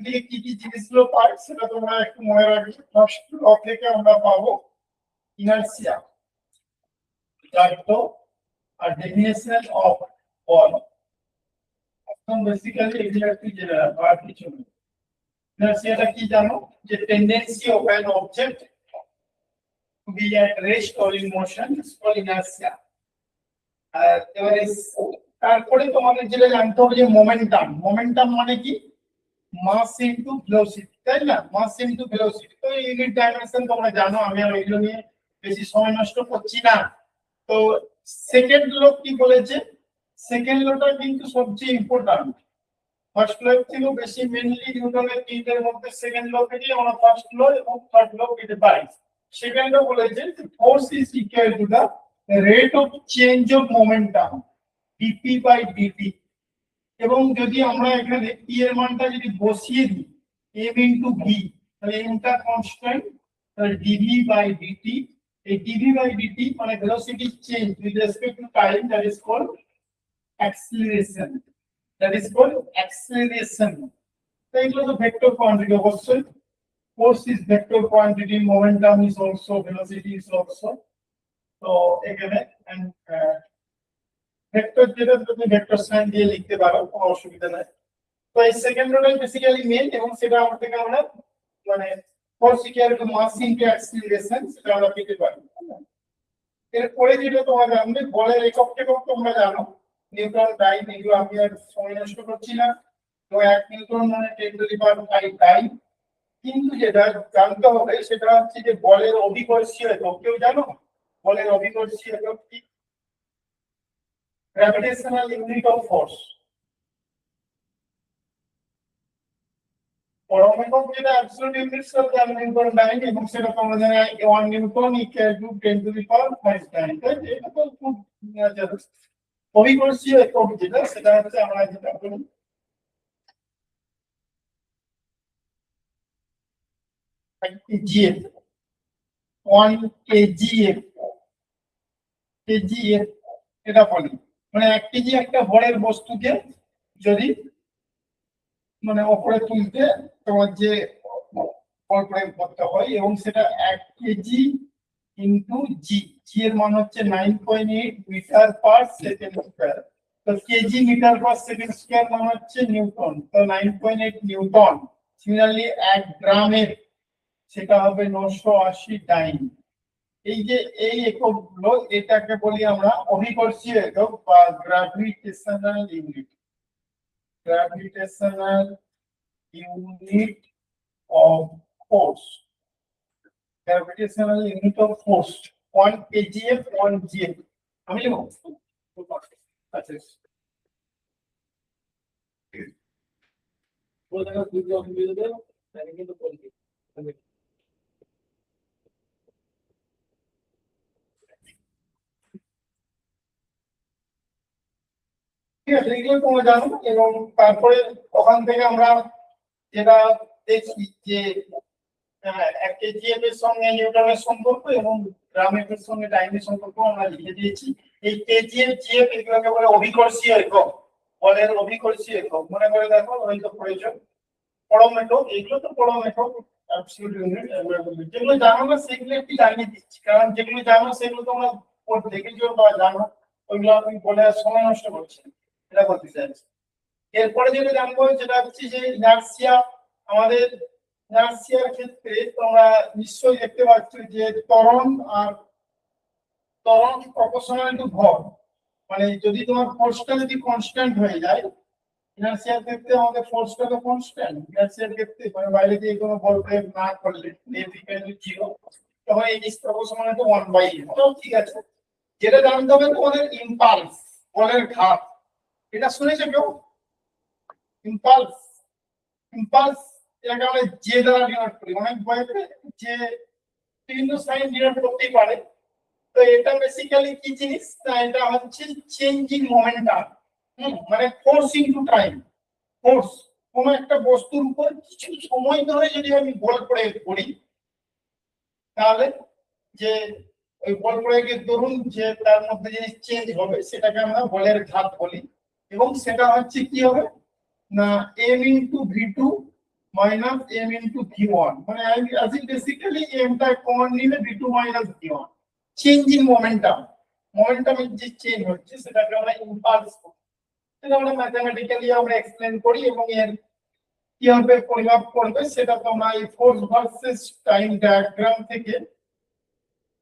থেকে কি কি জিনিসগুলো পাই সেটা তোমরা একটু মনে রাখবে। ফার্স্ট ল থেকে আমরা পাবো ইনার্সিয়া, আর ডেফিনেশন অফ বল। এখন বেসিক্যালি এগুলো একটু জেনারেল আর কিছু না। ইনার্সিয়াটা কি জানো, যে tendency of an object to be at rest or in motion is called inertia. আর এবারে তারপরে তোমাদের যেটা জানতে হবে যে মোমেন্টাম। মোমেন্টাম মানে কি, মাস ইনটু ভেলোসিটি, তাই না? Mass into velocity. তো ইউনিট ডাইমেনশন তোমরা জানো, আমি আর এগুলো নিয়ে বেশি সময় নষ্ট করছি না। তো সেকেন্ড ল কি বলেছে, সেকেন্ড লটা কিন্তু সবচেয়ে ইম্পর্টেন্ট। ফার্স্ট ল থেকেও বেশি মেইনলি নিউটনের তিনটের মধ্যে সেকেন্ড ল থেকে আমরা ফার্স্ট ল এবং থার্ড ল পেতে পারি। সেকেন্ড ল বলেছে force is equal to the rate of change of momentum DP by DT. এবং যদি আমরা এখানে পি এর মানটা যদি বসিয়ে দিই m ইনটু ভি, তাহলে mটা কনস্ট্যান্ট, তাহলে dv বাই dt, এই dv বাই dt মানে velocity change with respect to time, that is called acceleration, that is called acceleration. তো এগুলো তো ভেক্টর কোয়ান্টিটি অবশ্যই। Force is vector quantity, momentum is also, velocity is also. তো এখানে vector যেটা তুমি ভেক্টর সাইন দিয়ে লিখতে পারো, কোনো অসুবিধা নাই। তো এই সেকেন্ড রুলটা বেসিক্যালি মেইন, এবং সেটা আমরা মানে force equal to mass into acceleration সেটা আমরা পেতে পারি। এরপরে যেটা তোমরা জানবে, বলের এককটা তোমরা জানো, নিউটন, টাইম, এগুলো আমি আর সময় নষ্ট করছি না। তো 1 নিউটন মানে 10 টু দি পাওয়ার 5 টাইম। কিন্তু যেটা জানতে হবে সেটা হচ্ছে যে বলের অভিকর্ষীয় একক। কেউ জানো বলের অভিকর্ষীয় একক কি? Gravitational unit of force. পরমাণু যেটা absolute units of the Newton time, এবং সেটা তোমরা জানো 1 Newton equal to 10 two the power 5 time. তাই এটা তো খুব অভিকর্ষীয় একক যেটা, সেটা হচ্ছে আমরা যেটা বলি কেজিএফ, 1 কেজিএফ। কেজিএফ এটা বলি মানে 1 কেজি একটা ভরের বস্তুকে যদি মানে উপরে তুলতে তোমার যে বল প্রয়োগ করতে হয়, এবং সেটা 1 কেজি ইনটু জি। জি এর মান হচ্ছে 9.8 মিটার পার সেকেন্ড স্কয়ার। তো KG metre per second square মান হচ্ছে নিউটন, তো 9.8 নিউটন। সিমিলারলি 1 গ্রামের সেটা হবে 980 ডাইন। এই যে এই এককগুলো, এটাকে বলি আমরা অভিকর্ষীয় একক বা gravitational unit. Gravitational unit of force. Gravitational unit of force. 1 kgf, 1 gf. আমি লিখব আচ্ছা বলতে দুই রকম দিয়ে দেব, তাহলে কিন্তু বলি ঠিক আছে। এগুলো তোমরা জানো, এবং তারপরে ওখান থেকে আমরা যেটা দেখি যে 1 কেজিএফ এর সঙ্গে নিউটনের সম্পর্ক এবং গ্রামের সঙ্গে টাইমের সম্পর্ক আমরা লিখে দিয়েছি। এই কেজিএফ জিএফ এগুলোকে বলে অভিকর্ষীয় একক, বলের অভিকর্ষীয় একক। মনে করে দেখো, হয়তো প্রয়োজন পরম একক, এগুলো তো পরম একক, অ্যাবসলিউট ইউনিট। যেগুলো জানো না সেগুলো একটু জানিয়ে দিচ্ছি, কারণ যেগুলো জানো সেগুলো তোমরা দেখেছো বা জানো, ওইগুলো আমি বলে সময় নষ্ট করছি, এটা বলতে চাইছি। এরপরে যেটা জানবো সেটা হচ্ছে যে ইনার্সিয়া। আমাদের ইনার্সিয়ার ক্ষেত্রে তোমরা নিশ্চয়ই দেখতে পাচ্ছ যে ত্বরণ আর ত্বরণ প্রপোর্শনাল টু ভর। মানে যদি তোমার ফোর্সটা যদি কনস্ট্যান্ট হয়ে যায়, ইনার্সিয়ার ক্ষেত্রে আমাদের ফোর্সটা তো কনস্ট্যান্ট। ইনার্সিয়ার ক্ষেত্রে মানে বাইরে দিয়ে কোনো বল প্রয়োগ না করলে F = 0, তখন এই ইজ প্রপোর্শনাল টু 1/m। তো ঠিক আছে, যেটা জানতে হবে তোমাদের ইম্পালস, বলের ঘাত। এটা শুনেছো কেউ? ইম্পালস, ইম্পালস এটাকে আমরা জে দ্বারা ডিনোট করি। অনেক বইতে যে বিভিন্ন সাইন ডিনোট করতেই পারে। তো এটা বেসিক্যালি কি জিনিস, এটা হচ্ছে চেঞ্জিং মোমেন্টাম। মানে ফোর্স ইনটু টাইম। ফোর্স কোন একটা বস্তুর উপর কিছু সময় ধরে যদি আমি বল প্রয়োগ করি, তাহলে যে ওই বল প্রয়োগের দরুন যে তার মধ্যে জিনিস চেঞ্জ হবে, সেটাকে আমরা বলের ঘাত বলি। এবং সেটা হচ্ছে কি হবে না, m into v2 minus m into v1 মানে as in basically m টা কমন নিলে v2 minus v1 change in momentum যে চেঞ্জ হচ্ছে সেটাকে আমরা ইম্পালস সেটা আমরা ম্যাথমেটিক্যালি আমরা এক্সপ্লেন করি এবং এর কিভাবে পরিমাপ করবে সেটা তোমরা এই ফোর্স ভার্সেস টাইম ডায়াগ্রাম থেকে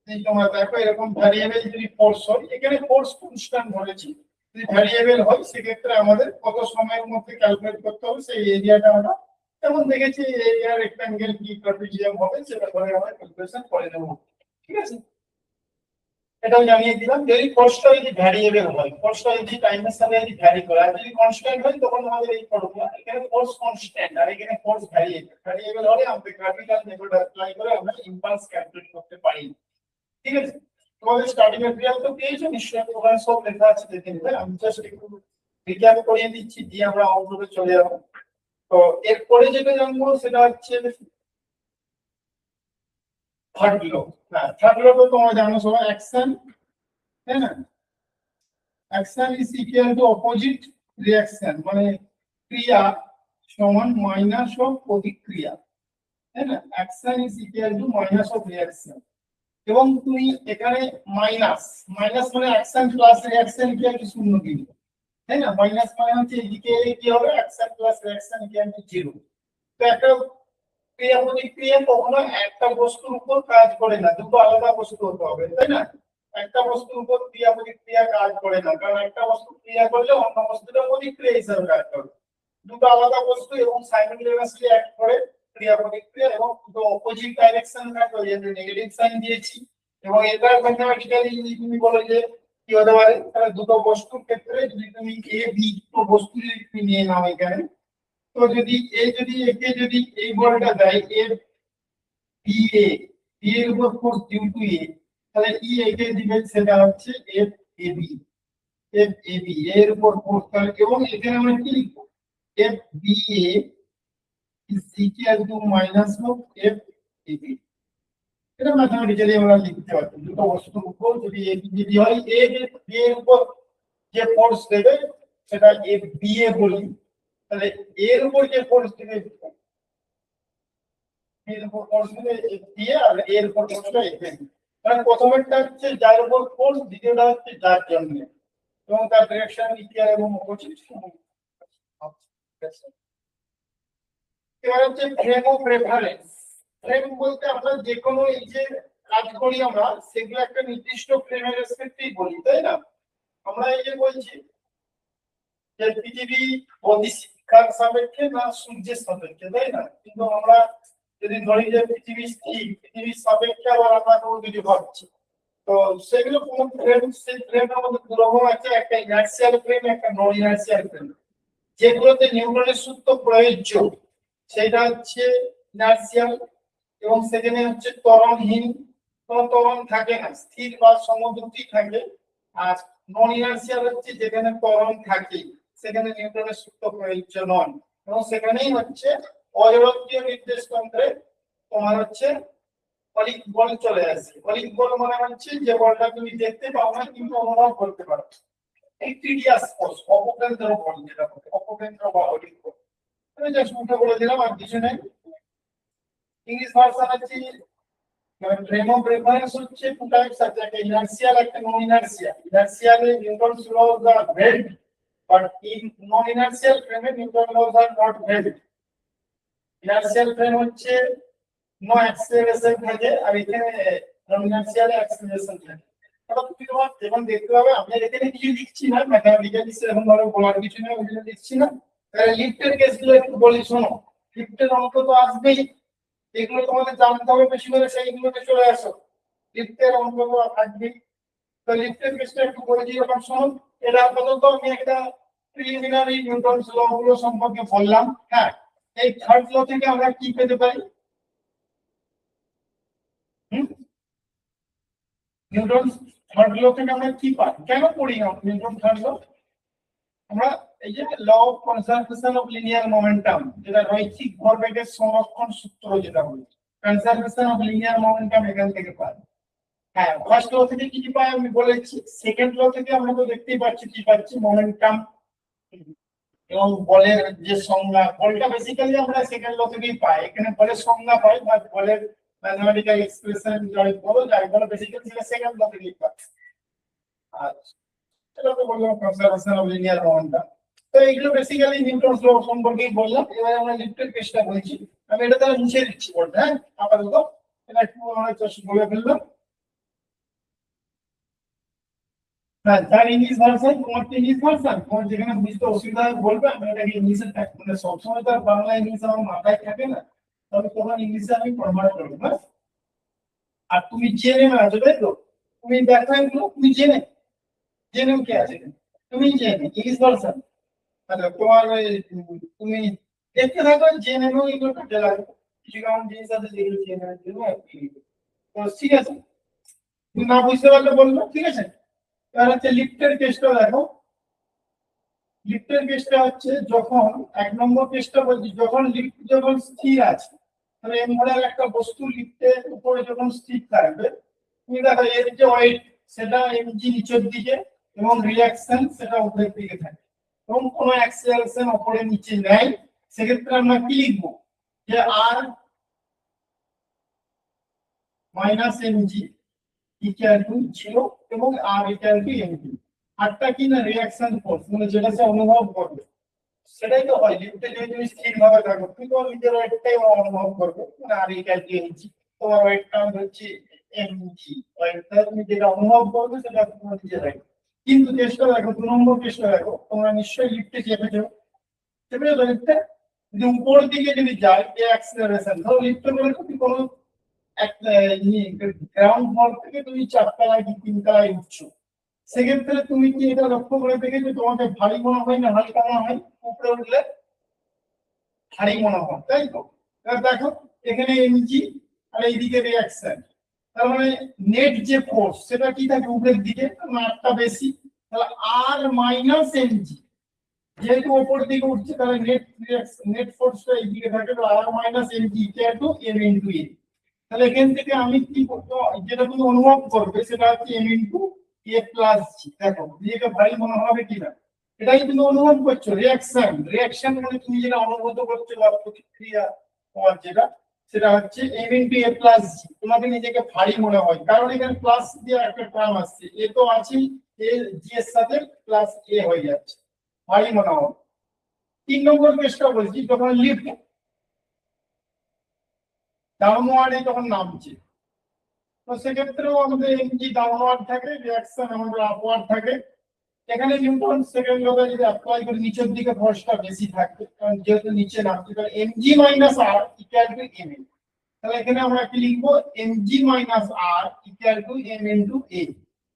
তোমরা দেখো এরকম ভ্যারিয়েবল যদি ফোর্স হয় এখানে ফোর্স কনস্ট্যান্ট ধরেছি যদি ভ্যারিয়েবল হয় সেক্ষেত্রে আমাদের কত সময়ের মধ্যে ক্যালকুলেট করতে হবে সেই এরিয়াটা আমরা যেমন দেখেছি এরিয়া রেক্ট্যাঙ্গেল কি ট্রাপিজিয়াম হবে সেটা ধরে আমরা ক্যালকুলেশন করে নেব ঠিক আছে এটাও জানিয়ে দিলাম যদি ফোর্সটা যদি ভ্যারিয়েবল হয় ফোর্সটা যদি টাইমের সাথে যদি ভ্যারি করে আর যদি কনস্ট্যান্ট হয় তখন আমাদের এই ফর্মুলা এখানে ফোর্স কনস্ট্যান্ট আর এখানে ফোর্স ভ্যারিয়েবল হলে আমরা গ্রাফিক্যাল মেথড অ্যাপ্লাই করে আমরা ইম্পালস ক্যালকুলেট করতে পারি ঠিক আছে তোমাদের স্টাডি ম্যাটেরিয়াল তো পেয়েছো নিশ্চয়ই ওখানে সব লেখা আছে দেখে নেবে আমি জাস্ট একটু রিক্যাপ করিয়ে দিচ্ছি দিয়ে আমরা অঙ্কতে চলে যাব তো এরপরে যেটা জানবো সেটা হচ্ছে থার্ড ল হ্যাঁ থার্ড ল তো তোমরা জানো সবাই অ্যাকশন তাই না action is equal two opposite reaction মানে ক্রিয়া সমান মাইনাস অফ প্রতিক্রিয়া তাই না action is equal two minus of reaction এবং তুমি এখানে মাইনাস মানে অ্যাকশন প্লাস রিঅ্যাকশন কি একটা শূন্য দিবে তাই না মাইনাস মানে হচ্ছে এদিকে কি হবে অ্যাকশন প্লাস রিঅ্যাকশন কি একটা 0 তো একটা ক্রিয়া প্রতিক্রিয়া কখনো একটা বস্তুর উপর কাজ করে না দুটো আলাদা বস্তু হতে হবে তাই না একটা বস্তুর উপর ক্রিয়া প্রতিক্রিয়া কাজ করে না কারণ একটা বস্তু ক্রিয়া করলে অন্য বস্তুটা প্রতিক্রিয়া হিসেবে কাজ করবে দুটো আলাদা বস্তু এবং সাইমultaneously অ্যাক্ট করে ক্রিয়া প্রতিক্রিয়া এবং দুটো অপোজিট ডাইরেকশন কাজ করে যেমন নেগেটিভ সাইন দিয়েছি এবং এটা ম্যাথমেটিক্যালি তুমি বলো যে কি হতে পারে তাহলে দুটো বস্তুর ক্ষেত্রে যদি তুমি এ বি দুটো বস্তু যদি তুমি নিয়ে নাও এখানে তো যদি একে যদি এই বলটা দেয় এফ বি এর উপর ফোর্স ডিউ টু এ তাহলে ই একে দিবে সেটা হচ্ছে এফ এ বি এর উপর ফোর্স এবং এখানে আমরা কি লিখবো F B A is equal to minus of f a b এটা ম্যাথমেটিক্যালি আমরা লিখতে পারি দুটো বস্তুর উপর যদি এ যদি হয় এ এর উপর যে ফোর্স দেবে সেটা এফ বি এ বলি তাহলে এর উপর যে ফোর্স দেবে এর উপর ফোর্স দেবে এফ বি এ আর এর উপর ফোর্সটা এফ এ মানে প্রথমেরটা হচ্ছে যার উপর ফোর্স দ্বিতীয়টা হচ্ছে যার জন্য এবং তার ডিরেকশন ইকুয়াল এবং অপোজিট এবার হচ্ছে ফ্রেম অফ রেফারেন্স ফ্রেম বলতে আমরা যে কোনো এই যে কাজ করি আমরা সেগুলো একটা নির্দিষ্ট ফ্রেমের রেসপেক্টেই বলি তাই না আমরা এই যে বলছি যে পৃথিবী কার সাপেক্ষে না সূর্যের সাপেক্ষে তাই না কিন্তু আমরা যদি ধরি যে পৃথিবী স্থির পৃথিবীর সাপেক্ষে আবার আমরা কোনো কিছু ভাবছি তো সেগুলো কোন ফ্রেম সেই ফ্রেমের মধ্যে দু রকম আছে একটা ইনার্সিয়াল ফ্রেম একটা নন ইনার্সিয়াল ফ্রেম যেগুলোতে নিউটনের সূত্র প্রযোজ্য সেটা হচ্ছে ইনার্সিয়াল এবং সেখানে হচ্ছে ত্বরণহীন কোনো ত্বরণ থাকে না স্থির বা সমদ্রুতি থাকে আর নন ইনার্সিয়াল হচ্ছে যেখানে ত্বরণ থাকে সেখানে নিউটনের সূত্র প্রযোজ্য নয় এবং সেখানেই হচ্ছে অজড়ত্বীয় নির্দেশতন্ত্রে তোমার হচ্ছে অলিক বল চলে আসে অলিক বল মানে হচ্ছে যে বলটা তুমি দেখতে পাও না কিন্তু অনুভব করতে পারো একটিডিয়াস ফোর্স অপকেন্দ্র বল যেটা অপকেন্দ্র বা অলিক বল আমি জাস্ট মুখে বলে দিলাম আর কিছু নেই ইংলিশ ভার্সন আছে ফ্রেম অফ রেফারেন্স হচ্ছে টু টাইপস আছে একটা ইনার্সিয়াল একটা নন ইনার্সিয়াল ইনার্সিয়ালে Newton's laws are valid but in non inertial ফ্রেমে Newton laws are not valid inertial frame হচ্ছে নো অ্যাক্সেলারেশন থাকে আর এখানে নন ইনার্সিয়ালে অ্যাক্সেলারেশন থাকে তাহলে তুমি তোমার যেমন দেখতে পাবে আমি এখানে কিছু লিখছি না ম্যাথমেটিক্যালি সেরকম ভাবে বলার কিছু নেই ওই জন্য লিখছি না তাহলে লিফটের কেসগুলো একটু বলি শোনো লিফটের অঙ্ক তো আসবেই এগুলো তোমাদের জানতে হবে বেশি করে সেইগুলোতে চলে আসো লিফটের অঙ্ক তো থাকবেই তো লিফটের কেসটা একটু বলে দিই এখন শোনো এটা আপাতত আমি একটা প্রিলিমিনারি নিউটনস ল গুলো সম্পর্কে বললাম হ্যাঁ এই থার্ড ল থেকে আমরা কি পেতে পারি নিউটনস থার্ড ল থেকে আমরা কি পাই কেন পড়ি নিউটন থার্ড ল আমরা এই যে law of conservation of linear momentum যেটা রৈখিক ভরবেগের সংরক্ষণ সূত্র যেটা বলি কনজারভেশন অফ লিনিয়ার মোমেন্টাম এখান থেকে পাই হ্যাঁ ফার্স্ট ল থেকে কি পাই আমি বলেছি সেকেন্ড ল থেকে আমরা তো দেখতেই পাচ্ছি কি পাচ্ছি মোমেন্টাম এবং বলের যে সংজ্ঞা, বলটা বেসিক্যালি আমরা সেকেন্ড ল থেকেই পাই, এখানে বলের সংজ্ঞা পাই বা বলের ম্যাথমেটিক্যাল এক্সপ্রেশন যাই বলো বেসিক্যালি সেটা সেকেন্ড ল থেকেই পাই। আর এটা তো বললাম কনজারভেশন অফ লিনিয়ার মোমেন্টাম। তো এইগুলো বেসিক্যালি নিউটনস ল সম্পর্কেই বললাম। এবার আমরা লিফটের কেসটা বলছি। আমি এটা তাহলে মুছে দিচ্ছি বলটা, হ্যাঁ আপাতত এটা একটু আমরা জাস্ট বলে ফেললাম। হ্যাঁ, যার ইংলিশ ভার্সন, তোমার তো ইংলিশ ভার্সন, তোমার যেখানে বুঝতে অসুবিধা হয় বলবে, আমি এটাকে ইংলিশে মানে সবসময় তো আর বাংলা ইংলিশ আমার মাথায় থাকে না, তবে তোমার ইংলিশে আমি কনভার্ট করবো। ব্যাস। আর তুমি জেনে না আছো, তাই তো? তুমি দেখো এগুলো, তুমি জেনেও কে আছে, তুমি জেনে ইংলিশ ভার্সন, আচ্ছা তোমার তুমি দেখতে থাকো, জেনেও এগুলো কাজে লাগবে। কিছু কেমন জিনিস আছে যেগুলো জেনে জন্য আর কি। তো ঠিক আছে, তুমি না বুঝতে পারলে বললো, ঠিক আছে। তাহলে হচ্ছে লিফটের কেসটা দেখো। লিফটের কেসটা হচ্ছে যখন এক নম্বর কেসটা বলছি, যখন লিফট যখন স্থির আছে, মানে এম ধরনের একটা বস্তু লিফটের উপরে যখন স্থির থাকবে, তুমি দেখো এর যে ওয়েট সেটা এমজি নিচের দিকে এবং রিঅ্যাকশন সেটা উপরের দিকে থাকে, এবং কোনো অ্যাক্সেলারেশন উপরে নিচে নেয়, সেক্ষেত্রে আমরা কি লিখবো, যে আর মাইনাস এমজি ইকুয়াল টু 0 এবং আর ইকুয়াল টু এমজি। আরটা কি না রিঅ্যাকশন ফোর্স, মানে যেটা সে অনুভব করবে, সেটাই তো হয়। লিফটে যদি তুমি স্থির ভাবে থাকো, তুমি তোমার নিজের ওয়েটটাই অনুভব করবে, মানে আর ইকুয়াল টু এমজি। তোমার ওয়েটটা হচ্ছে এমজি, ওয়েটটা তুমি যেটা অনুভব করবে সেটা তোমার নিজেরাই। কিন্তু চেষ্টা দেখো, 2 নম্বর চেষ্টা দেখো, তোমরা নিশ্চয়ই লিফটে চেপেছো, চেপেছো লিফটে, যদি উপর দিকে যদি যায় যে অ্যাক্সিলারেশন, ধরো লিফটে বলে তুমি কোনো গ্রাউন্ড ফ্লোর থেকে তুমি 4 তলায় কি 3 তলায় উঠছো, সেক্ষেত্রে তুমি কি এটা লক্ষ্য করে দেখেছো তোমাকে ভারী মনে হয় না হালকা মনে হয়? উপরে উঠলে ভারী মনে হয়, তাই তো? এবার দেখো এখানে এমজি আর এইদিকে রিঅ্যাকশন, তার মানে নেট যে ফোর্স সেটা কি থাকে উপরের দিকে, মাত্রা বেশি, তাহলে আর মাইনাস এমজি, যেহেতু উপর দিকে উঠছে তাহলে নেট ফোর্সটা এইদিকে থাকে, তো R minus mg equal to m into a. তাহলে এখান থেকে আমি কি করতে, যেটা তুমি অনুভব করবে সেটা হচ্ছে এম ইনটু এ প্লাস জি। দেখো নিজেকে ভারী মনে হবে কিনা, এটাই তুমি অনুভব করছো। রিঅ্যাকশন মানে তুমি যেটা অনুভূত করছো বা প্রতিক্রিয়া তোমার যেটা, সেটা হচ্ছে এম ইনটু এ প্লাস জি। তোমাকে নিজেকে ভারী মনে হয়, কারণ এখানে প্লাস দিয়ে একটা টার্ম আসছে, এ তো আছেই, এ জি এর সাথে প্লাস এ হয়ে যাচ্ছে, ভারী মনে হয়। 3 নম্বর কেসটা বলছি, যখন লিফট ডাউনওয়ার্ডে যখন নামছে, তো সেক্ষেত্রেও আমাদের এমজি ডাউনওয়ার্ড থাকে, রিঅ্যাকশন আমাদের আপওয়ার্ড থাকে। এখানে নিউটন সেকেন্ড লটা যদি অ্যাপ্লাই করি, নিচের দিকে ফোর্সটা বেশি থাকবে, কারণ যেহেতু নিচে নামছে, তাহলে mg minus R equal to m. তাহলে এখানে আমরা কি লিখবো, mg minus R equal to m into a.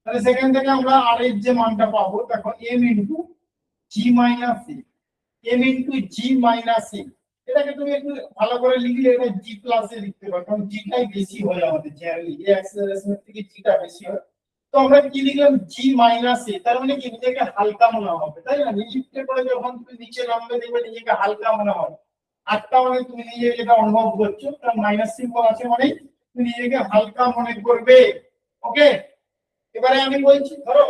তাহলে সেখান থেকে আমরা আর এর যে মানটা পাবো, দেখো এম ইনটু জি মাইনাস এ, এম ইনটু জি মাইনাস এ। এটাকে তুমি একটু ভালো করে লিখলে এটা জি প্লাস এ লিখতে পারো, কারণ জিটাই বেশি হয় আমাদের, জেনারেলি এই অ্যাক্সেলারেশন থেকে জিটা বেশি হয়। তো আমরা কি লিখলাম, জি মাইনাস এ, তার মানে কি নিজেকে হালকা মনে হবে, তাই না? লিফটে করে যখন তুমি নিচে নামবে দেখবে নিজেকে হালকা মনে হবে। আটটা মানে তুমি নিজে যেটা অনুভব করছো, তার মাইনাস সিম্বল আছে মানে তুমি নিজেকে হালকা মনে করবে। ওকে, এবারে আমি বলছি, ধরো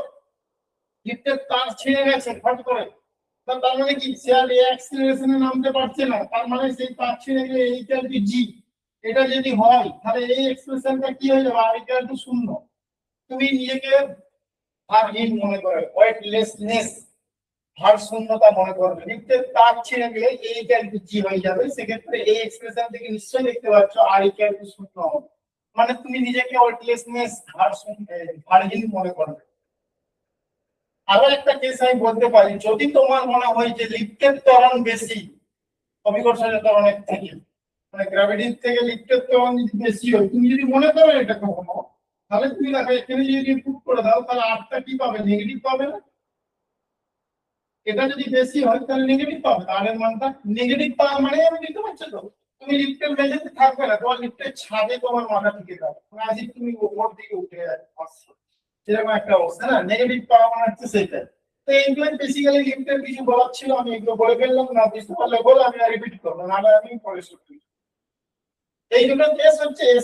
লিফটের তার ছিঁড়ে গেছে ফট করে, তার মানে কি সে আর অ্যাক্সিলারেশনে নামতে পারছে না, তার মানে সেই তার ছিঁড়ে গেলে এই ইকুয়াল টু জি। এটা যদি হয় তাহলে এই এক্সপ্রেশনটা কি হয়ে যাবে, আর ইকুয়াল টু 0। তুমি নিজেকে ভারহীন মনে করবে, ওয়েটলেসনেস, ভার শূন্যতা মনে করবে। লিফটের তার ছিঁড়ে গেলে এই ইকুয়াল টু জি হয়ে যাবে, সেক্ষেত্রে এই এক্সপ্রেশন থেকে নিশ্চয়ই দেখতে পাচ্ছ আর ইকুয়াল টু 0 হবে, মানে তুমি নিজেকে ওয়েটলেসনেস, ভারহীন মনে করবে। আরো একটা কেস আমি বলতে পারি, যদি তোমার মনে হয় যে লিফটের ত্বরণ বেশি অভিকর্ষজ ত্বরণের থেকে, মানে গ্র্যাভিটির থেকে লিফটের ত্বরণ যদি বেশি হয়, তুমি যদি মনে করো এটা কখনো, তাহলে তুমি দেখো এখানে যদি পুট করে দাও, তাহলে আরটা কি পাবে, নেগেটিভ পাবে না? এটা যদি বেশি হয় তাহলে নেগেটিভ পাবে, আর এর মানটা নেগেটিভ পাওয়া মানে আমি বুঝতে পারছো তো, তুমি লিফটের মেঝেতে থাকবে না, তোমার লিফটের ছাদে তোমার মাথা টিকে যাবে, মানে আজ তুমি উপর দিকে উঠে আসছো, এরকম একটা অবস্থা না, নেগেটিভ পাওয়া মানে হচ্ছে সেটা। তো এইগুলো বেসিক্যালি লিফটের কিছু বলার ছিল, আমি এগুলো বলে ফেললাম, না বুঝতে পারলে বলো, আমি আর রিপিট করবো না, আমি পরে শুনবো। এই দুটো কেস হচ্ছে এর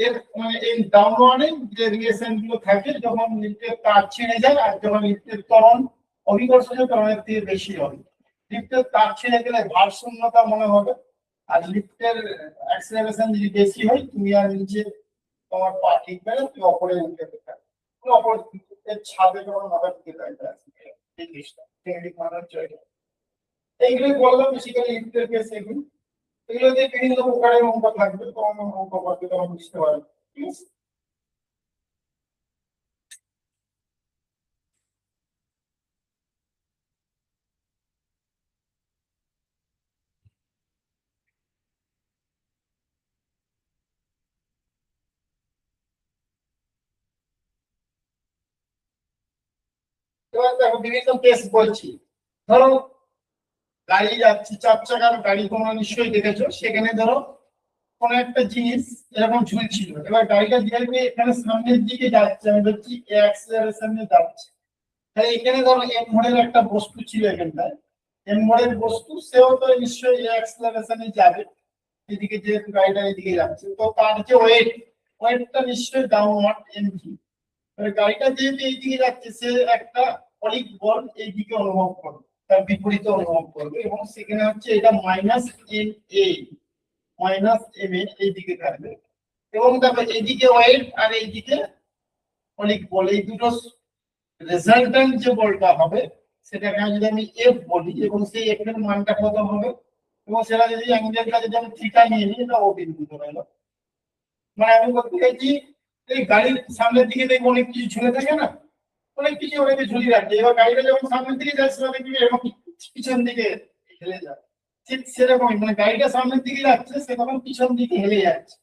এর মানে এই ডাউনওয়ার্ডে যে রিলেশন গুলো থাকে, যখন লিফটের তার ছিঁড়ে যায় আর যখন লিফটের ত্বরণ অভিকর্ষজ ত্বরণের থেকে বেশি হয়। লিফটের তার ছিঁড়ে গেলে ভারসাম্যতা মনে হবে, আর লিফটের অ্যাক্সেলারেশন যদি বেশি হয় তুমি আর নিচে তোমার পা টিকবে না, তুমি অপরে উঠে দেবে, অপর ছাদে তোমার মাথা টিকে থাকবে। এই জিনিসটা টেকনিক মানে হচ্ছে এইগুলোই বললাম বেসিক্যালি লিফটের কেস। এগুলো দিয়ে বিভিন্ন প্রকারের অঙ্ক থাকবে, তখন অঙ্ক করতে তখন বুঝতে পারবে। ঠিক আছে, এবার দেখো বিভিন্ন কেস বলছি। ধরো গাড়ি যাচ্ছে, 4 চাকার গাড়ি তোমরা নিশ্চয়ই দেখেছো, সেখানে ধরো কোন একটা জিনিস এরকম ঝুলছিল, এবার গাড়িটা যেভাবে এখানে সামনের দিকে যাচ্ছে, আমি বলছি অ্যাক্সেলারেশনে যাচ্ছে, তাহলে এখানে ধরো এম মোড়ের একটা বস্তু ছিল এখানটায়, এম মোড়ের বস্তু, সেও তো নিশ্চয়ই অ্যাক্সেলারেশনে যাবে, এদিকে যেহেতু গাড়িটা এদিকে যাচ্ছে, তো তার যে ওয়েটটা নিশ্চয়ই ডাউনওয়ার্ড এমজি। গাড়িটা যেহেতু এইদিকে যাচ্ছে, সে একটা অলিক বল এইদিকে অনুভব করবে, তার বিপরীতে অনুভব করবে, এবং সেখানে হচ্ছে এটা minus M A, minus M A এইদিকে থাকবে, এবং দেখো এইদিকে ওয়েট আর এইদিকে অলিক বল, এই দুটো রেজাল্টেন্ট যে বলটা হবে সেটাকে যদি আমি এফ বলি, এবং সেই এফ এর মানটা কত হবে, এবং সেটা যদি অ্যাঙ্গেলটা যদি আমি থিটা নিয়ে নিই, এটা ও বিন্দু ধরে এলো। মানে আমি বলতে চাইছি এই গাড়ির সামনের দিকে দেখবো অনেক কিছু ঝুলে থাকে না, অনেক কিছু অনেকে ঝুলিয়ে রাখছে, এবার গাড়িটা যখন সামনের দিকে যাচ্ছে সেটা দেখবি এরকম পিছন দিকে হেলে যায়। ঠিক সেরকমই মানে গাড়িটা সামনের দিকে যাচ্ছে, সে তখন পিছন দিকে হেলে যাচ্ছে,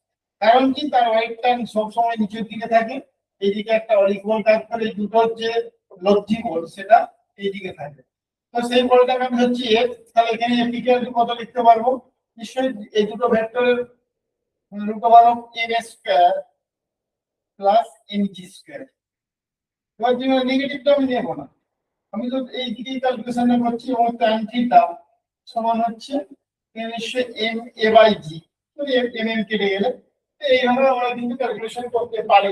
কারণ কি তার ওয়েটটা সবসময় নিচের দিকে থাকে, এইদিকে একটা অলিক বল থাকতে এই দুটোর যে লব্ধি বল সেটা এইদিকে থাকে। তো সেই বলটাকে আমি হচ্ছে এফ, তাহলে এখানে এফ কত লিখতে পারবো, নিশ্চয়ই এই দুটো ভেক্টরের root over of M square plus M G square. এবার যে নেগেটিভটা আমি নেবো না, আমি তো এই দিকেই ক্যালকুলেশন করছি, এবং tan থিটা সমান হচ্ছে নিশ্চয়ই M A by G, M M কেটে গেলে এইভাবে আমরা কিন্তু ক্যালকুলেশন করতে পারি।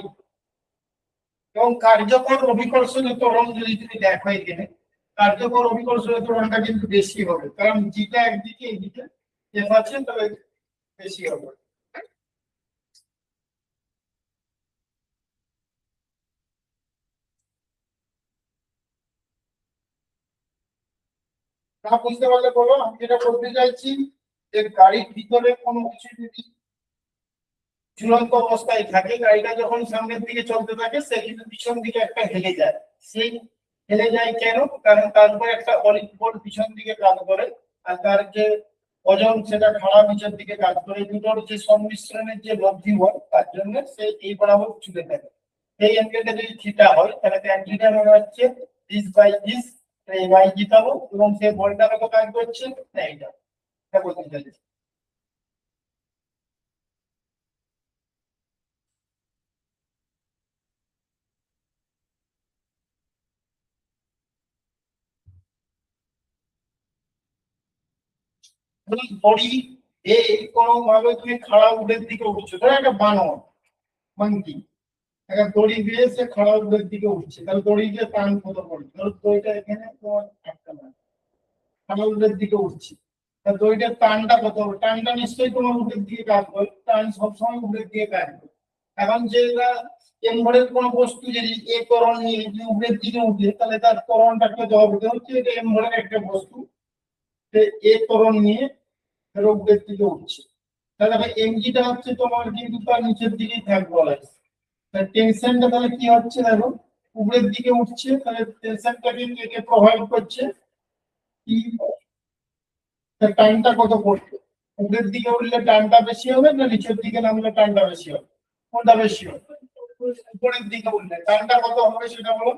এবং কার্যকর অভিকর্ষজ ত্বরণ যদি তুমি দেখো এখানে, কার্যকর অভিকর্ষজ ত্বরণটা কিন্তু বেশি হবে, কারণ জিটা একদিকে এইদিকে এফ আছে, তবে বেশি হবে। না বুঝতে পারলে বলো, আমি যেটা বলতে চাইছি যে গাড়ির ভিতরে কোনো কিছু যদি ঝুলন্ত অবস্থায় থাকে, গাড়িটা যখন সামনের দিকে চলতে থাকে সে কিন্তু পিছন দিকে একটা হেলে যায়। সেই হেলে যায় কেন, কারণ তার উপরে একটা অলিক বল পিছন দিকে কাজ করে, আর তার যে ওজন সেটা খাড়া নিচের দিকে কাজ করে, দুটোর যে সংমিশ্রণের যে লব্ধি বল তার জন্য সে এই বরাবর ঝুলে থাকে। এই অ্যাঙ্গেলটা যদি থিটা হয় তাহলে ট্যান থিটা মানে হচ্ছে দিস বাই দিস, এই বাই জিতাবো, এবং সেই বলটা কত কাজ করছে না এইটা, এটা বলতে চাইছি। বডি এই কোনো ভাবে তুমি খাড়া উঠের দিকে উঠছো, ধরো একটা বানর মাংকি একটা দড়ি দিয়ে সে খাড়া উঠের দিকে উঠছে, তাহলে দড়ি দিয়ে টান কত পড়ছে, ধরো দড়িটা এখানে তোমার একটা না, খাড়া উঠের দিকে উঠছে, তা দড়িটার টানটা কত হবে, টানটা নিশ্চয়ই তোমার উঠের দিকে কাজ করে, টান সবসময় উঠের দিকে কাজ করে। এখন যেটা এমভরের কোনো বস্তু যদি এ ত্বরণ নিয়ে যদি উপরের দিকে উঠে, তাহলে তার ত্বরণটা কত হবে, হচ্ছে এটা এমভরের একটা বস্তু, সে এ ত্বরণ নিয়ে উপরের দিকে উঠছে, তাহলে এমজিটা হচ্ছে তোমার কিন্তু তার নিচের দিকেই থাকবে বলা যায়। টেনশনটা তাহলে কি হচ্ছে দেখো, উপরের দিকে উঠছে, তাহলে টেনশনটা কিন্তু একে প্রভাবিত করছে, কি টানটা কত পড়ছে, উপরের দিকে উঠলে টানটা বেশি হবে না নিচের দিকে নামলে টানটা বেশি হবে, কোনটা বেশি হবে, উপরের দিকে উঠলে টানটা কত হবে সেটা বলো।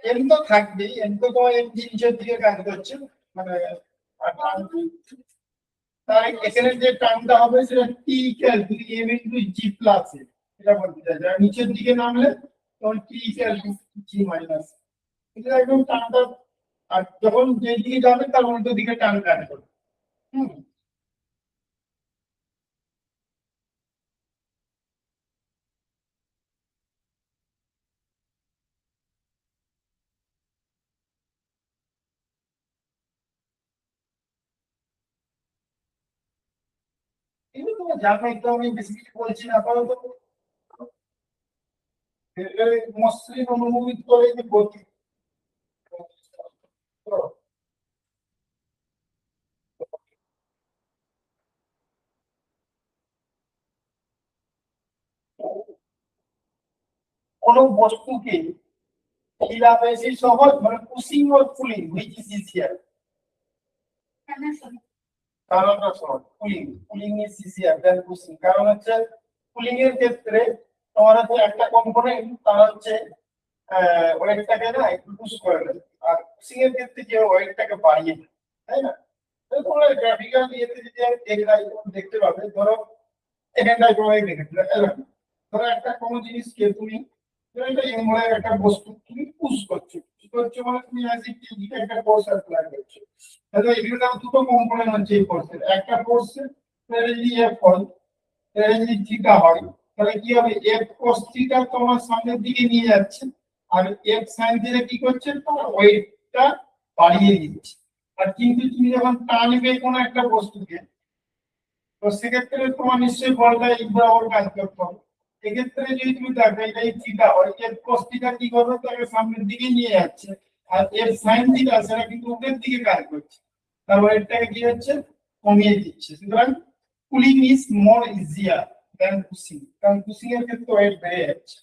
এম তো থাকবেই, এম তো তোমার এম নিচের দিকে কাজ করছে, মানে আর তার এখানে যে টার্মটা হবে সেটা T equal to m into g plus a, এটা বলতে চাই, যারা নিচের দিকে নামলে তখন T equal to g minus, এটা একদম টার্মটা, আর যখন যে দিকে যাবে তার উল্টো দিকে টার্ম কাজ করবে। হুম, কিন্তু তোমার জানোই তো, আমি বেশি কিছু বলছি না, আপাতত মসৃণ অনুভূত করে যে গতি। কোনো বস্তুকে ঢিলা বেশি সহজ, মানে pushing or pulling which is easier? কারণটা সহজ, pulling. Pulling is easier than pushing. কারণ হচ্ছে পুলিং এর ক্ষেত্রে তোমার হচ্ছে একটা কম্পোনেন্ট তার হচ্ছে ওয়েটটাকে না একটু পুশ করে দেয়, আর পুশিং এর ক্ষেত্রে যে ওয়েটটাকে বাড়িয়ে দেয়, তাই না? তো তোমরা গ্রাফিক্যাল ইয়েতে যদি দেখতে পাবে, ধরো এখানটায় তোমায় দেখেছিল, ধরো একটা কোনো জিনিসকে তুমি, এটা এমন একটা বস্তু তুমি পুশ করছো, পুশ করছো মানে তুমি অ্যাজ ইট ইজ একটা ফোর্স অ্যাপ্লাই করছো। তাহলে এগুলো দুটো কম্পোনেন্ট হচ্ছে এই ফোর্সের, একটা ফোর্স যদি এফ হয়, তাহলে যদি থিটা হয়, তাহলে কি হবে, এফ cos থিটা তোমার সামনের দিকে নিয়ে যাচ্ছে, আর এফ sin থিটা কি করছে, তোমার ওয়েটটা বাড়িয়ে দিচ্ছে। আর কিন্তু তুমি যখন টানবে কোনো একটা বস্তুকে, তো সেক্ষেত্রে তোমার নিশ্চয়ই বলটা এই বরাবর কাজ করতে হবে। এক্ষেত্রে যদি তুমি দেখো এটা থিটা হয়, এর cos থিটা কি করবে, তাকে সামনের দিকে নিয়ে যাচ্ছে, আর এর sin থিটা সেটা কিন্তু উপরের দিকে কাজ করছে, তার ওয়েটটাকে কি হচ্ছে, কমিয়ে দিচ্ছে। সুতরাং cooling is more easier than pushing, কারণ পুশিং এর ক্ষেত্রে ওয়েট বেড়ে যাচ্ছে।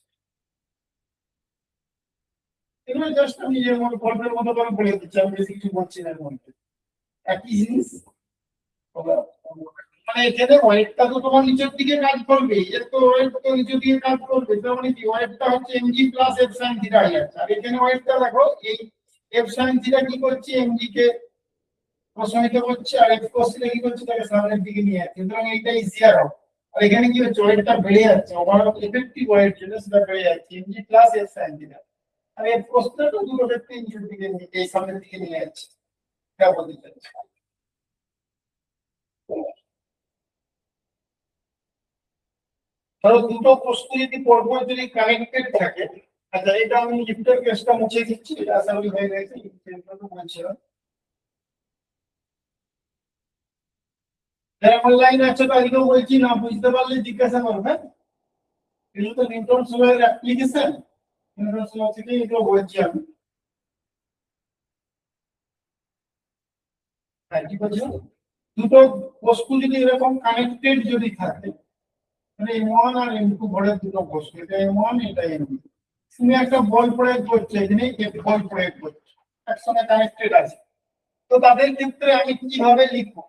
এগুলো জাস্ট আমি যে গল্পের মতো করে বলে দিচ্ছি, আমি বেশি কিছু বলছি না এর মধ্যে। একই জিনিস। মানে এখানে ওয়েটটা তো তোমার নিচের দিকে কাজ করবে, এর তো ওয়েট তো নিচের দিকে কাজ করবে, তার মানে কি ওয়েটটা হচ্ছে mg plus f sin theta আছে। আর এখানে ওয়েটটা দেখো, এই f sin থিটা কি করছে, mg কে প্রশমিত করছে, আর f cos থিটা কি করছে, তাকে সামনের দিকে নিয়ে যাচ্ছে। সুতরাং এইটা ইজিয়ার হবে। আর এখানে কি হচ্ছে, ওয়েটটা বেড়ে যাচ্ছে, ওভারঅল এফেক্টিভ ওয়েট যেটা সেটা বেড়ে যাচ্ছে mg plus f sin theta. আর f cos থিটা তো দুটো ক্ষেত্রে নিচের দিকে এই সামনের দিকে নিয়ে যাচ্ছে, এটা বলতে চাচ্ছি। ধরো দুটো বস্তু যদি পরপর যদি কানেক্টেড থাকে, আচ্ছা এটা আমি লিফটের কেসটা মুছে দিচ্ছি, এটা আশা করি হয়ে গেছে, বলছিলাম যারা অনলাইন আছে তাদেরকেও বলছি, না বুঝতে পারলে জিজ্ঞাসা করবে। এগুলো তো নিউটন সূত্রের অ্যাপ্লিকেশন, নিউটন সূত্র থেকে এগুলো বলছি আমি। হ্যাঁ, কি বলছো, দুটো বস্তু যদি এরকম কানেক্টেড যদি থাকে, মানে M1 আর M2 ভরের দুটো বস্তু, এটা M1 এটা M2, তুমি একটা বল প্রয়োগ করছো, এখানে F বল প্রয়োগ করছো, একসঙ্গে কানেক্টেড আছে। তো তাদের ক্ষেত্রে আমি কিভাবে লিখবো,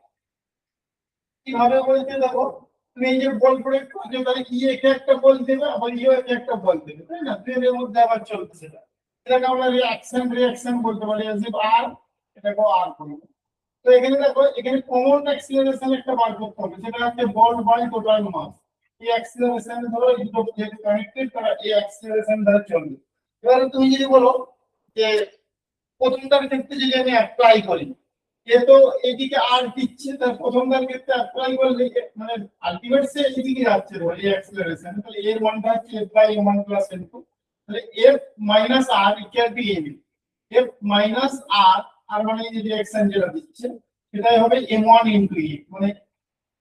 কিভাবে বলতে দেখো, তুমি এই যে বল প্রয়োগ করছো, তাহলে ই একে একটা বল দেবে, আবার ইও একে একটা বল দেবে, তাই না? দুয়ের মধ্যে আবার চলছে সেটা, এটাকে আমরা রিঅ্যাকশন রিঅ্যাকশন বলতে পারি, এজ ইফ আর, এটাকে আর বলবো। তো এখানে দেখো, এখানে কমন অ্যাক্সিলারেশন একটা বার করতে হবে, সেটা হচ্ছে বল বাই টোটাল মাস। এই অ্যাক্সিলারেশন ধরো এই দুটো যেহেতু কানেক্টেড, তারা এই অ্যাক্সিলারেশন ধরে চলবে। এবারে তুমি যদি বলো যে প্রথমটার ক্ষেত্রে যদি আমি অ্যাপ্লাই করি, এ তো এদিকে আর দিচ্ছে, তার প্রথমটার ক্ষেত্রে অ্যাপ্লাই করলে মানে আলটিমেট সে এদিকে যাচ্ছে, ধরো এই অ্যাক্সিলারেশন, তাহলে এর মানটা হচ্ছে f by m1 plus m2, তাহলে f minus r equal to m, f minus r, আর মানে এই যে ডিরেকশন যেটা দিচ্ছে সেটাই হবে m1 ইনটু e, মানে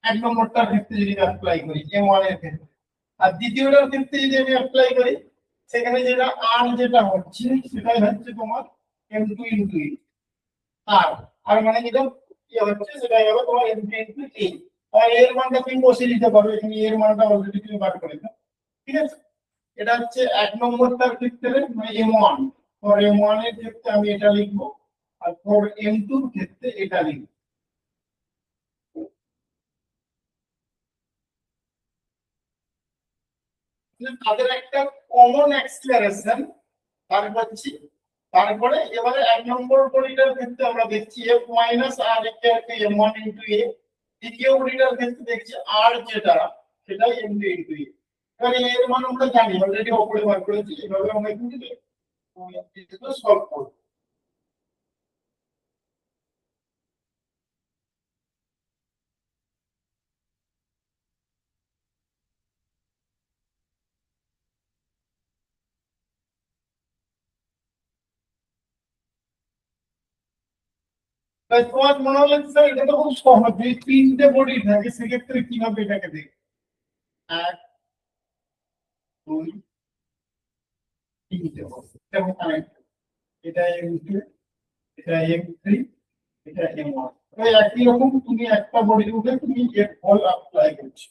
এক নম্বরটার ক্ষেত্রে যদি অ্যাপ্লাই করি m1 এর ক্ষেত্রে। আর দ্বিতীয়টার ক্ষেত্রে যদি আমি অ্যাপ্লাই করি, সেখানে যেটা r যেটা হচ্ছে সেটাই হচ্ছে তোমার m2 ইনটু e। আর আর মানে যেটা কি হচ্ছে সেটাই হবে তোমার m2 ইনটু e। আর এর মানটা তুমি বসিয়ে দিতে পারো, এখানে এর মানটা অলরেডি তুমি বার করে দাও, ঠিক আছে? এটা হচ্ছে এক নম্বরটার ক্ষেত্রে মানে m1, ফর m1 এর ক্ষেত্রে আমি এটা লিখবো, আর ফর m2 এর ক্ষেত্রে এটা লিখবো। তাদের একটা কমন অ্যাক্সিলারেশন বার করছি। তারপরে এবারে এক নম্বর পরিটার ক্ষেত্রে আমরা দেখছি f minus r equal to m1 into a, দ্বিতীয় পরিটার ক্ষেত্রে দেখছি r যেটা সেটা m2 ইনটু a। এবারে এর মান আমরা জানি, অলরেডি উপরে বার করেছি, এভাবে আমরা কিন্তু সলভ করব। তাই তোমার মনে হলো স্যার এটা তো খুব সহজ, যদি তিনটে বডি থাকে সেক্ষেত্রে কিভাবে এটাকে দেখ, 1 2 3টে এবং এটা M2, এটা M3, এটা M1। তাই একই রকম তুমি একটা বডির উপরে তুমি এর ফল অ্যাপ্লাই করছো।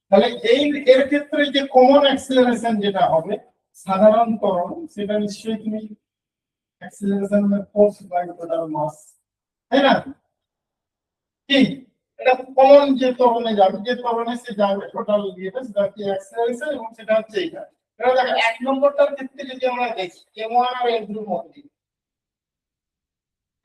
তাহলে এর ক্ষেত্রে যে কমন অ্যাক্সিলারেশন যেটা হবে সাধারণ ত্বরণ, সেটা নিশ্চয়ই তুমি acceleration force by total mass, তাই না? কি এটা কমন যে ত্বরণে যাবে, যে ত্বরণে সে যাবে টোটাল ইয়েটা সেটা কি অ্যাক্সিলারেশন, এবং সেটা হচ্ছে এটা। এবার দেখো এক নম্বরটার ক্ষেত্রে যদি আমরা দেখি M1 আর M2 এর মধ্যে,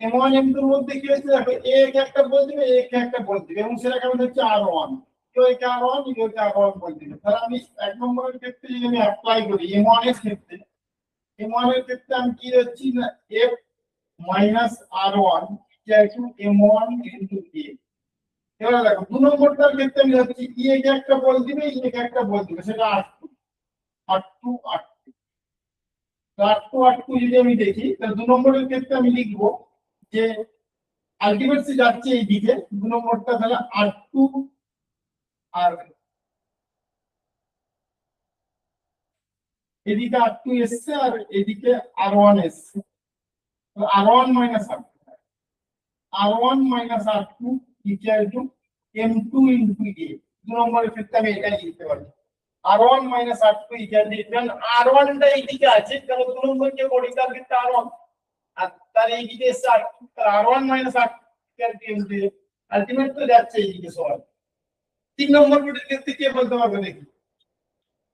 M1 M2 এর মধ্যে কি হচ্ছে দেখো, A কে একটা বল দিবে, A কে একটা বল দিবে, এবং সেটা কেমন হচ্ছে R1, কেউ একে R1 কেউ একে R1 বল দিবে। তাহলে আমি এক নম্বরের ক্ষেত্রে যদি আমি অ্যাপ্লাই করি M1 এর ক্ষেত্রে, M1 এর ক্ষেত্রে আমি কি হচ্ছি না F minus R1 equal to M1 into A। এবার দেখো দু নম্বরটার ক্ষেত্রে আমি হচ্ছি E কে একটা বল দিবে, E কে একটা বল দিবে, সেটা R2 R2 R2 R2 R2 যদি আমি দেখি তাহলে দু নম্বরের ক্ষেত্রে আমি লিখবো যে আলটিমেটলি যাচ্ছে এই দিকে দু নম্বরটা, তাহলে R2 আর এদিকে R2 এসছে আর এদিকে R1 এসছে, R1 minus R2, R1 minus R2 equal to M2 into A। দু নম্বরের ক্ষেত্রে আমি এটা লিখতে পারি R1 minus R2 equal to, কারণ R1 টা এইদিকে আছে, কারণ দু নম্বরের যে বডিটার ক্ষেত্রে R1 আর তার এইদিকে এসছে R2, তার R1 minus R2 equal to M2। Ultimate তো যাচ্ছে এইদিকে সবাই। তিন নম্বর বডির ক্ষেত্রে কে বলতে পারবে দেখি,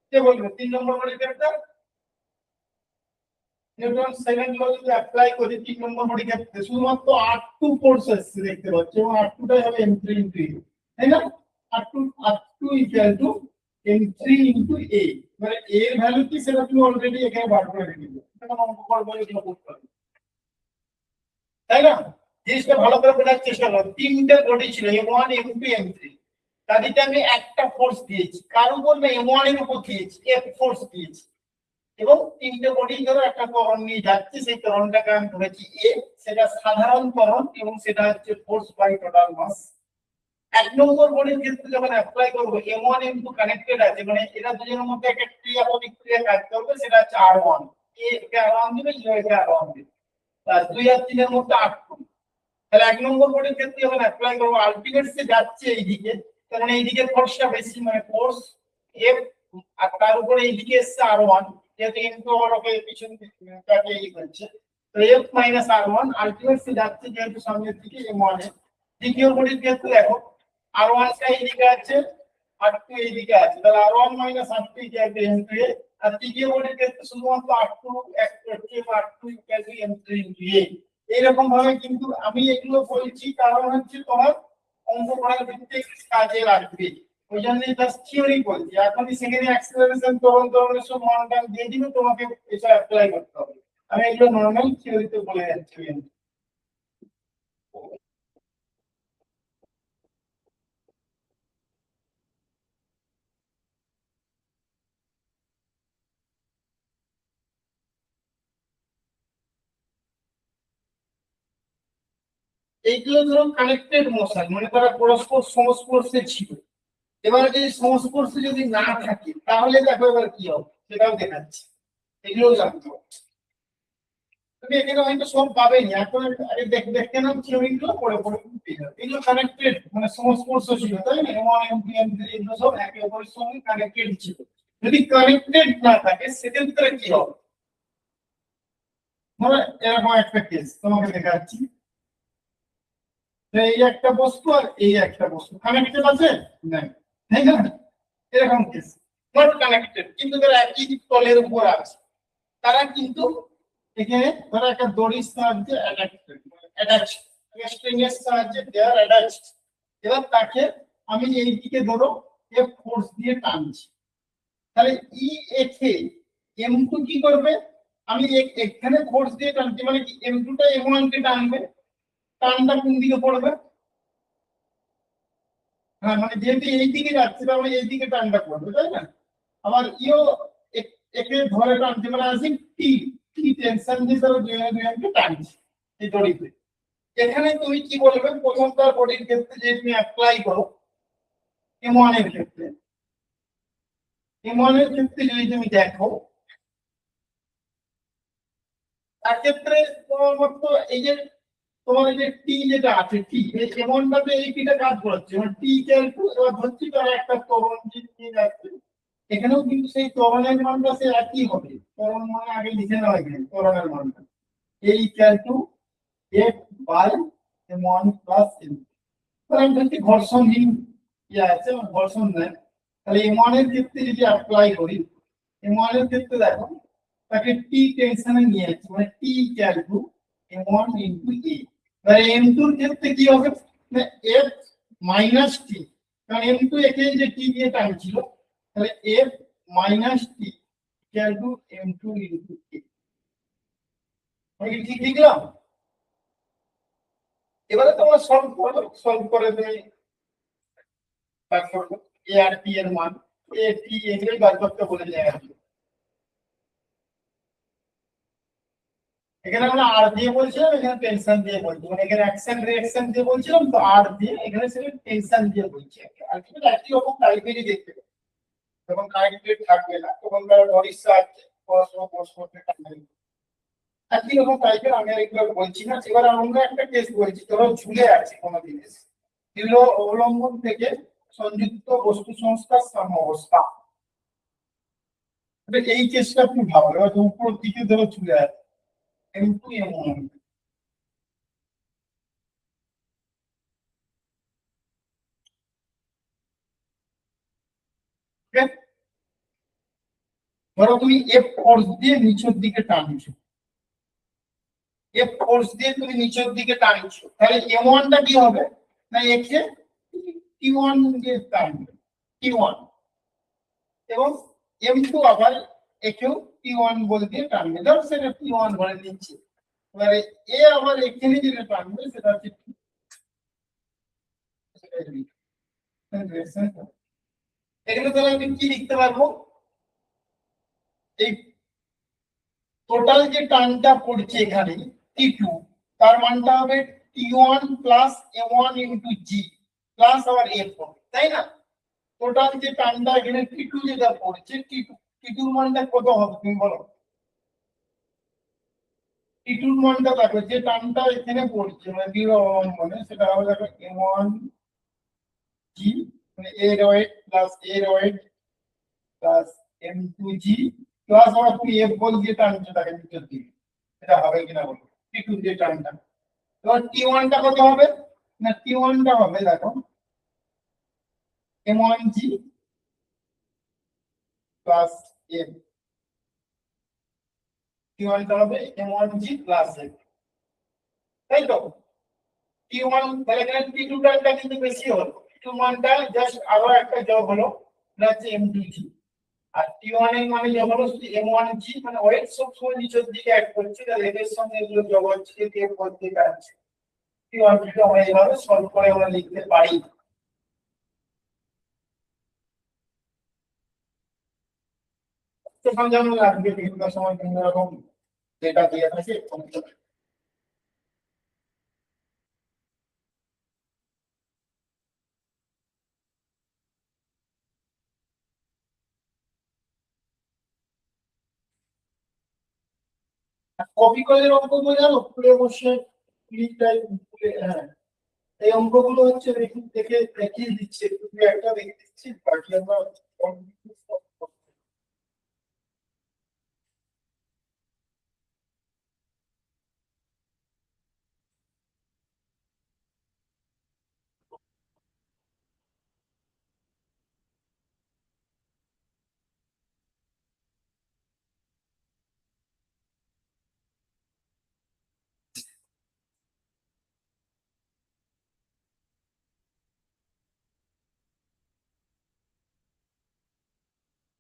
কে বলবে তিন নম্বর বডির ক্ষেত্রে? নিউটন সেকেন্ড ল যদি অ্যাপ্লাই করি তিন নম্বর বডি ক্ষেত্রে শুধুমাত্র R2 ফোর্স আসছে দেখতে পাচ্ছি, এবং R2 টাই হবে M3 ইনটু A, তাই না? R2 equal to M3 into A। মানে A এর ভ্যালু কি সেটা তুমি অলরেডি এখানে বার করে রেখেছো, এটা অঙ্ক করবো এগুলো করতে হবে, তাই না? জিনিসটা ভালো করে বোঝার চেষ্টা করো। তিনটে বডি ছিল M1 M2 M3, তাদেরকে আমি একটা ফোর্স দিয়েছি, কার উপর না M1 এর উপর দিয়েছি, F ফোর্স দিয়েছি, এবং তিনটে বডি ধরো একটা ত্বরণ নিয়ে যাচ্ছে, সেই ত্বরণটাকে আমি ধরেছি A, সেটা সাধারণ ত্বরণ এবং সেটা হচ্ছে ফোর্স বাই টোটাল মাস। এক নম্বর বডির ক্ষেত্রে যখন অ্যাপ্লাই করব M1 M2 কানেক্টেড আছে, মানে এরা দুজনের মধ্যে একটা ক্রিয়া প্রতিক্রিয়া কাজ করবে, সেটা হচ্ছে R1, A কে R1 দিবে, E কে R1 দিবে, আর 2 আর 3 এর মধ্যে R2। তাহলে এক নম্বর বডির ক্ষেত্রে যখন অ্যাপ্লাই করব আলটিমেট সে যাচ্ছে এইদিকে, তার মানে এইদিকে ফোর্সটা বেশি, মানে ফোর্স F, আর তার উপরে এইদিকে এসছে R1, যেহেতু M2 ওকে পিছন দিকে এই করছে, তো F মাইনাস R1 আলটিমেট সে যাচ্ছে যেহেতু সামনের দিকে M1 এর। দ্বিতীয় বডির ক্ষেত্রে দেখো R1 টা এইদিকে আছে, R2 এইদিকে আছে, তাহলে R1 minus R2 equal to M2 A। আর তৃতীয় বডির ক্ষেত্রে শুধুমাত্র R2 R2 equal to M3 into A। এইরকম ভাবে কিন্তু আমি এগুলো বলছি কারণ হচ্ছে তোমার অঙ্ক করার ভিত্তিক কাজে লাগবে, ওই জন্যই জাস্ট থিওরি বলছি। এখনই সেখানে অ্যাক্সিলারেশন ত্বরণের সব মানটা দিয়ে দিবে, তোমাকে এটা অ্যাপ্লাই করতে হবে। আমি এগুলো নরমাল থিওরিতে বলে যাচ্ছি। এইগুলো ধরুন কানেক্টেড মোশন, মানে তারা পরস্পর সংস্পর্শে ছিল। এবার যদি সংস্পর্শে যদি না থাকে তাহলে দেখো এবার কি হবে সেটাও দেখাচ্ছি, এগুলো জানতে হবে। তুমি এখানে হয়তো সব পাবেনি, এখন আগে দেখতে নাও থিওরিগুলো পড়ে পড়ে পেয়ে যাবে। এগুলো কানেক্টেড মানে সংস্পর্শ ছিল, তাই না? M1 M2 M3 এগুলো সব একে অপরের সঙ্গে কানেক্টেড ছিল। যদি কানেক্টেড না থাকে সেক্ষেত্রে কি হবে, ধরো এরকম একটা কেস তোমাকে দেখাচ্ছি, এই একটা বস্তু আর এই একটা বস্তু কানেক্টেড আছে না, তাই না? এরকম কেস নট কানেক্টেড, কিন্তু তারা একই তলের উপর আছে, তারা কিন্তু এখানে ধরো একটা দড়ির সাহায্যে অ্যাটাচ স্ট্রিং এর সাহায্যে দে আর অ্যাটাচড। এবার তাকে আমি এই দিকে ধরো এফ ফোর্স দিয়ে টানছি, তাহলে ই একে M2 কি করবে, আমি এখানে ফোর্স দিয়ে টানছি মানে কি M2 টা M1 কে টানবে, টানটা কোন দিকে পড়বে? হ্যাঁ, মানে যেহেতু এই দিকে যাচ্ছে তার মানে এই দিকে টানটা পড়বে, তাই না? আবার ইও একে ধরে টানছে, মানে আসি টি টি টেনশন দিয়ে ধরো দুজনকে টানছে এই দড়িতে। এখানে তুমি কি বলবে, প্রথমটার বডির ক্ষেত্রে যে তুমি অ্যাপ্লাই করো M1 এর ক্ষেত্রে, M1 এর ক্ষেত্রে যদি তুমি দেখো, তার ক্ষেত্রে তোমার মতো এই যে তোমার এই যে টি যেটা আছে, টি এই M1টাতে এই টিটা কাজ করছে, মানে টি ক্যালকু এবার ধরছি তার একটা ত্বরণ নিয়ে যাচ্ছে, এখানেও কিন্তু সেই ত্বরণের মানটা সে একই হবে, ত্বরণ মানে আগে লিখে নেওয়া এখানে ত্বরণের মানটা এই ক্যালকু F by M1 plus M, তাহলে আমি ধরছি ঘর্ষণহীন ইয়ে আছে, ঘর্ষণ নেই, তাহলে M1 এর ক্ষেত্রে যদি অ্যাপ্লাই করি, M1 এর ক্ষেত্রে দেখো তাকে টি টেনশনে নিয়ে যাচ্ছে, মানে টি ক্যালকু M1 ইনটু A, তাহলে M2 এর ক্ষেত্রে কি হবে, না F মাইনাস টি, কারণ M2 একে যে টি দিয়ে টানছিল, তাহলে F মাইনাস টি ক্যালকু M2 ইনটু A, আমি কি ঠিক লিখলাম? এবারে তোমরা সলভ করো, সলভ করে তুমি বার করবে এ আর টি এর মান, এ টি এগুলোই বার করতে বলে যায় আর কি। এখানে আমরা আর দিয়ে বলছিলাম, এখানে টেনশন দিয়ে বলছি, মানে এখানে অ্যাকশন রিঅ্যাকশন দিয়ে বলছিলাম তো আর দিয়ে, এখানে সেটা টেনশন দিয়ে বলছি আলটিমেটলি একই রকম টাইপেরই দেখতে পাবে, যখন কারেক্টেড থাকবে না তখন তার বডির সাথে পড়াশোনা কোর্স করতে থাকবে একই রকম টাইপের। আমি আর এগুলো বলছি না, এবার আমরা একটা কেস বলছি, ধরো ঝুলে আছে কোনো জিনিস, ছিল অবলম্বন থেকে সংযুক্ত বস্তু সংস্থার সাম্যাবস্থা, এই কেসটা খুব ভালো, এবার উপর দিকে ধরো ঝুলে আছে কিন্তু এমন ধরো তুমি এফ ফোর্স দিয়ে নিচের দিকে টানছো, এফ ফোর্স দিয়ে তুমি নিচের দিকে টানছো, তাহলে M1 টা কি হবে, না একে T1 দিয়ে টানবে, T1, এবং M2 আবার একেও T1 বলে দিয়ে টানবে, ধরো সেটা T1 বলে দিচ্ছি, এবারে এ আবার এখানে যেটা টানবে সেটা হচ্ছে এখানে তাহলে আমি কি লিখতে পারবো, এই টোটাল যে টানটা পড়ছে এখানে T2, তার মানটা হবে T1 plus M1 into g plus আবার F1, তাই না? টোটাল যে টানটা এখানে T2 যেটা পড়ছে, T2 এর মানটা কত হবে তুমি বলো, T2 এর মানটা দেখো যে টানটা এখানে পড়ছে মানে মানে সেটা হবে দেখো M1 জি, মানে A রয়েড plus A রয়েড plus M2 G plus আবার তুমি F বল দিয়ে টানছো তাকে নিচের দিকে, এটা হবে কিনা বলো, T2 যে টানটা, এবার T1 টা কত হবে, না T1 টা হবে দেখো M1 G plus M, T1 টা হবে M1 জি প্লাস M, তাই তো? T1 তাহলে এখানে T2 টানটা কিন্তু বেশি হলো, T2 মানটা জাস্ট আরো একটা যোগ হলো, এটা হচ্ছে M2 জি, আর T1 এর মানে যোগ হলো M1 জি, মানে ওয়েট সব সময় নিচের দিকে অ্যাড করছে, তাহলে এদের সঙ্গে এগুলো যোগ হচ্ছে, দিয়ে বলতে পারছি T1 টা আমরা এইভাবে সলভ করে আমরা লিখতে পারি। তখন যেমন লাগবে বিভিন্ন সময় বিভিন্ন রকম ডেটা দিয়ে থাকে, কপি করে অঙ্কগুলো জানো খুলে বসে ক্লিকটাই খুলে, হ্যাঁ এই অঙ্কগুলো হচ্ছে দেখে দেখিয়ে দিচ্ছে, তুমি একটা দেখে দিচ্ছি বাকি আমরা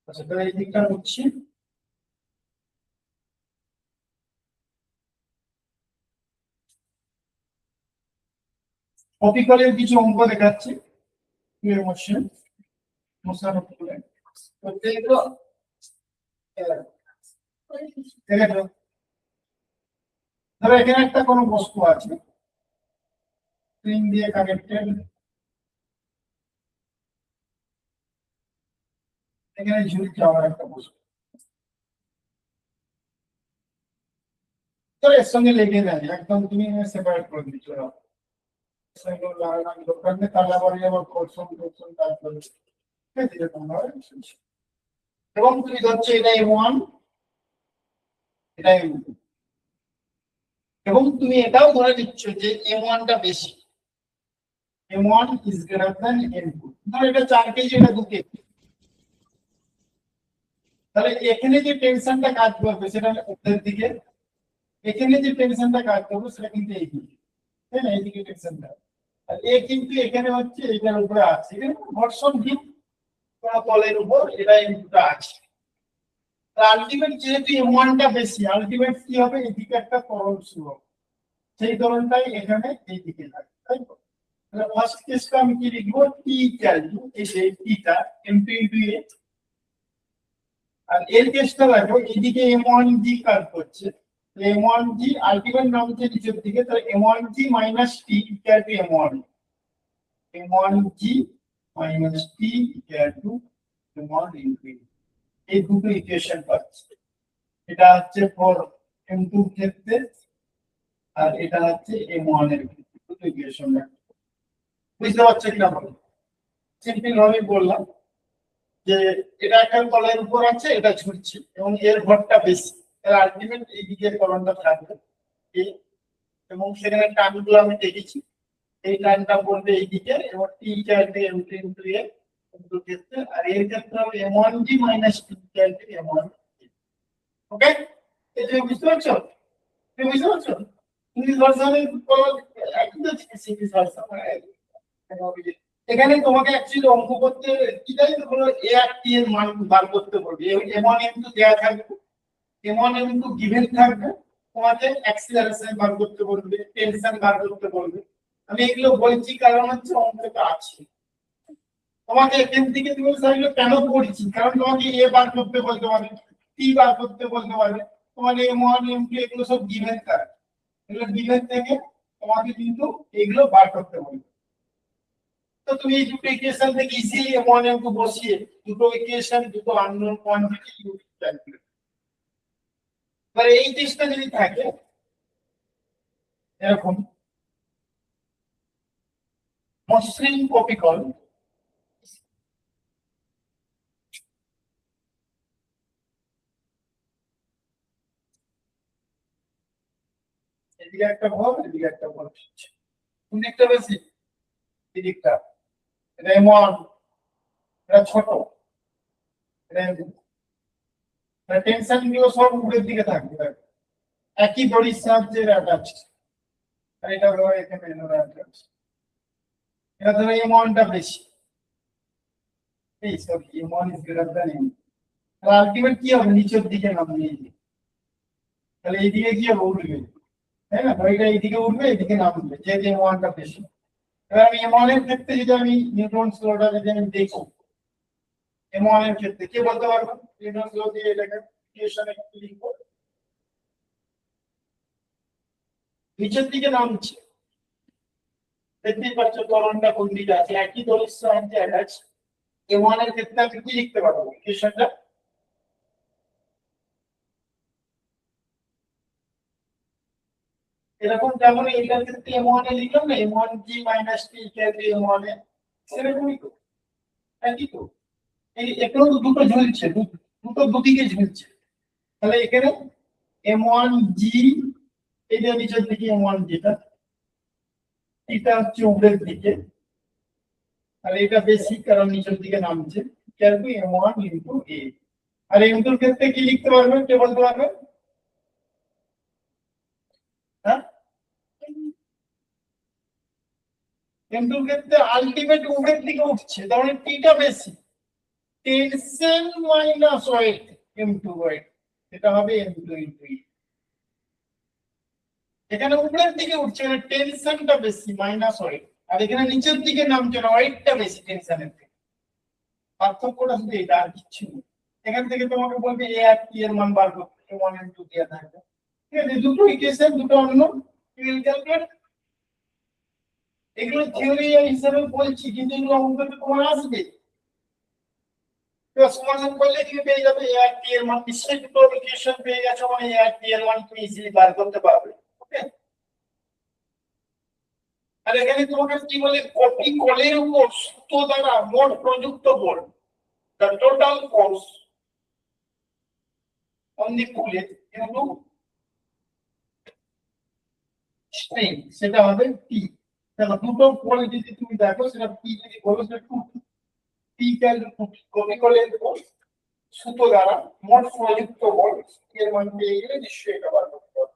আচ্ছা তাহলে এই দিকটা হচ্ছে কপি করে কিছু অঙ্ক দেখাচ্ছি, মোশন মোশন করে তো দেখো, দেখো ধরো এখানে একটা কোনো বস্তু আছে, স্প্রিং দিয়ে কানেক্টেড, এখানে ঝুলছে আমার একটা বস্তু, তো এর সঙ্গে লেগে যায় একদম, তুমি সেপারেট করে দিচ্ছ না, সেগুলো লাগানো দরকার নেই, তাহলে আবার আবার কোর্সন কোর্সন তারপরে এরকম ভাবে এবং তুমি ধরছো এটা M1, এটা M2, এবং তুমি এটাও ধরে নিচ্ছ যে M1 টা বেশি, M1 is greater than M2, ধরো এটা 4 কেজি, এটা 2 কেজি, তাহলে এখানে যে টেনশনটা কাজ করবে সেটা উপরের দিকে, এখানে যে টেনশনটা কাজ করবে সেটা কিন্তু এই দিকে, তাই না, এইদিকে টেনশনটা, আর এ কিন্তু এখানে হচ্ছে এটার উপরে আছে, এখানে ঘর্ষণ ঠিক তলের উপর এটা ইনপুটটা আছে, আলটিমেট যেহেতু M1 টা বেশি, আলটিমেট কি হবে, এদিকে একটা ত্বরণ শুরু হবে, সেই ত্বরণটাই এখানে এই দিকে যাবে, তাই তো? তাহলে ফার্স্ট কেসটা আমি কি লিখবো, টি ইকুয়াল টু এই যে টিটা M2 ইনটু A, আর এর কেসটা দেখো এদিকে M1G কাজ করছে, M1G আলটিমেট নামছে নিচের দিকে, তাহলে M1G minus T equal to M1, M1G minus T equal to M1 into A, এই দুটো ইকুয়েশন পাচ্ছি, এটা হচ্ছে ফর M2 ক্ষেত্রে আর এটা হচ্ছে M1 এর ক্ষেত্রে, দুটো ইকুয়েশন বুঝতে পারছো কিনা বলো, সিম্পল ভাবে বললাম যে এটা একটা তলের উপর আছে, এটা ঝুলছে এবং এর ভরটা বেশি, এর আলটিমেট এই দিকের কলনটা থাকবে এই, এবং সেখানে টানগুলো আমি দেখেছি, এই টানটা পড়বে এই দিকে এবং টি চাইবে M2 ইনটু A দুটো ক্ষেত্রে, আর এর ক্ষেত্রে হবে M1G মাইনাস টি চাইবে M1, ওকে, এই যে বুঝতে পারছো, তুমি বুঝতে পারছো, ইংলিশ ভার্সনে একই তো ইংলিশ ভার্সন, এখানে তোমাকে অ্যাকচুয়ালি অঙ্ক করতে কি চাই, কোনো এ আর টি এর মান বার করতে বলবে, M1 M2 দেয়া থাকবে, M1 M2 গিভেন থাকবে, তোমাকে অ্যাক্সিলারেশন বার করতে বলবে, টেনশন বার করতে বলবে, আমি এগুলো বলছি কারণ হচ্ছে অঙ্কটা আছে, তোমাকে এখান থেকে তুমি সেগুলো কেন পড়ছি, কারণ তোমাকে এ বার করতে বলতে পারে, টি বার করতে বলতে পারে, তোমার M1 M2 এগুলো সব গিভেন থাকবে, এগুলো গিভেন থেকে তোমাকে কিন্তু এগুলো বার করতে বলবে, তো তুমি এই দুটো ইকুয়েশন থেকে ইজিলি M1 M2 বসিয়ে দুটো ইকুয়েশন, দুটো আননোন কোয়ান্টিটি ইউজ ক্যালকুলেট, এবার এই টেস্টটা যদি থাকে এরকম মসৃণ কপিকল, এদিকে একটা ভর এদিকে একটা ভর, কোন দিকটা বেশি, এদিকটা, এটা M1, এটা ছোট, এটা টেনশন গুলো সব উপরের দিকে থাকবে, একই দড়ির সাহায্যে অ্যাটাচ, আর এটা হলো এখানে অ্যাটাচ, এটা ধরো M1 টা বেশি, এই sorry M1 is greater than M, তাহলে আলটিমেট কি হবে, নিচের দিকে নামবে এই দিকে, তাহলে এইদিকে কি হবে, উঠবে, তাই না, এটা এইদিকে উঠবে এইদিকে নামবে, যেহেতু M1 টা বেশি, এবার আমি M1 এর ক্ষেত্রে যদি আমি নিউটনস লটা যদি আমি দেখি, M1 এর ক্ষেত্রে কে বলতে পারবো, নিউটনস ল দিয়ে এটাকে ইকুয়েশনে লিখবো, নিচের দিকে নামছে, দেখতেই পাচ্ছ ত্বরণটা কোন দিকে আছে, একই দড়ির সাহায্যে অ্যাটাচ, M1 এর ক্ষেত্রে আমি কি লিখতে পারবো ইকুয়েশনটা, এরকম যেমন এইটার ক্ষেত্রে M1 এ লিখলাম না, M1G minus T equal to M1 এ, সেরকমই তো, একই তো, এই এখানেও তো দুটো ঝুলছে, দুটো দুদিকে ঝুলছে, তাহলে এখানে M1G, এই যে নিচের দিকে M1 যেটা, এটা হচ্ছে উপরের দিকে, তাহলে এটা বেশি কারণ নিচের দিকে নামছে, equal to M1 into A, আর M2 এর ক্ষেত্রে কি লিখতে পারবেন, কে বলতে পারবেন, হ্যাঁ, M2 এর ক্ষেত্রে আলটিমেট উপরের দিকে উঠছে, তার মানে টিটা বেশি, tension minus weight M2 wait, এটা হবে M2 ইনটু E, এখানে উপরের দিকে উঠছে মানে টেনশনটা বেশি মাইনাস ওয়েট, আর এখানে নিচের দিকে নামছে না, ওয়েটটা বেশি টেনশনের থেকে, পার্থক্যটা শুধু এটা আর কিছু নেই, এখান থেকে তোমাকে বলবে এ আর টি এর মান বার করতে, M1 M2 দেওয়া থাকবে, ঠিক আছে, দুটো ইকুয়েশন দুটো অন্য, ক্যালকুলেট, এগুলো থিওরি হিসেবে বলছি, কিন্তু এগুলো অঙ্কতে তোমার আসবে। সমাধান করলে তুমি পেয়ে যাবে a আর t এর মান, নিশ্চয়ই দুটো ইকুয়েশন পেয়ে গেছো, মানে a আর t এর মান তুমি ইজিলি বার করতে পারবে। ওকে, আর এখানে তোমাকে কি বলে, কপি কলের উপর সুতো দ্বারা মোট প্রযুক্ত বল, the total force on the bullet into string, সেটা হবে p। তাহলে দুটো বল যদি তুমি দেখো, সেটা p যদি বলো, সেটা 2p ক্যাল কপি কলের উপর সুতো দ্বারা মোট প্রযুক্ত বল এর মান পেয়ে গেলে নিশ্চয়ই এটা বার করতে পারবে।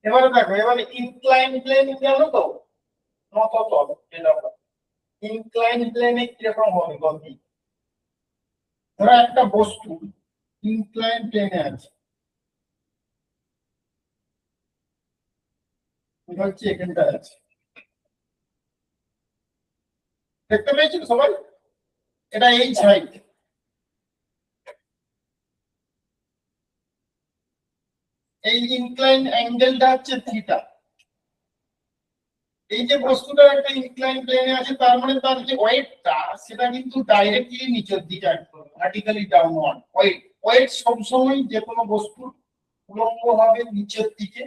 এবারে দেখো, এবারে ইনক্লাইন প্লেন জানো তো, নত তল, এটা ইনক্লাইন প্লেনে কিরকম হবে বলতো? ধরো একটা বস্তু ইনক্লাইন প্লেনে আছে, হচ্ছে এখানটা আছে, দেখতে পেয়েছেন সবাই? এটা এই সাইড, এই ইনক্লাইন অ্যাঙ্গেলটা হচ্ছে থিটা। এই যে বস্তুটা একটা ইনক্লাইন প্লেনে আছে, তার মানে তার যে ওয়েটটা, সেটা কিন্তু ডাইরেক্টলি নিচের দিকে একদম ভার্টিক্যালি ডাউনওয়ার্ড। ওয়েট সবসময় যে কোনো বস্তুর উলম্বভাবে নিচের দিকে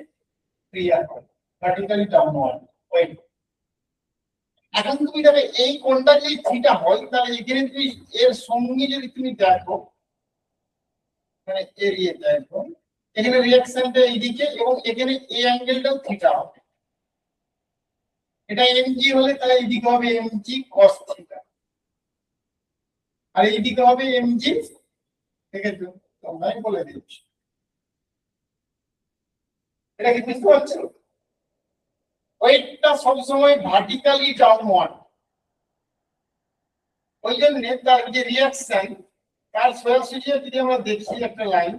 ক্রিয়া করে, ভার্টিক্যালি ডাউনওয়ার্ড ওয়েট। এখন তুমি দেখো এই কোণটা যদি থিটা হয়, তাহলে এখানে তুমি এর সঙ্গে যদি তুমি দেখো, মানে এরিয়া দেখো, এখানে রিঅ্যাকশনটা এইদিকে, এবং এখানে এই অ্যাঙ্গেলটাও থিটা হবে। এটা এমজি হলে তাহলে এইদিকে হবে এমজি কস থিটা, আর এইদিকে হবে এমজি, ঠিক আছে? তোমরাই বলে দিচ্ছি, এটা কি বুঝতে পারছো? ওয়েটটা সবসময় ভার্টিক্যালি ডাউনওয়ার্ড, ওই জন্য তার যে রিঅ্যাকশন, তার সোজাসুজি যদি আমরা দেখি একটা লাইন,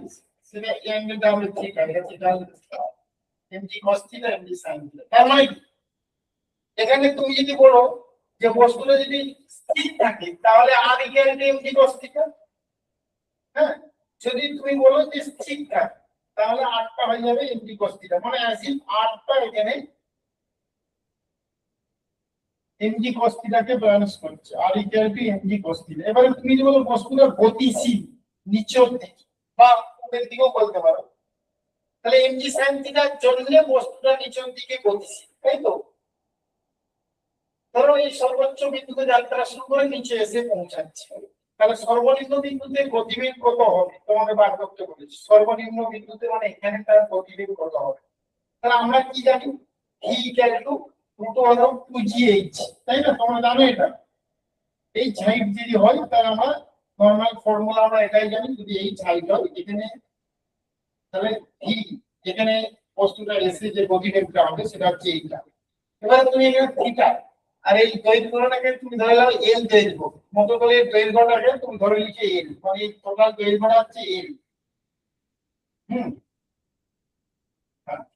সেটা অ্যাঙ্গেলটা আমরা ঠিক আছে, এটা MG cos theta MG sine theta. তার মানে এখানে তুমি যদি বলো যে বস্তুটা যদি স্থির থাকে, তাহলে R equal to mg cos theta. হ্যাঁ, যদি তুমি বলো যে স্থির থাকে, তাহলে আটটা হয়ে যাবে এমজি কস থিটা, মানে আসি আটটা এখানে এমজি কস থিটাকে ব্যালেন্স করছে, R equal to mg cos theta. এবারে তুমি যদি বলো বস্তুটা গতিশীল নিচের দিকে বা উপরের দিকেও বলতে পারো, তাহলে এমজি সাইন থিটার জন্য বস্তুটা নিচের দিকে গতিশীল, তাই তো? ধরো এই সর্বোচ্চ বিন্দুতে যাত্রা শুরু করে নিচে এসে পৌঁছাচ্ছে, তাহলে সর্বনিম্ন বিন্দুতে গতিবেগ কত হবে তোমাকে বার করতে বলেছি। সর্বনিম্ন বিন্দুতে মানে এখানে তার গতিবেগ কত হবে? তাহলে আমরা কি জানি, V equal to root over 2gh, তাই না? তোমরা জানো এটা। এই হাইট যদি হয়, তাহলে আমরা নরমাল ফর্মুলা আমরা এটাই জানি, যদি এই হাইট হয় এখানে, তাহলে ভি, এখানে বস্তুটা এসে যে গতিবেগটা হবে সেটা হচ্ছে এইটা। এবারে তুমি এখানে থিটা আর এই দৈর্ঘ্যটাকে তুমি ধরে নাও এল দৈর্ঘ্য, মতো করে দৈর্ঘ্যটাকে তুমি ধরে লিখে এল, মানে এই টোটাল দৈর্ঘ্যটা হচ্ছে এল। হুম,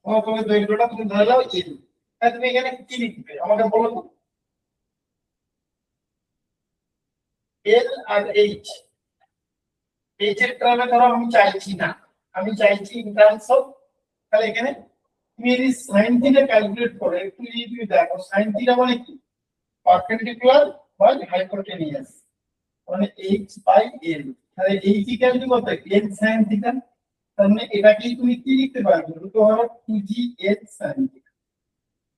মতো করে দৈর্ঘ্যটা তুমি ধরে নাও এল। তাহলে তুমি এখানে কি লিখবে আমাকে বলো তো? এল আর এইচ, এইচ এর টার্মে ধরো আমি চাইছি না, আমি চাইছি ইন টার্মস অফ, তাহলে এখানে তুমি যদি সাইন থিটা ক্যালকুলেট করে একটু যদি তুমি দেখো, সাইন থিটা মানে কি, পারপেন্ডিকুলার বাই হাইপোটেনিয়াস, মানে h বাই l। তাহলে h ইকুয়াল টু কত, l sin থিটা। তার মানে এটাকেই তুমি কি লিখতে পারবে, root over 2gh sin theta.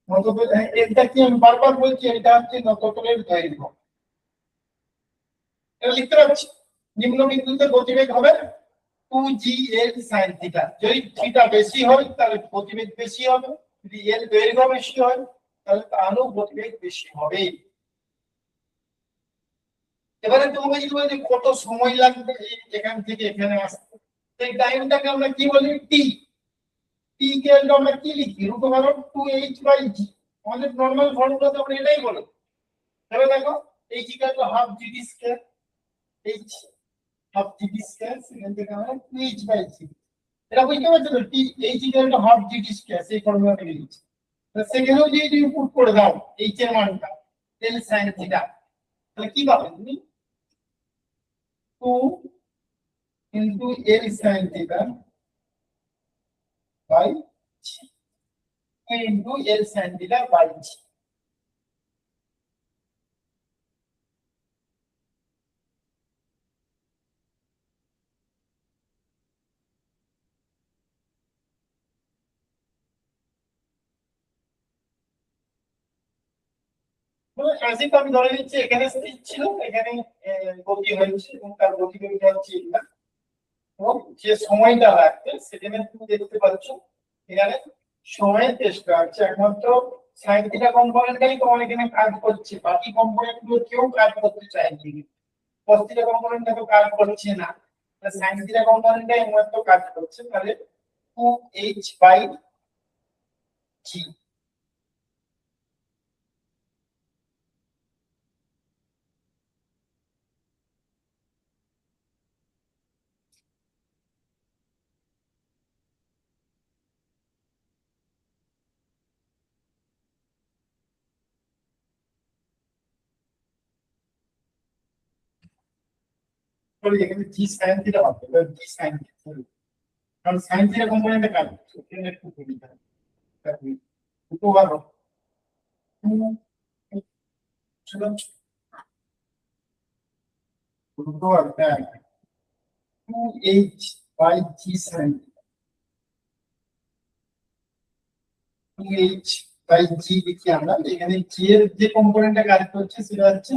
নততল, এটা কি আমি বারবার বলছি, এটা হচ্ছে নততলের দৈর্ঘ্য। এটা লিখতে পারছি, নিম্ন বিন্দুতে গতিবেগ হবে 2gh sin থিটা। যদি থিটা বেশি হয় তাহলে গতিবেগ বেশি হবে, যদি l দৈর্ঘ্য বেশি হয় তাহলে তারও গতিবেগ বেশি হবে। এবারে তোমাকে যদি বলি কত সময় লাগবে এখান থেকে এখানে আসতে, এই টাইমটাকে আমরা কি বলি, টি। টি কে আমরা কি লিখি, রুট ওভার 2h বাই জি। আমাদের নরমাল ফর্মুলাতে আমরা এটাই বলি। তাহলে দেখো h equal to half G square, h half G square, সেখান থেকে আমরা 2h বাই জি। এটা বুঝতে পারছো তো, টি h equal to half G square, সেই ফর্মুলাটা লিখছি। সেখানেও যদি পুট করে দাও এইচ এর মানটা তাহলে sin থিটা, তাহলে কি পাবে তুমি 2 into l sin theta by 2 into l sin theta by আসি। তো আমি ধরে নিচ্ছি এখানে স্থির ছিল, এখানে গতি হয়েছে এবং তার গতিবেগটা হচ্ছে এটা, এবং যে সময়টা লাগবে সেখানে তুমি দেখতে পাচ্ছ এখানে সময়ের চেষ্টা হচ্ছে একমাত্র সাইন থিটা কম্পোনেন্টটাই তোমার এখানে কাজ করছে, বাকি কম্পোনেন্ট গুলো কেউ কাজ করতে চাইছে না। cos থিটা কম্পোনেন্টটা তো কাজ করছে না, সাইন থিটা কম্পোনেন্টটাই একমাত্র কাজ করছে। তাহলে 2h বাই g বলি এখানে g sin থিটা হবে, g sin থিটা, কারণ সাইন থিটা কম্পোনেন্টে কাজ করছে এখানে একটু সুবিধা থাকবে উপবার ছিল উপবার 2h by g sin 2h by g লিখি আমরা, এখানে g এর যে কম্পোনেন্টটা কাজ করছে সেটা হচ্ছে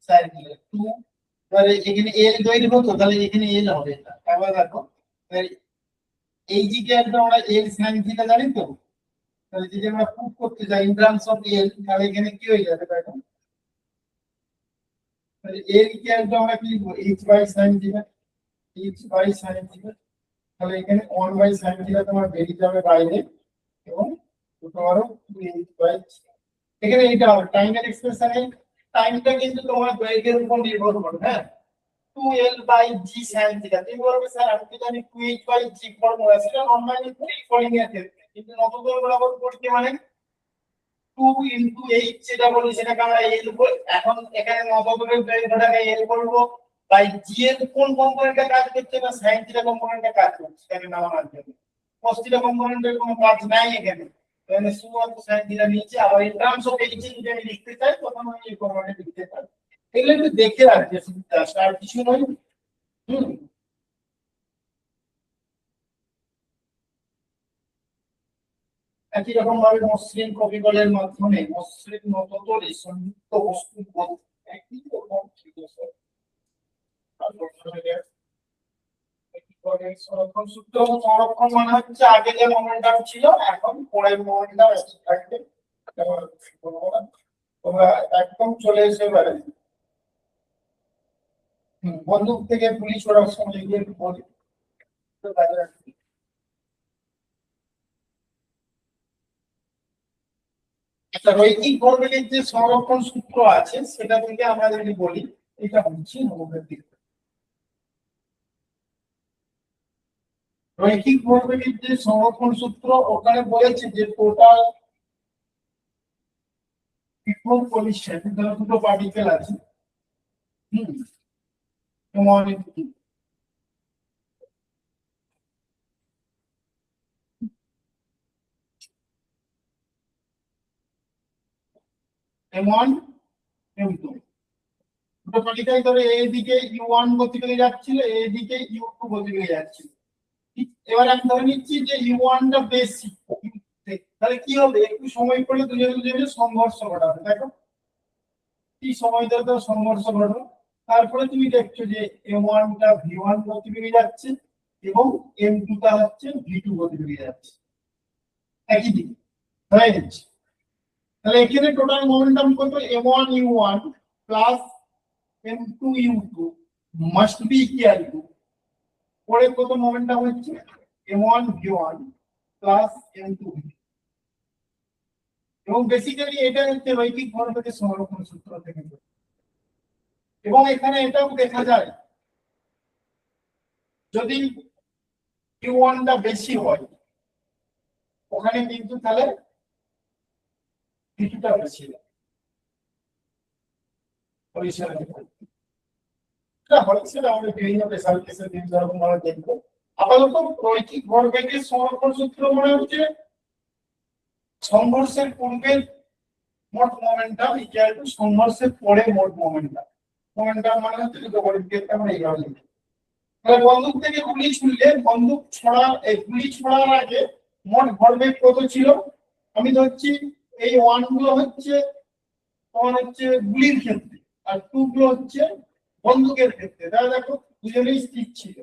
sin থিটা 2, তাহলে এখানে l দৈর্ঘ্য তো, তাহলে এখানে l হবে এটা আবার দেখো, তাহলে এই জি কে আমরা l sin থিটা জানি তো, তাহলে যদি আমরা প্রুফ করতে যাই ইন টার্মস অফ l, তাহলে এখানে কি হয়ে যাবে দেখো, তাহলে l কে আমরা কি লিখবো h বাই sin থিটা, h বাই sin থিটা, তাহলে এখানে 1 বাই sin থিটা তোমার বেরিয়ে যাবে বাইরে, এবং তোমারও 2h বাই, এখানে এটা হবে টাইমের এক্সপ্রেশনে টাইমটা কিন্তু তোমার দৈর্ঘ্যের উপর নির্ভর করবে। হ্যাঁ, 2l by g sin theta, তুমি বলবে স্যার আমি তো জানি 2h বাই g ফর্মুলা, সেটা নরমালি ফলিং এর ক্ষেত্রে, কিন্তু নতদল বরাবর করতে মানে 2 ইনটু h যেটা বলি সেটাকে আমরা l বলি। এখন এখানে নতদলের দৈর্ঘ্যটাকে l বলবো বাই g এর কোন কম্পোনেন্টে কাজ করছে না sin থিটা কম্পোনেন্টে কাজ করছে, এখানে নামানোর জন্য cos থিটা কম্পোনেন্টের কোনো কাজ নাই এখানে, তাহলে শুধুমাত্র sin থিটা নিচে। আবার ইন টার্মস অফ h যদি আমি লিখতে চাই তখন আমি এই ফর্মুলাটা লিখতে পারি। এগুলো একটু দেখে রাখবে, আর কিছু নয়। হুম, একই রকম ভাবে মসৃণ কপিকলের মাধ্যমে মসৃণ নততলে সংযুক্ত বস্তুর গতি একই রকম ছিল স্যার। সংরক্ষণ সূত্র, সংরক্ষণ মানে হচ্ছে আগে যে মোমেন্টাম ছিল এখন পরের মোমেন্টাম থাকবে। তোমরা একদম চলে এসে পারে বন্দুক থেকে গুলি ছোড়ার সময় গিয়ে বলি। আচ্ছা, রৈখিক ভরবেগের যে সংরক্ষণ সূত্র আছে সেটা থেকে আমরা যদি বলি, এটা হচ্ছে রৈখিক ভরবেগের যে সংরক্ষণ সূত্র, ওখানে বলেছে যে টোটাল বিক্ষোভ কলিশন, ধরো দুটো পার্টিকেল আছে, হুম, M1 M2, দুটো পার্টিকেল ধরে এই দিকে U1 গতিবেগে যাচ্ছিল, এই দিকে U2 গতিবেগে যাচ্ছিল। এবার আমি ধরে নিচ্ছি যে U1 টা বেশি, তাহলে কি হবে, একটু সময় পড়লে দুজনে দুজনে সংঘর্ষ ঘটাবে, দেখো কি সময় ধরে তো সংঘর্ষ ঘটবে। তারপরে তুমি দেখছো যে M1 টা V1 গতিবেগে যাচ্ছে এবং M2 টা হচ্ছে V2 গতিবেগে যাচ্ছে একই দিকে হয়ে যাচ্ছে। তাহলে এখানে টোটাল মোমেন্টাম কত, M1 U1 plus M2 U2 must be equal to, পরে কত মোমেন্টাম হচ্ছে M1 V1 plus M2 V2, এবং বেসিক্যালি এটা হচ্ছে রৈখিক ভরবেগের সংরক্ষণ সূত্র থেকে। এবং এখানে এটাও দেখা যায় যদি Q1 টা বেশি হয় ওখানে কিন্তু তাহলে কিছুটা বেশি সেটা আমরা বিভিন্ন পেশাল কেসে বিভিন্ন রকম ভাবে দেখবো। আপাতত রৈখিক ভরবেগের সংরক্ষণ সূত্র মনে হচ্ছে সংঘর্ষের পূর্বে মোট মোমেন্টাম ইকুয়াল টু সংঘর্ষের পরে মোট মোমেন্টাম। মোমেন্টাম মানে হচ্ছে দুটো পরিবর্তন আমরা এইভাবে লিখি। তাহলে বন্দুক থেকে গুলি ছুড়লে গুলি ছোড়ার আগে মোট ভরবেগ কত ছিল? আমি ধরছি এই 1 গুলো হচ্ছে তোমার হচ্ছে গুলির ক্ষেত্রে, আর 2 গুলো হচ্ছে বন্দুকের ক্ষেত্রে। তাহলে দেখো দুজনেই স্থির ছিল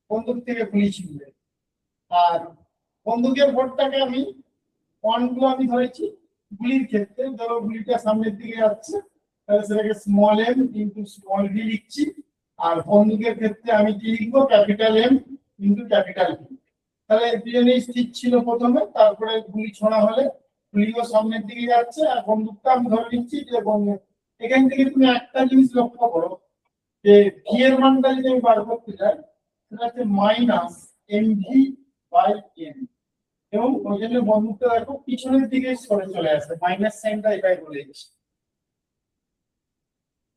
বন্দুক থেকে গুলি ছুড়লে। আর বন্দুকের ভরটাকে আমি 1 গুলো আমি ধরেছি গুলির ক্ষেত্রে। ধরো গুলিটা সামনের দিকে যাচ্ছে, তাহলে সেটাকে small M into small V লিখছি। আর বন্দুকের ক্ষেত্রে আমি কি লিখবো? Capital M into capital V. তাহলে দুজনেই স্থির ছিল প্রথমে, তারপরে গুলি ছোড়া হলে গুলিও সামনের দিকে যাচ্ছে, আর বন্দুকটা আমি ধরে নিচ্ছি যে বন্দুক। এখান থেকে তুমি একটা জিনিস লক্ষ্য করো যে ভি এর মানটা যদি আমি বার করতে চাই, সেটা হচ্ছে minus M V by M. এবং ওই জন্য বন্দুকটা দেখো পিছনের দিকে সরে চলে আসে, মাইনাস সাইনটা এটাই বলে দিচ্ছি।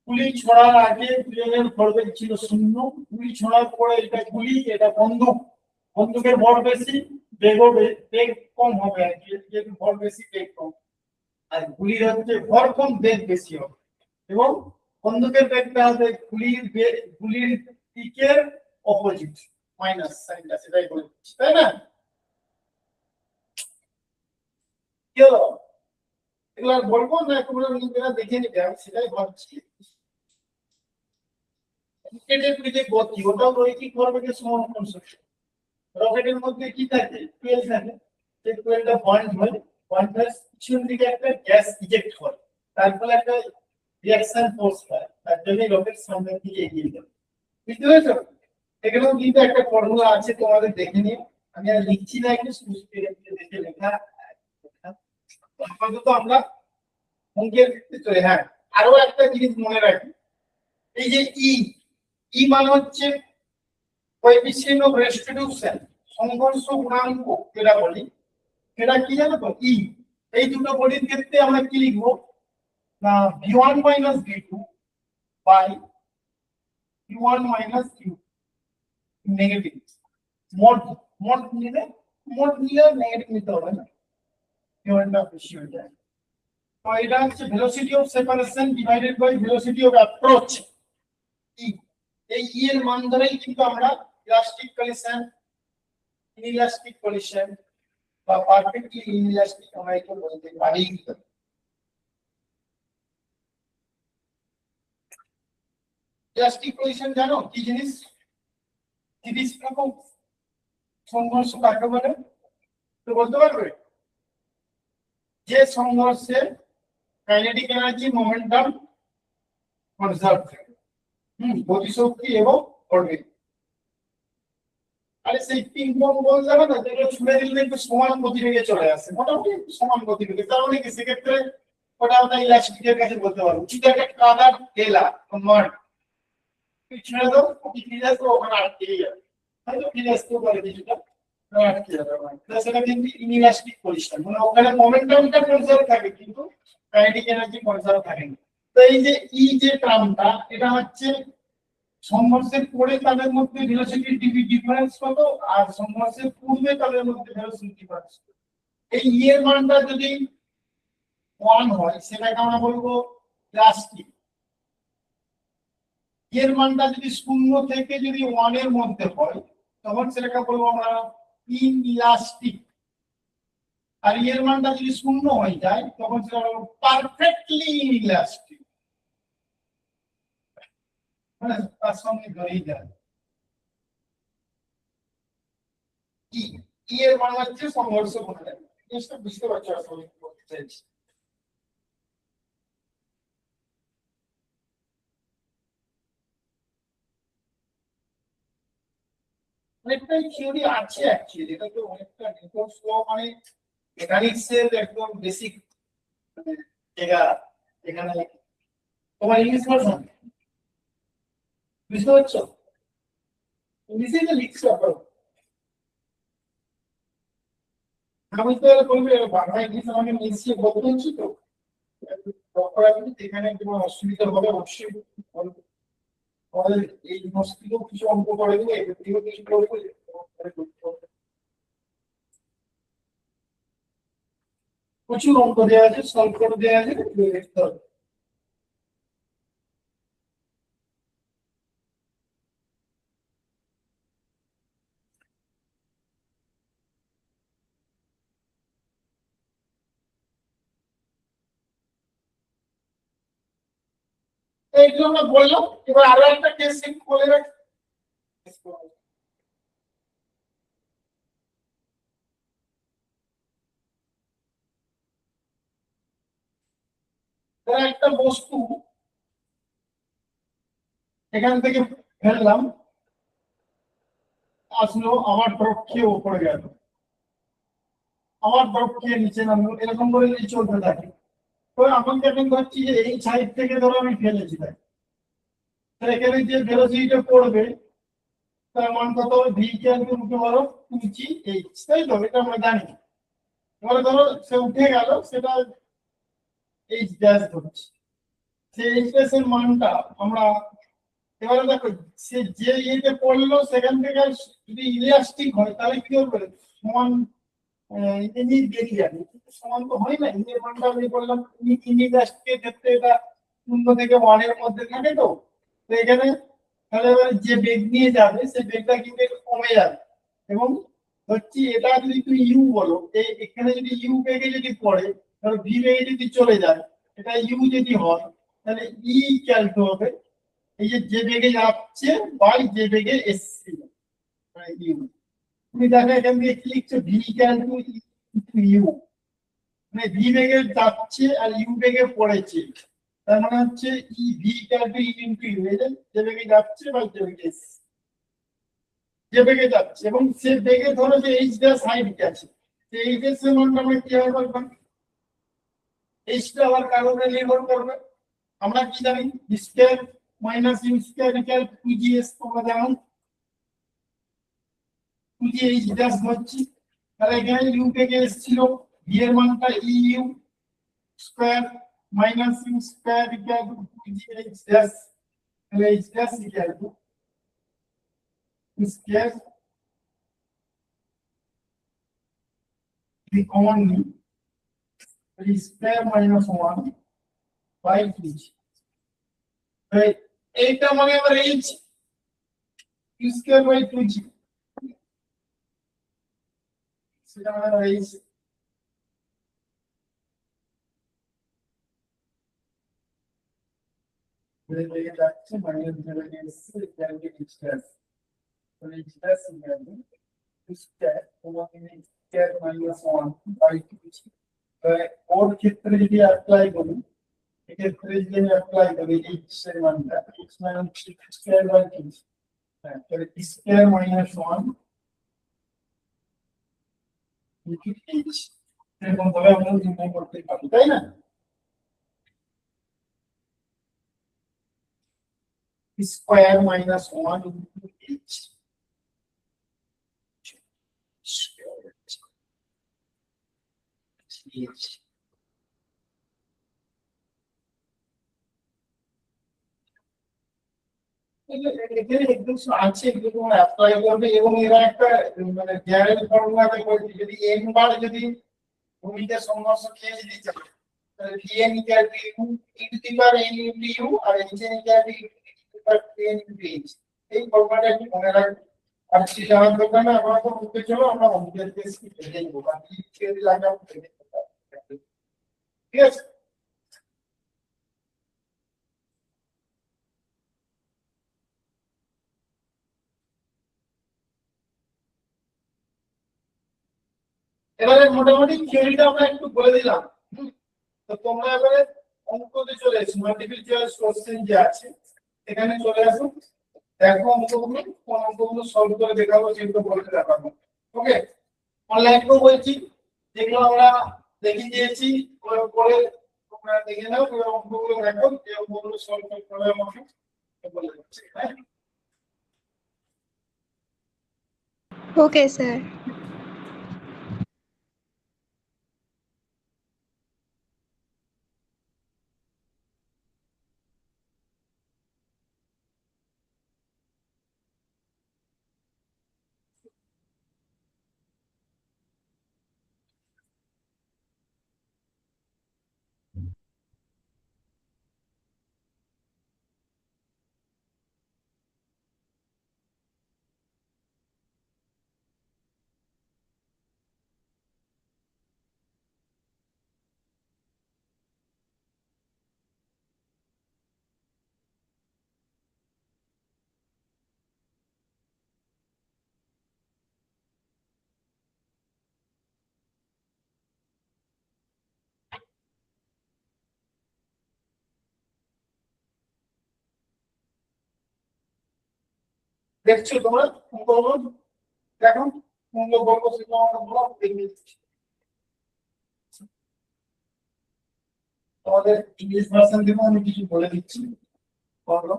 গুলি ছোড়ার আগে দুজনের ভরবেগ ছিল 0, গুলি ছোড়ার পরে এটা গুলি, এটা বন্দুক। বন্দুকের ভর বেশি, বেগ কম হবে আর কি, যেহেতু ভর বেশি বেগ কম। আর গুলির হচ্ছে ভর কম বেগ বেশি হবে। এবং বন্দুকের বেগটা হবে গুলির দিকের অপোজিট, মাইনাস সাইনটা সেটাই বলে দিচ্ছি, তাই না? কি হলো? এগুলো বলবো না, তোমরা নিজেরা দেখে নিবে, আমি সেটাই ভাবছি। রকেটের যে গতি, ওটাও রৈখিক ভরবেগের সংরক্ষণ সূত্র। রকেটের মধ্যে কি থাকে? ফুয়েল থাকে। সেই ফুয়েলটা বন্ড হয়, বন্ড হয়ে পিছন দিকে একটা গ্যাস ইজেক্ট হয়, তার ফলে একটা রিঅ্যাকশন ফোর্স হয়, তার জন্য রকেট সামনের দিকে এগিয়ে যায়। বুঝতে পেরেছো? এখানেও কিন্তু একটা ফর্মুলা আছে, তোমাদের দেখে নিও। আমি আর লিখছি না, একটু দেখে লেখা। আপাতত আমরা অঙ্কের ক্ষেত্রে চলে। হ্যাঁ, আরো একটা জিনিস মনে রাখি, এই যে ই মানে হচ্ছে কোএফিসিয়েন্ট অফ রেস্টিটিউশন, সংঘর্ষ গুণাঙ্ক যেটা বলি, সেটা কি জানো তো? এই দুটো বডির ক্ষেত্রে আমরা কি লিখবো না, v1 minus v2 by q1 minus q negative. Mod নিলে নেগেটিভ নিতে হবে না, q1টা বেশি হয়ে যায়। তো এটা হচ্ছে velocity of separation divided by velocity of approach. এই এর মান ধরেই কিন্তু আমরা ইলাস্টিক কলিশন, ইনইলাস্টিক কলিশন বা পারফেক্টলি ইনইলাস্টিক আমরা এটা বলতে পারি। ইলাস্টিক কলিশন জানো কি জিনিস? সংঘর্ষ কাকে বলে তো বলতে পারবে? যে সংঘর্ষে কাইনেটিক এনার্জি, মোমেন্টাম কনজার্ভ থাকে, গতিশক্তি এবং ভরবেগ। আরে সেই পিং পং বল যাবে না, যেগুলো ছুড়ে দিলে একটু সমান গতিবেগে চলে আসে, মোটামুটি সমান গতিবেগে। তার মানে কি সেক্ষেত্রে ওটা আমরা ইলাস্টিকের কাছে বলতে পারবো। ঠিক আছে, কাদার ঢেলা মাঠ ছেড়ে দাও, ফিরে আসবো, ওখানে আটকে যাবে, হয়তো ফিরে আসতেও পারে কিছুটা, আটকে যাবে। সেটা কিন্তু ইনইলাস্টিক পজিশন, মানে ওখানে মোমেন্টামটা কনজার্ভ থাকে কিন্তু কাইনেটিক এনার্জি কনজার্ভ থাকে না। তো এই যে যে টার্মটা, এটা হচ্ছে সংঘর্ষের পরে তাদের মধ্যে ভেলোসিটির ডিফারেন্স কত, আর সংঘর্ষের পূর্বে তাদের মধ্যে ভেলোসিটি ডিফারেন্স। এই এর মানটা যদি 1 হয়, সেটাকে আমরা বলবো ইলাস্টিক। এর মানটা যদি 0 থেকে যদি 1 এর মধ্যে হয়, তখন সেটাকে বলবো আমরা ইনইলাস্টিক। আর এর মানটা যদি 0 হয়ে যায়, তখন সেটা বলবো পারফেক্টলি ইনইলাস্টিক, মানে তার সঙ্গে জড়িয়ে যায়। এর মান হচ্ছে সংঘর্ষ গুণাঙ্ক। জিনিসটা বুঝতে পারছো আসলে কি বলতে চাইছি? অনেকটাই থিওরি আছে অ্যাকচুয়ালি, এটা তো অনেকটা নিউটন ল, মানে মেকানিক্সের একদম বেসিক জায়গা। এখানে তোমার ইংলিশ ভার্সন বুঝতে পারছো? ইংলিশে যে লিখছো, আমি তো বলবো বাংলা ইংলিশ আমাকে মিশিয়ে বলতে হচ্ছে তো এখানে কোনো অসুবিধা হবে অবশ্যই বলবো। আমাদের এই মস্তিষ্ক কিছু অঙ্ক করে দেবো এদিকেও কিছু করবো প্রচুর অঙ্ক দেওয়া আছে সলভ করে দেওয়া আছে দেখতে হবে। এইগুলো আমরা বললাম এবার আরো একটা কেস বলে রাখি একটা বস্তু এখান থেকে ফেললাম আসলো আমার তরফ খেয়ে ওপরে গেল আমার তরফ খেয়ে নিচে নামলো এরকম করে যদি চলতে থাকে তো আমাকে এখন ধরছি যে এই সাইড থেকে ধরো আমি ফেলেছি তাই এখানে যে ভেলোসিটিটা পড়বে তার মান কত হবে ভি কে আমি উঠে বলো 2g h তাই তো এটা আমরা জানি এবারে ধরো সে উঠে গেল সেটা এইচ ড্যাশ ধরছি সেই এইচ ড্যাশ এর মানটা আমরা এবারে দেখো সে যে ইয়েতে পড়লো সেখান থেকে যদি ইলাস্টিক হয় তাহলে কি হবে সমান এমনি বেরিয়ে যাবে সমান তো হয় না ইনের মানটা আমি বললাম ইলাস্টিকের ক্ষেত্রে এটা 0 থেকে 1 এর মধ্যে থাকে তো এখানে তাহলে এবার যে বেগ নিয়ে যাবে সেই বেগটা কিন্তু একটু কমে যাবে এবং হচ্ছে এটা যদি তুমি ইউ বলো এখানে যদি ইউ বেগে যদি পড়ে তাহলে ভি বেগে যদি চলে যায় এটা ইউ যদি হয় তাহলে ই ক্যালকু হবে এই যে বেগে যাচ্ছে বাই যে বেগে এসছে ইউ তুমি দেখো এখান থেকে কি লিখছো ভি ক্যালকু ইউ মানে ভি বেগে যাচ্ছে আর ইউ বেগে পড়েছে তার মানে হচ্ছে ই ভি ক্যালকু ই ইনটু ইউ যে বেগে যাচ্ছে বা যে বেগে এসছে যে বেগে যাচ্ছে এবং সে বেগে ধরো যে এইচ ড্যাশ হাইট গেছে সেই এইচ ড্যাশ এর মানটা আমরা কিভাবে বলবো এইচটা আবার কারণে নির্ভর করবে আমরা কি জানি square minus U square equal 2g's তোমরা জানো 2g h ড্যাশ হচ্ছে তাহলে এখানে ইউ বেগে এসেছিল ভি এর মানটা U square minus U square equal 2g h dash তাহলে h dash equal to square the common square minus 1 by 2g এইটা মানে আবার h স্কয়ার বাই 2g সেটা মানে h বেরিয়ে যাচ্ছে মাইনাস বেরিয়ে এসছে এটা কি h ড্যাশ তাহলে h dash equal to square তোমাকে স্কয়ার মাইনাস 1 বাই 2g ওর ক্ষেত্রে যদি অ্যাপ্লাই করি এক্ষেত্রে যদি অ্যাপ্লাই করি h এর মানটা h minus square by 2g হ্যাঁ তাহলে স্কয়ার মাইনাস 1 ইনটু h এরকম ভাবে আমরা নির্ণয় করতে পারি তাই না স্কয়ার মাইনাস 1 ইনটু h আছে এগুলো অ্যাপ্লাই করবে এবং এরা একটা মানে গ্যারেন্টি ফর্মুলাতে বলছে যদি n বার যদি ভূমিকা সংঘর্ষ খেয়ে যদি যায় তাহলে vn equal to E to the power n into U আর hn equal to E to the power n into h এই ফর্মুলাটা একটু মনে রাখবে আর সেটা আমার দোকানে আমরা তো বুঝতে চলো আমরা অঙ্কের কেস কি দেখে নেব বাকি থিওরি লাগাও ঠিক আছে এবারে মোটামুটি থিওরিটা আমরা একটু বলে দিলাম তো তোমরা এবারে অঙ্কতে চলে এসো মাল্টিপল চয়েস কোশ্চেন যে আছে এখানে চলে আসো দেখো অঙ্কগুলো কোন অঙ্কগুলো সলভ করে দেখাবো সেগুলো বলতে দেখাবো ওকে অনলাইনেও বলছি যেগুলো আমরা দেখিয়ে দিয়েছি পরে তোমরা দেখে নাও এবং অঙ্কগুলো দেখো যে অঙ্কগুলো সলভ করতে হবে আমাকে বলে দিচ্ছি হ্যাঁ ওকে স্যার দেখছো তোমরা বলো, দেখো তোমরা বলবো সেটা আমরা বলো দেখি। তোমাদের ইংলিশ ভার্সন থেকে আমি কিছু বলে দিচ্ছি, বলো।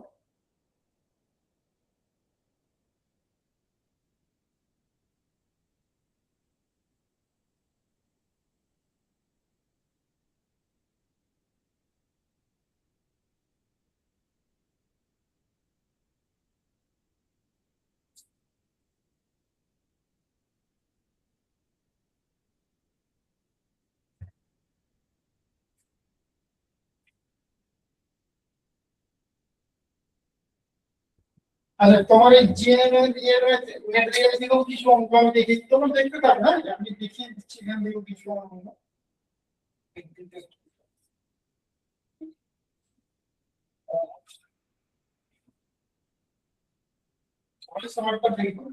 আচ্ছা তোমার এই জিএনএম এর ম্যাটেরিয়াল থেকেও কিছু অঙ্ক আমি দেখি, তোমরা দেখতে পারো না, আমি দেখিয়ে দিচ্ছি এখান থেকেও কিছু অঙ্ক। তাহলে সমারটা দেখো।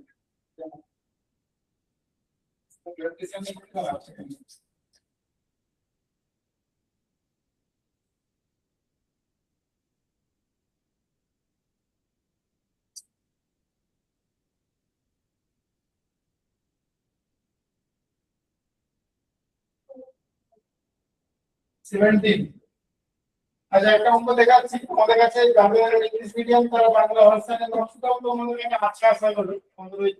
17। আচ্ছা একটা অঙ্ক দেখাচ্ছি তোমাদের কাছে, যাদের ইংলিশ মিডিয়াম তারা বাংলা ভার্সনের নোটসটাও তোমাদের কাছে আছে আশা করি, তোমাদের ওই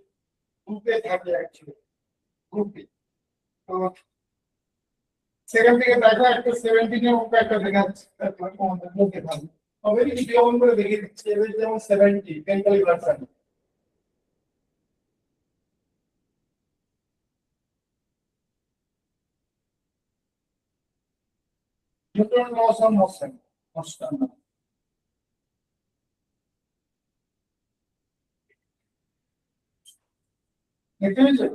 গ্রুপে থাকে অ্যাকচুয়ালি, গ্রুপে। তো সেখান থেকে দেখো একটা 17 এর অঙ্ক একটা দেখাচ্ছি, তারপর তোমাদের মুখে থাকবে। তবে ভিডিও অন করে দেখিয়ে দিচ্ছি, এবার যেমন 70 Bengali version. Newton laws of motion, motion দেখতে পেয়েছো?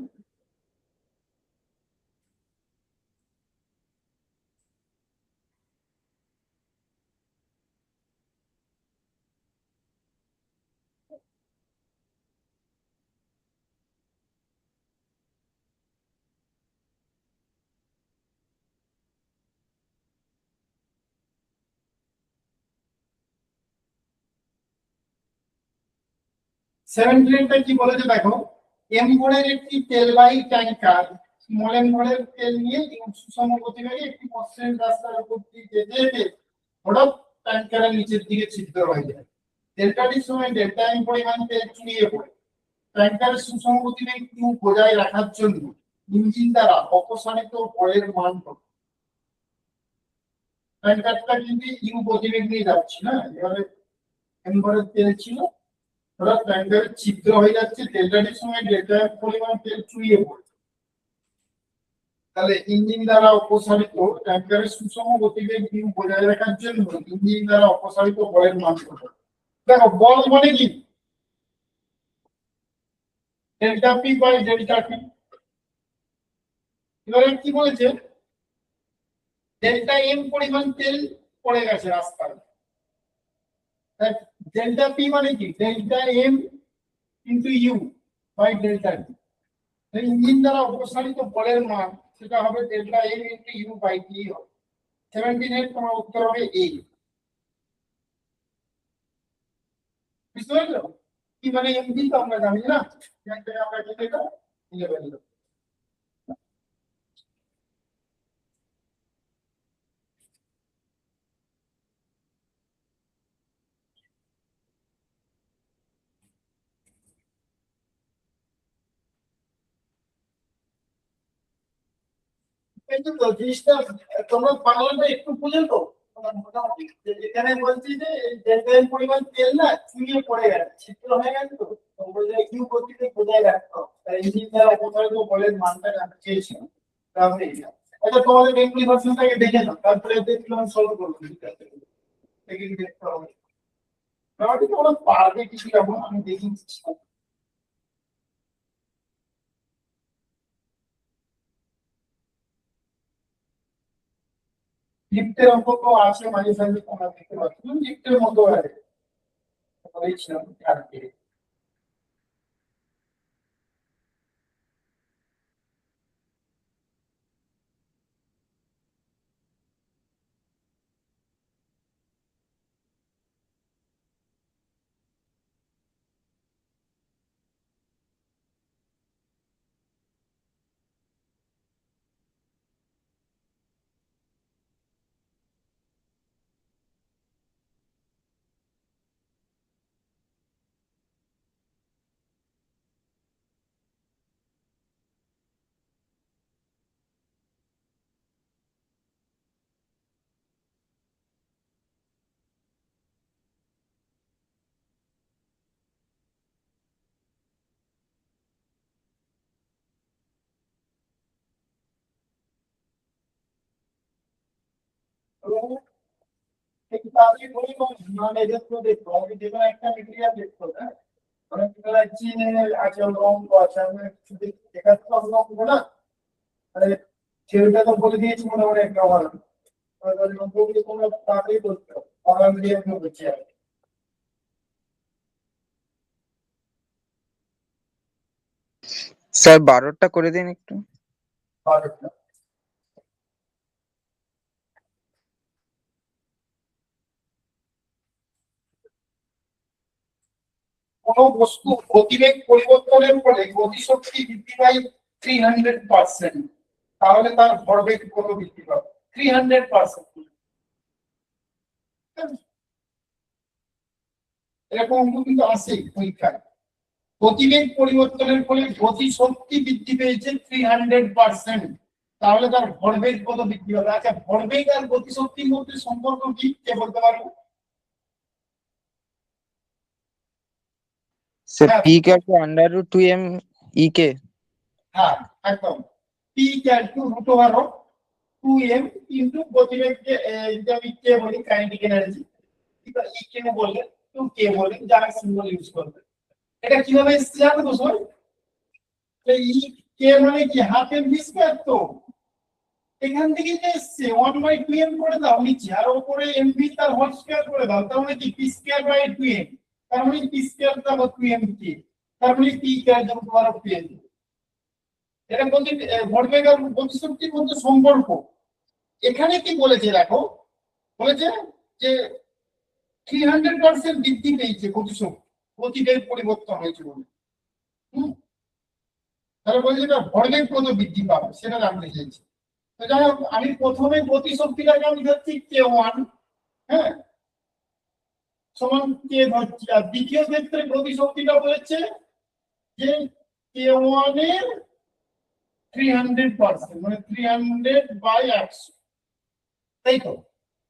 17টা কি বলেছে দেখো, এম ভরের একটি তেলবাহী ট্যাঙ্কার স্মল এম ভরের তেল নিয়ে সুষম গতিবেগে একটি মসৃণ রাস্তার উপর দিয়ে যেতে যেতে হঠাৎ ট্যাঙ্কারের নিচের দিকে ছিদ্র হয়ে যায়। ডেল্টাটির সময় ডেল্টা এম পরিমাণ তেল চুইয়ে পড়ে। ট্যাঙ্কারের সুষম গতিবেগ কিউ বজায় রাখার জন্য ইঞ্জিন দ্বারা অপসারিত বলের মান কত? ট্যাঙ্কারটা কিন্তু ইউ গতিবেগ নিয়ে যাচ্ছে না, এবারে এম ভরের তেল ছিল, ওরা ট্যাঙ্কারের ছিদ্র হয়ে যাচ্ছে, ডেল্টাটির সময় ডেল্টা পরিমাণ তেল চুইয়ে পড়ছে। তাহলে ইঞ্জিন দ্বারা অপসারিত ট্যাঙ্কারের সুষম গতিবেগ কিউ বজায় রাখার জন্য ইঞ্জিন দ্বারা অপসারিত বলের মান কত? দেখো বল মানে কি, ডেল্টা পি বাই ডেল্টা টি। এবারে কি বলেছে, ডেল্টা এম পরিমাণ তেল পড়ে গেছে রাস্তায়, ডেল্টা পি মানে কি, delta m into u by delta t. Engine দ্বারা অপসারিত বলের মান সেটা হবে delta m into u by t হবে। 17 এর তোমার উত্তর হবে এ। বুঝতে পারছো কি মানে এমডি তো আমরা জানি না, এখান থেকে আমরা কি এটা নিয়ে ফেলবো। কিন্তু তো জিনিসটা তোমরা বাংলাটা একটু বুঝে তো, তোমরা মোটামুটি যে এখানে বলছি যে ডেল্টার পরিমাণ তেল না চুইয়ে পড়ে গেছে, ছিদ্র হয়ে গেছে, তো তোমরা যে কিউ গতিতে বোঝায় রাখতো তাই ইঞ্জিন দ্বারা অপসারিত বলের মানটা জানতে চেয়েছিলাম, তাহলে এটা। আচ্ছা তোমাদের বেঙ্গলি ভার্সনটাকে দেখে নাও, তারপরে দেখলাম সলভ করবো, ঠিক আছে? দেখে দেখতে হবে, মোটামুটি তোমরা পারবে কিছু, যেমন আমি দেখি। লিফটের অঙ্ক তো আছে মাঝে সাঝে তোমরা দেখতে পাচ্ছ, লিফটের মতো বলেছিলাম আর কি। একটু তাড়াতাড়ি বলি মানে এদের তো দেখবো আমি যে কোনো একটা মেটেরিয়াল দেখবো হ্যাঁ অনেকগুলো চীনের আছে অঙ্ক আছে আমি কিছু দেখাতে পারবো না মানে সেটা তো বলে দিয়েছি মোটামুটি একটা আমার অঙ্কগুলো তোমরা তাড়াতাড়ি করতে হবে বাংলা মিডিয়াম করছি আর স্যার 12টা করে দিন একটু। পারবে কোন বস্তু গতিবেগ পরিবর্তনের ফলে গতিশক্তি বৃদ্ধি পায় 300%, তাহলে তার ভরবেগ কত বৃদ্ধি পাবে? 300%। এরকম অঙ্ক কিন্তু আছে পরীক্ষায়। গতিবেগ পরিবর্তনের ফলে গতিশক্তি বৃদ্ধি পেয়েছে 300%, তাহলে তার ভরবেগ কত বৃদ্ধি হবে? আচ্ছা, ভরবেগ আর গতিশক্তির মধ্যে সম্পর্ক কি কে বলতে পারবো? স্যার হ্যাঁ পি ক্যালকু √2m ই কে। হ্যাঁ একদম। পি ক্যালকু √2m ইনটু গতিবেগকে যদি আমি কে বলি কাইনেটিক এনার্জি, ই কে বললে টু কে বলে যারা সিম্বল ইউজ করবে। এটা কিভাবে এসেছে জানো তো সবাই? ই কে মানে কি হাফ এম ভি স্কয়ার, তো এখান থেকে যে এসছে 1/2m করে দাও নিচে, আর উপরে এমভি তার হোল স্কয়ার করে দাও, তার মানে কি পি স্কয়ার বাই 2m, তার মানে পি স্কয়ার দাও 2m কে, তার মানে পি স্কয়ার যোগ তোমার 2m। এটা বলতে ভরবেগ আর গতিশক্তির মধ্যে সম্পর্ক। এখানে কি বলেছে দেখো, বলেছে যে 300% বৃদ্ধি পেয়েছে গতিশক্তি, গতিবেগ পরিবর্তন হয়েছে বলে। তাহলে বলছে এটা ভরবেগ কত বৃদ্ধি পাবে সেটা জানতে চাইছি। তো যাই হোক, আমি প্রথমে গতিশক্তিটাকে আমি ধরছি k1, হ্যাঁ, সমান কে ধরছি, আর দ্বিতীয় ক্ষেত্রে গতিশক্তিটা বলেছে যে k1 এর 300%, মানে 300/100, তাই তো?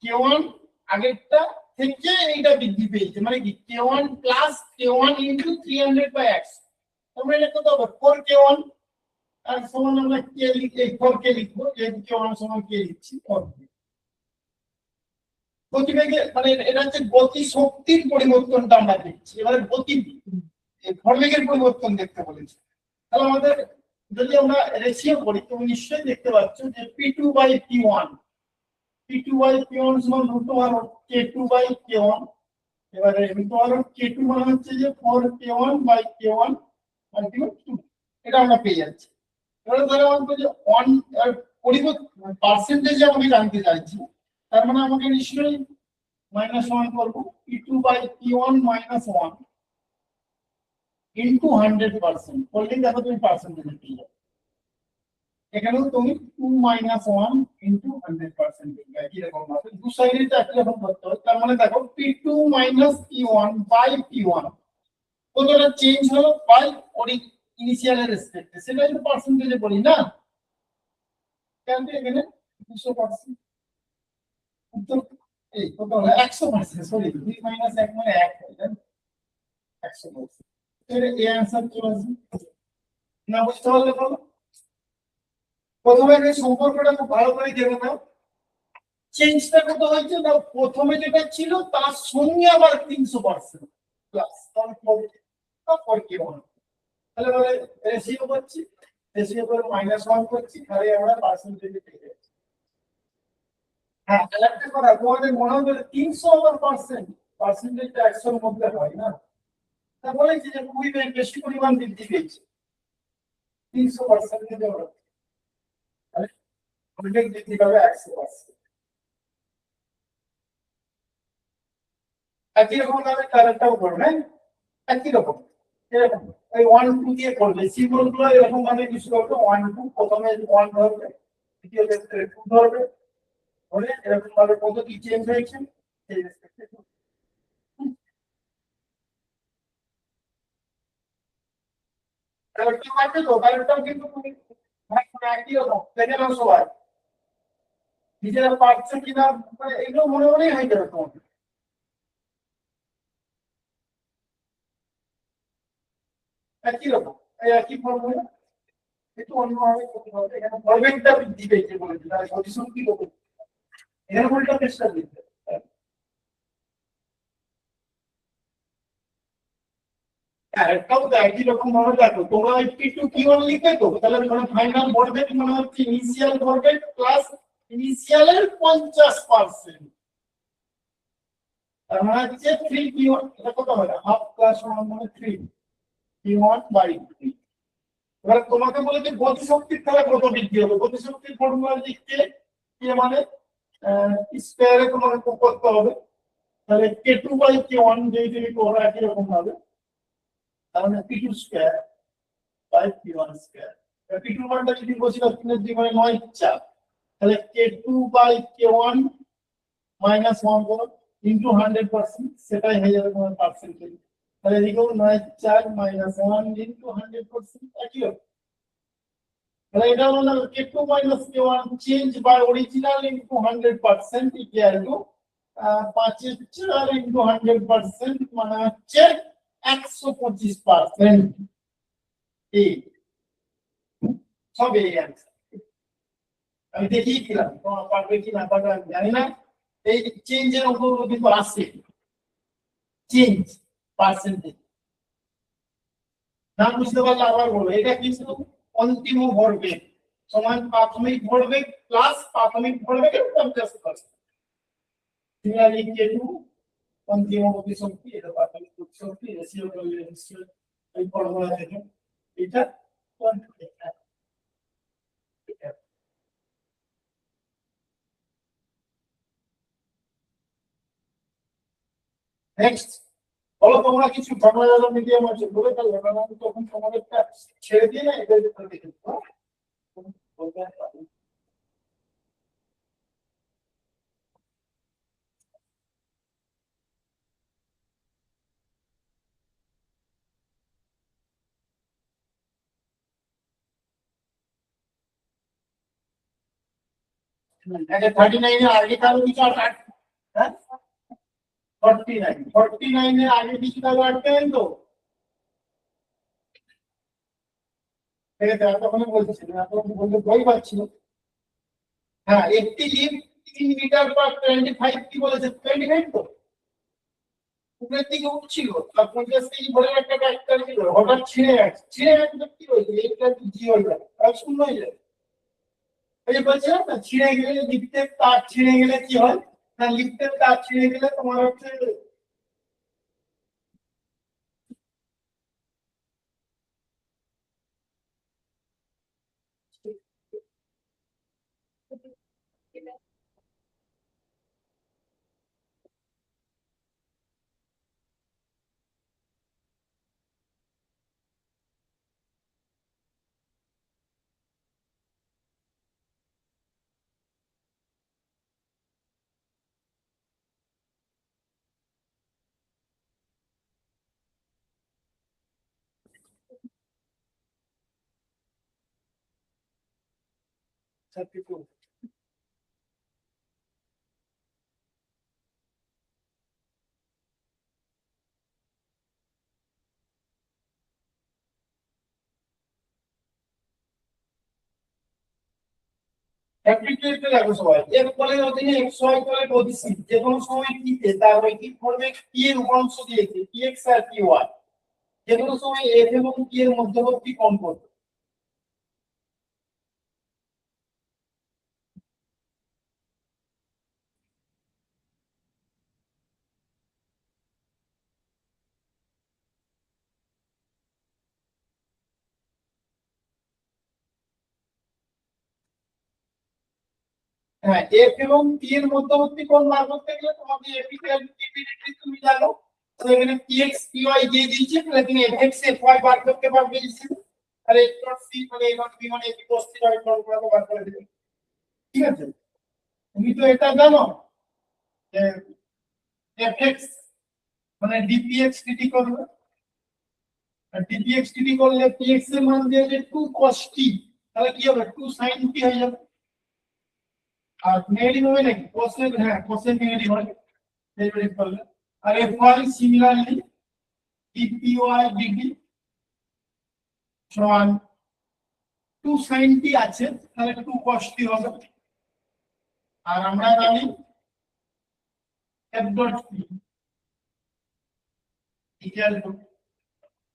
k1 আগেরটা থেকে এইটা বৃদ্ধি পেয়েছে, মানে কি k1 প্লাস k1 ইনটু 300/100, তোমরা এটা কত হবে 4k1, আর সমান আমরা কে লিখে 4k লিখবো, যেহেতু k1 সমান কে লিখছি 4k। গতিবেগে মানে এটা হচ্ছে গতি শক্তির পরিবর্তনটা আমরা দেখছি, এবারে গতি ভরবেগের পরিবর্তন দেখতে বলেছি। তাহলে আমাদের যদি আমরা রেশিও করি তুমি নিশ্চয়ই দেখতে পাচ্ছ যে p2/p1, p2/p1 সমান √k2/k1। এবারে √k2 মানে হচ্ছে যে 4k1/k1 √2, এটা আমরা পেয়ে যাচ্ছি। এবারে ধরো আমাকে যে 1 পরিবর্তন পার্সেন্টেজে আমাকে জানতে চাইছি, তার মানে আমাকে নিশ্চয়ই -1 করবো, p2/p1 -1 ইনটু 100% করলেই দেখো তুমি পার্সেন্টেজ পেয়ে যাবে। এখানেও তুমি 2 - 1 ইনটু 100% পেয়ে যাবে, এরকম ভাবে দু সাইডে তো একই রকম করতে হবে। তার মানে দেখো p2 - p1/p1 কতটা চেঞ্জ হলো বাই ইনিশিয়ালের রেসপেক্টে, সেটা কিন্তু পার্সেন্টেজে বলি না, কেন এখানে 200%, উত্তর এই কত হলো 100%, সরি 2 - 1 মানে 1 হয়ে যায় 100%। এর এই অ্যানসার চলে আসবে। না বুঝতে পারলে বলো। প্রথমে এই সম্পর্কটা খুব ভালো করে দেখে নাও, চেঞ্জটা কত হয়েছে না, প্রথমে যেটা ছিল তার সঙ্গে আবার 300% প্লাস, তারপর কি হবে? তাহলে বলে রেশিও করছি, রেশিও করে -1 করছি, তাহলে আমরা পার্সেন্টেজ পেয়ে যাচ্ছি। হ্যাঁ, আরেকটা কথা, তোমাদের মনে হবে 300 আবার পার্সেন্টেজটা 100 এর মধ্যে হয় না, তা বলেছি যে খুবই বেশি পরিমাণ বৃদ্ধি পেয়েছে 300% এর জন্য, তাহলে ভোল্টেজ বৃদ্ধি পাবে 100%। একই রকম ভাবে কারেন্টটাও করবে, একই রকম এরকম ওই 1 2 দিয়ে করবে, সিম্বল গুলো এরকম ভাবে ইউজ করবে। 1 2 প্রথমে 1 ধরবে, দ্বিতীয় ক্ষেত্রে 2 ধরবে, ধরে এরকম ভাবে পদ্ধতি চেঞ্জ হয়েছে সেই রেসপেক্টে। তাহলে কি পারবে তো, কারেন্টটাও কিন্তু তুমি একই রকম দেখে নাও সবাই, নিজেরা পারছে কিনা এগুলো মনে মনেই হয়ে যাবে তোমার। একই রকম এই একই ফর্মুলা, একটু অন্যভাবে করতে হবে। এখানে ভরবেগটা বৃদ্ধি পেয়েছে বলেছি, তাহলে গতিশক্তি কত? এর উল্টা চেষ্টা দিতে একটাও তো একই রকম ভাবে দেখো তোমরা একটু কি ওয়ান লিখে তো তাহলে মানে ফাইনাল ভরবেগ মনে হচ্ছে ইনিশিয়াল ভরবেগ প্লাস ইনিশিয়ালের 50%, তার মানে হচ্ছে 3 p1 এটা কত হবে হাফ প্লাস 1 মানে 3 p1/3। এবার তোমাকে বলে যে গতিশক্তির তাহলে কত বৃদ্ধি হবে, গতিশক্তির ফর্মুলা লিখতে কি মানে স্কয়ারে তোমাকে করতে হবে, তাহলে k2/k1 যদি তুমি করো একই রকম ভাবে তাহলে p2 square by p1 square. p2 মানটা যদি বসি তিনের জীবনে 9 তাহলে k2/k1 -1 করো ইনটু 100%, সেটাই হয়ে যাবে তোমার পার্সেন্টেজ। তাহলে এদিকেও 9 -1 ইনটু 100% একই হবে। তাহলে এটা হলো k2 - k1 change by original into 100% equal to 5/4 into 100% মানে হচ্ছে 125%। এই সব এই অ্যান্সার আমি দেখিয়ে দিলাম, তোমার পারবে কি না পারবে আমি জানি না। এই চেঞ্জের উপর কিন্তু আসে চেঞ্জ পার্সেন্টেজ, না বুঝতে পারলে আবার বলবো। এটা কিন্তু অন্তিম ভরবেগ সমান প্রাথমিক ভরবেগ প্লাস প্রাথমিক ভরবেগের 50%। সিমিলারলি k2 অন্তিম গতিশক্তি, এটা প্রাথমিক গতিশক্তি, রেশিও রেশিও এই ফর্মুলা থেকে এটা নেক্সট বলো তোমরা কিছু বাংলা মিডিয়াম আছে বলে ফেলবে, কারণ আমি তখন তোমাদেরটা ছেড়ে দিয়ে না এটা দেখে দেবো। আচ্ছা 39 এর আগে কারো কিছু আর হ্যাঁ 49 এর আগে কিছু কারো আটকায় তো ঠিক আছে, তখন বলতেছিলাম এখন বলতে বই পাচ্ছি না। হ্যাঁ একটি লিফট 3 মিটার/25 কি বলেছে 25 তো উপরের দিকে উঠছিল আর 50 কেজি ভরের একটা ট্রাক্টর ছিল, হঠাৎ ছিঁড়ে গেছে, ছিঁড়ে গেছে তো কি হয়েছে এইটা জি হয়ে যাবে আর শূন্য হয়ে যাবে। এই যে বলছিলাম না ছিঁড়ে গেলে লিফটের তার ছিঁড়ে গেলে কি হয় না, লিফটের তার ছিঁড়ে গেলে তোমার হচ্ছে অ্যাপ্লিকেশনটা দেখো সবাই এর ফলে অধীনে xy তলে গতিশীল যে কোনো সময় t তে তার রৈখিক ভরবেগ p এর উপাংশ দিয়েছে px আর py যে কোনো সময় f এবং p এর মধ্যবর্তী কোণ কত। হ্যাঁ f এবং p এর মধ্যবর্তী কোণ বার করতে গেলে তোমাকে এপিডিটি তুমি জানো, তো এখানে px py দিয়ে দিয়েছে তাহলে তুমি fx fy বার করতে পারবে ইজিলি। আর h ডট c মানে a ডট b মানে a cos θ বার করে দেবে, ঠিক আছে। তুমি তো এটা জানো যে fx মানে dpx dt করবে, আর dpx dt করলে px এর মান দিয়ে যে 2 cos t তাহলে কি হবে 2 sin t হয়ে যাবে। আর নেগেটিভ হবে নাকি কোসেন, হ্যাঁ কোসেন নেগেটিভ হয় ডেরিভেটিভ করলে। আর fy সিমিলারলি dpy dt সমান 2 sin t আছে তাহলে 2 cos t হবে। আর আমরা জানি f dot p equal to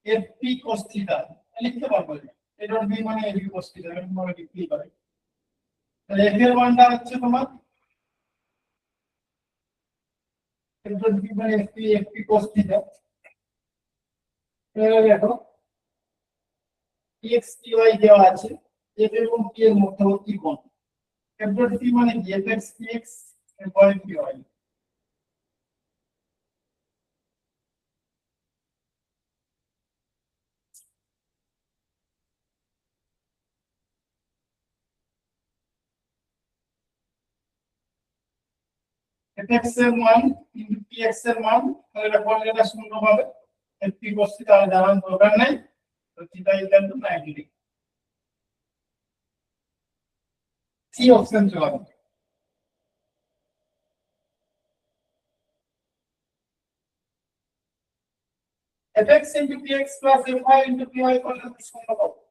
fp cos theta লিখতে পারবো a ডট b মানে ab cos থিটা এরকম ভাবে লিখতেই পারি তাহলে f এর মানটা হচ্ছে তোমার f ডট b মানে fp cos থিটা এবারে দেখো x y দেওয়া আছে f এবং p এর মধ্যবর্তী কোণ f ডট p মানে কি fx px y py fx এর মান ইনটু px এর মান তাহলে এটা ফর্মুলাটা শূন্য হবে fp cos থিটা আর জানার দরকার নাই তো theta equal to 90 degree C option চলে আসবে fx into px plus fy into py করলে তো শূন্য পাবো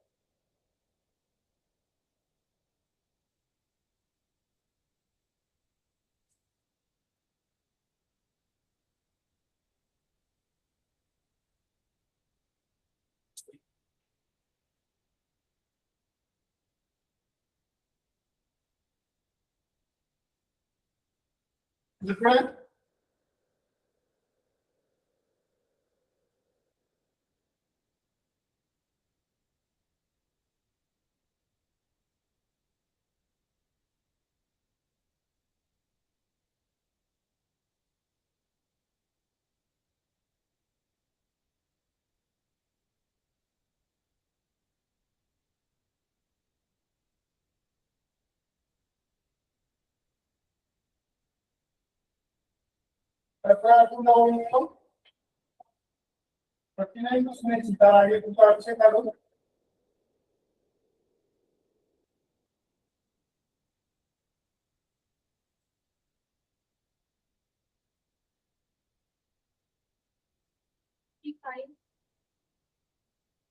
different তারপর এখন দাও নিয়ম 39 তো শুনেছি তার আগে দুটো আছে কারণ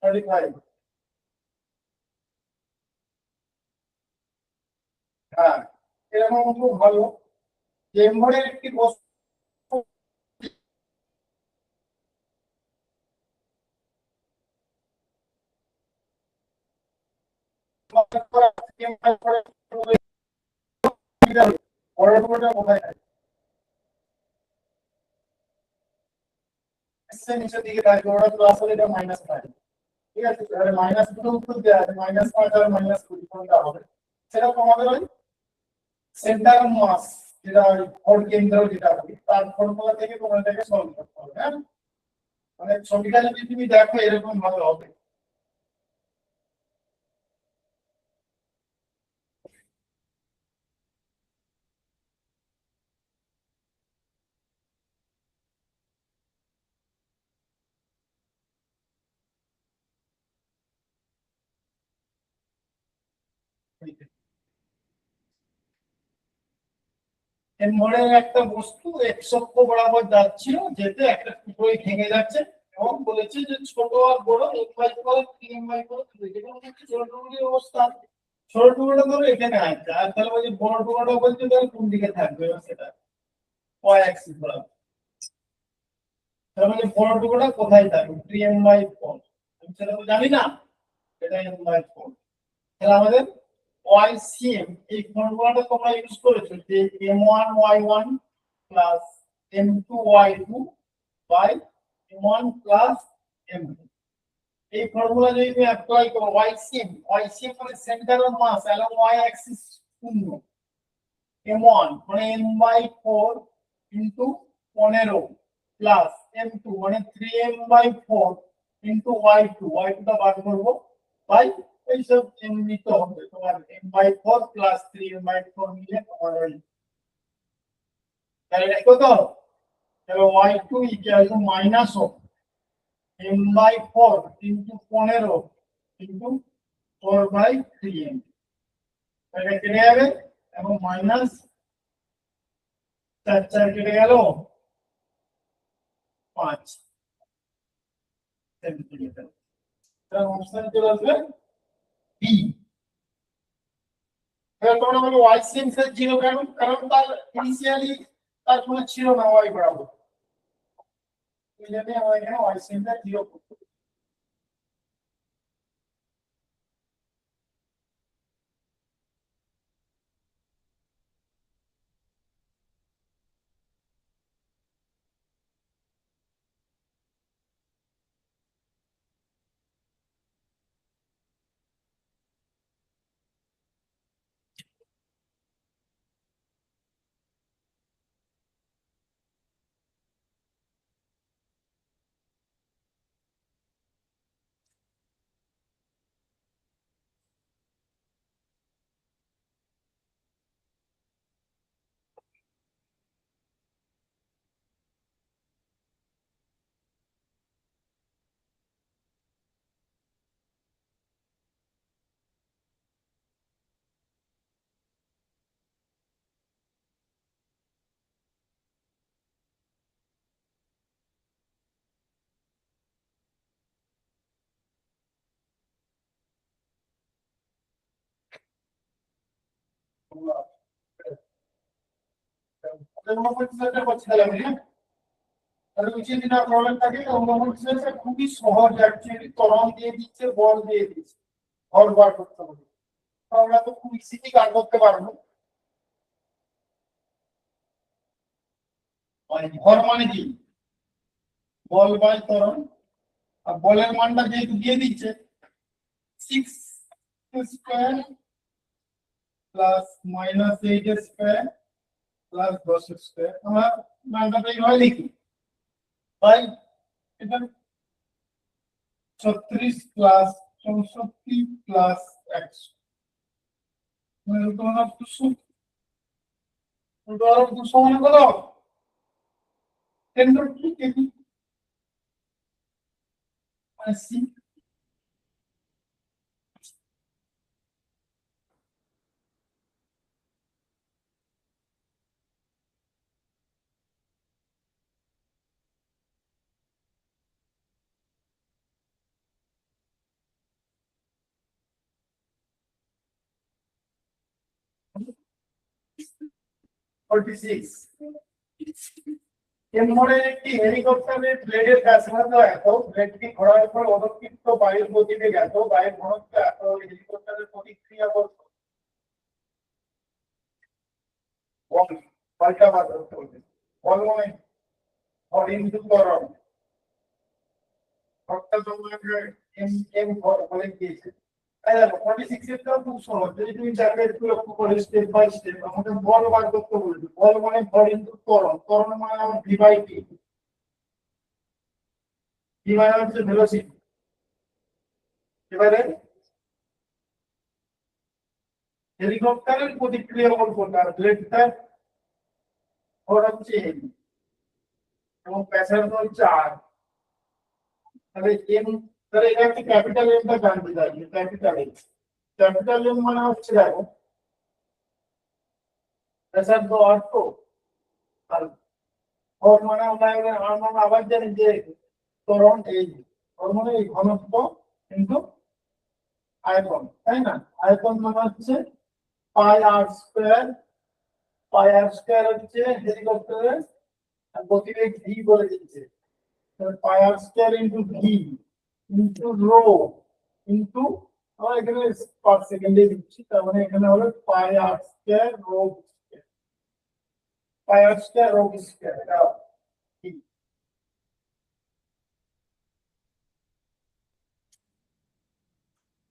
35 হ্যাঁ এরকম খুব ভালো চেম্বারের একটি বস্তু বড়টা কোথায় থাকে নিচের দিকে থাকবে ওরা প্লাস হলে এটা মাইনাস থাকে ঠিক আছে তাহলে মাইনাস দুটো উত্তর দেওয়া আছে -5 আর -20 কোনটা হবে সেটা তোমাদের ওই সেন্টার মাস যেটা ভর কেন্দ্র যেটা হবে তার ফর্মুলা থেকে তোমরা এটাকে সলভ করতে হবে হ্যাঁ মানে ছবিটা যদি তুমি দেখো এরকম ভাবে হবে এর মনে একটা বস্তু এক্স অক্ষ বরাবর যাচ্ছিল যেতে একটা টুকরোই ভেঙে যাচ্ছে এবং বলেছে যে ছোট আর বড় M by four three M by four যেখানে হচ্ছে ছোট টুকরোর অবস্থান ছোট টুকরোটা ধরো এখানে আছে আর তাহলে বলছে বড় টুকরোটা বলছে তাহলে কোন দিকে থাকবে সেটা ওয়াই অ্যাক্সিস বরাবর তাহলে বলছে বড় টুকরোটা কোথায় থাকবে থ্রি এম বাই ফোর আমি সেটা তো জানি না এটা এম বাই ফোর তাহলে আমাদের YCM এই ফর্মুলাটা তোমরা ইউজ করেছো যে M1 Y1 plus M2 Y2 by M1 plus M2 এই ফর্মুলা যদি তুমি অ্যাপ্লাই করো YCM মানে centre of mass along Y axis শূন্য M1 মানে M/4 ইনটু 15 প্লাস M2 মানে 3M/4 ইনটু Y2 টা বার করব বাই এইসব নিতে হবে তোমার M/4 প্লাস 3M/4 মিলে তোমার তাহলে দেখো তো তাহলে Y2 equal to minus of M/4 into 15 into 4/3M তাহলে কেটে যাবে এবং মাইনাস 4 কেটে গেল 5 সেন্টিমিটার তাহলে অপশন চলে আসবে বি এবার তোমরা বলো ওয়াই সিমস এর জিরো কেন? কারণ তার ইনিশিয়ালি তার কোনো ছিল না ওয়াই বরাবর, এই জন্য আমরা এখানে ওয়াই সিমস এর জিরো। খুবই সহজ অ্যাকচুয়ালি, ত্বরণ দিয়ে দিচ্ছে, বল দিয়ে দিচ্ছে, ভর বার করতে হবে, আমরা তো খুব ইজিলি কাজ করতে পারবো। ভর মানে কি? বল বাই ত্বরণ। আর বলের মানটা যেহেতু দিয়ে দিচ্ছে 6 square plus minus 8 square plus 10 square, আমরা মানটা এইভাবে লিখি, তাই এটা 36 প্লাস 64 প্লাস 100, মানে তোমার 200, তোমার 200 মানে কত? 10 কেজি মানে সি। 46। এর মধ্যে একটি হেলিকপ্টারের ব্লেডের ব্যাসার্ধ এত, ব্লেডটি ঘোরার পর অদক্ষিপ্ত বায়ুর গতিবেগ এত, বায়ুর ঘনত্ব এত, হেলিকপ্টারের প্রতিক্রিয়া বল বল পাল্টা বাদ করতে হবে। বল মানে ভর ইনটু ত্বরণ, ভরটা তোমাকে এম এম ভর বলে দিয়েছে। তাই দেখো 46 এর টাও খুব সহজ, যদি তুমি চাইলে একটু লক্ষ্য করে স্টেপ বাই স্টেপ আমাকে বল বার করতে বলবে। বল মানে ভর ইনটু ত্বরণ, ত্বরণ মানে আমার ভি বাই টি, ভি মানে হচ্ছে ভেলোসিটি। এবারে হেলিকপ্টারের প্রতিক্রিয়া বল কোনটা? ব্লেডটার ভর হচ্ছে এম এবং ব্যাসার্ধ হচ্ছে আর। তাহলে এম, তাহলে এটা হচ্ছে ক্যাপিটাল এমটা জানতে চাই, ক্যাপিটাল এম। ক্যাপিটাল এম মানে হচ্ছে দেখো ব্যাসার্ধ আর তো, আর ভর মানে আমরা আবার জানি যে ত্বরণ এই, ভর মানে এই ঘনত্ব কিন্তু আয়তন, তাই না? আয়তন মানে হচ্ছে পাই r square, pi r square হচ্ছে হেলিকপ্টারের গতিবেগ ভি বলে দিচ্ছে, pi r square into v into rho into, আমরা এখানে পার সেকেন্ডে দিচ্ছি, তার মানে এখানে হবে pi r square rho square, pi r square rho square, এটা কি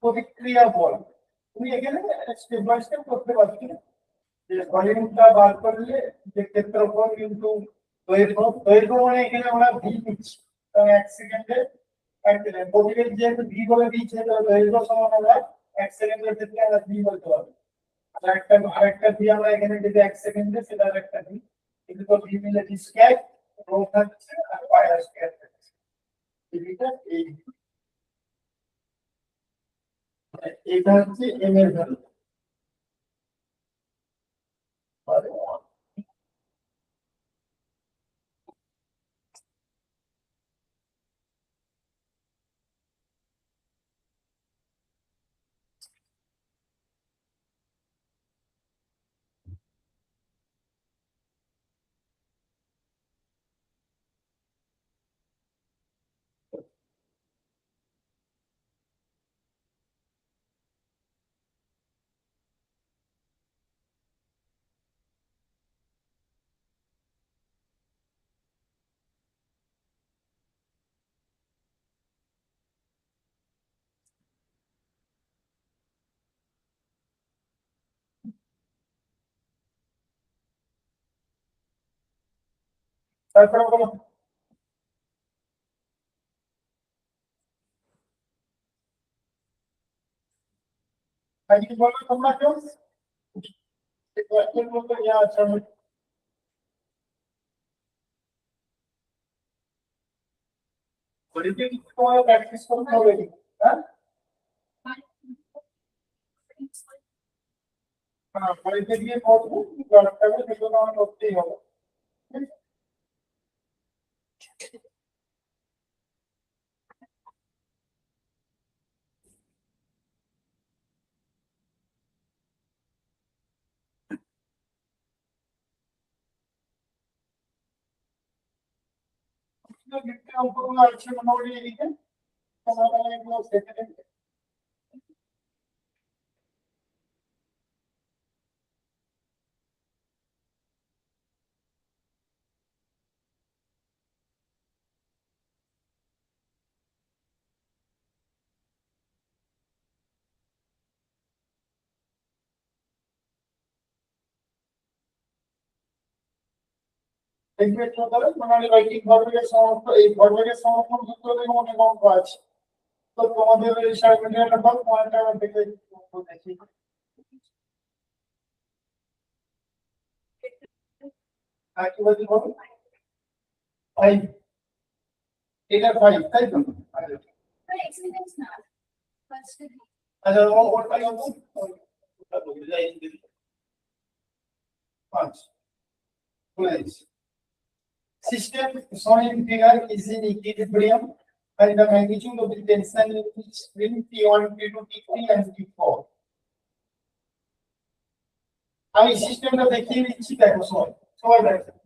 প্রতিক্রিয়া বল। তুমি এখানে স্টেপ বাই স্টেপ করতে পারছি যে ভলিউমটা বার করলে যে ক্ষেত্রফল কিন্তু দৈর্ঘ্য, দৈর্ঘ্য মানে এখানে আমরা ভি নিচ্ছি, কারণ 1 সেকেন্ডে গতিবেগ যেহেতু ভি বলে দিয়েছে, তাহলে দৈর্ঘ্য সমান আমরা 1 সেকেন্ডের ক্ষেত্রে আমরা ভি বলতে পারবো। আরেকটা ভি আমরা এখানে যদি 1 সেকেন্ডে, সেটা আরেকটা ভি, কিন্তু তো ভি মিলে ভি স্কয়ার, রো থাকছে আর পাই আর স্কয়ার থাকছে, ভিটা এই, এটা হচ্ছে এম এর ভ্যালু। তারপরে বলো কি বলবে তোমরা কেউ কোয়েশ্চেন বলতে ইয়া আছে বাড়িতে তোমার প্র্যাকটিস করতে হবে হ্যাঁ হ্যাঁ বাড়িতে গিয়ে করবো দরকার হবে সেগুলো আমার করতেই হবে দেখতে অঙ্কগুলো আছে মোটামুটি এদিকে তোমরা এগুলো দেখে দেখে দেখবে একটু ধরে মানে রৈখিক ভরবেগের সমস্ত এই ভরবেগের সমর্থন সূত্র থেকে অনেক অঙ্ক আছে তো তোমাদের এই সার্ভিসটা বল পয়েন্টটা দেখে দেখি আর কি বলছি বলো ফাইভ এটা ফাইভ তাই তো আচ্ছা ওটা পাঁচ system shown in figure is in equilibrium and the magnitude of the tension is between T1, T2, T3 and T4. আমি সিস্টেমটা দেখিয়ে দিচ্ছি দেখো সবাই সবাই দেখো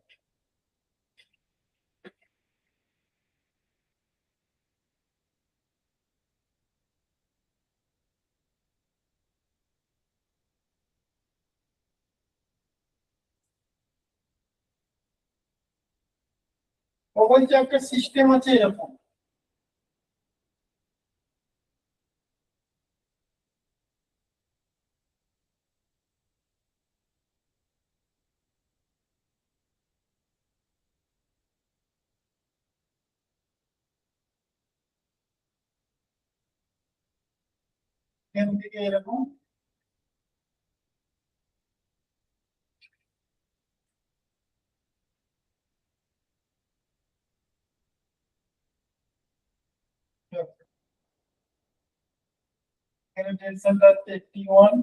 ও বলছে একটা সিস্টেম আছে এরকম এখান থেকে এরকম এখানে টেনশনটা হচ্ছে T1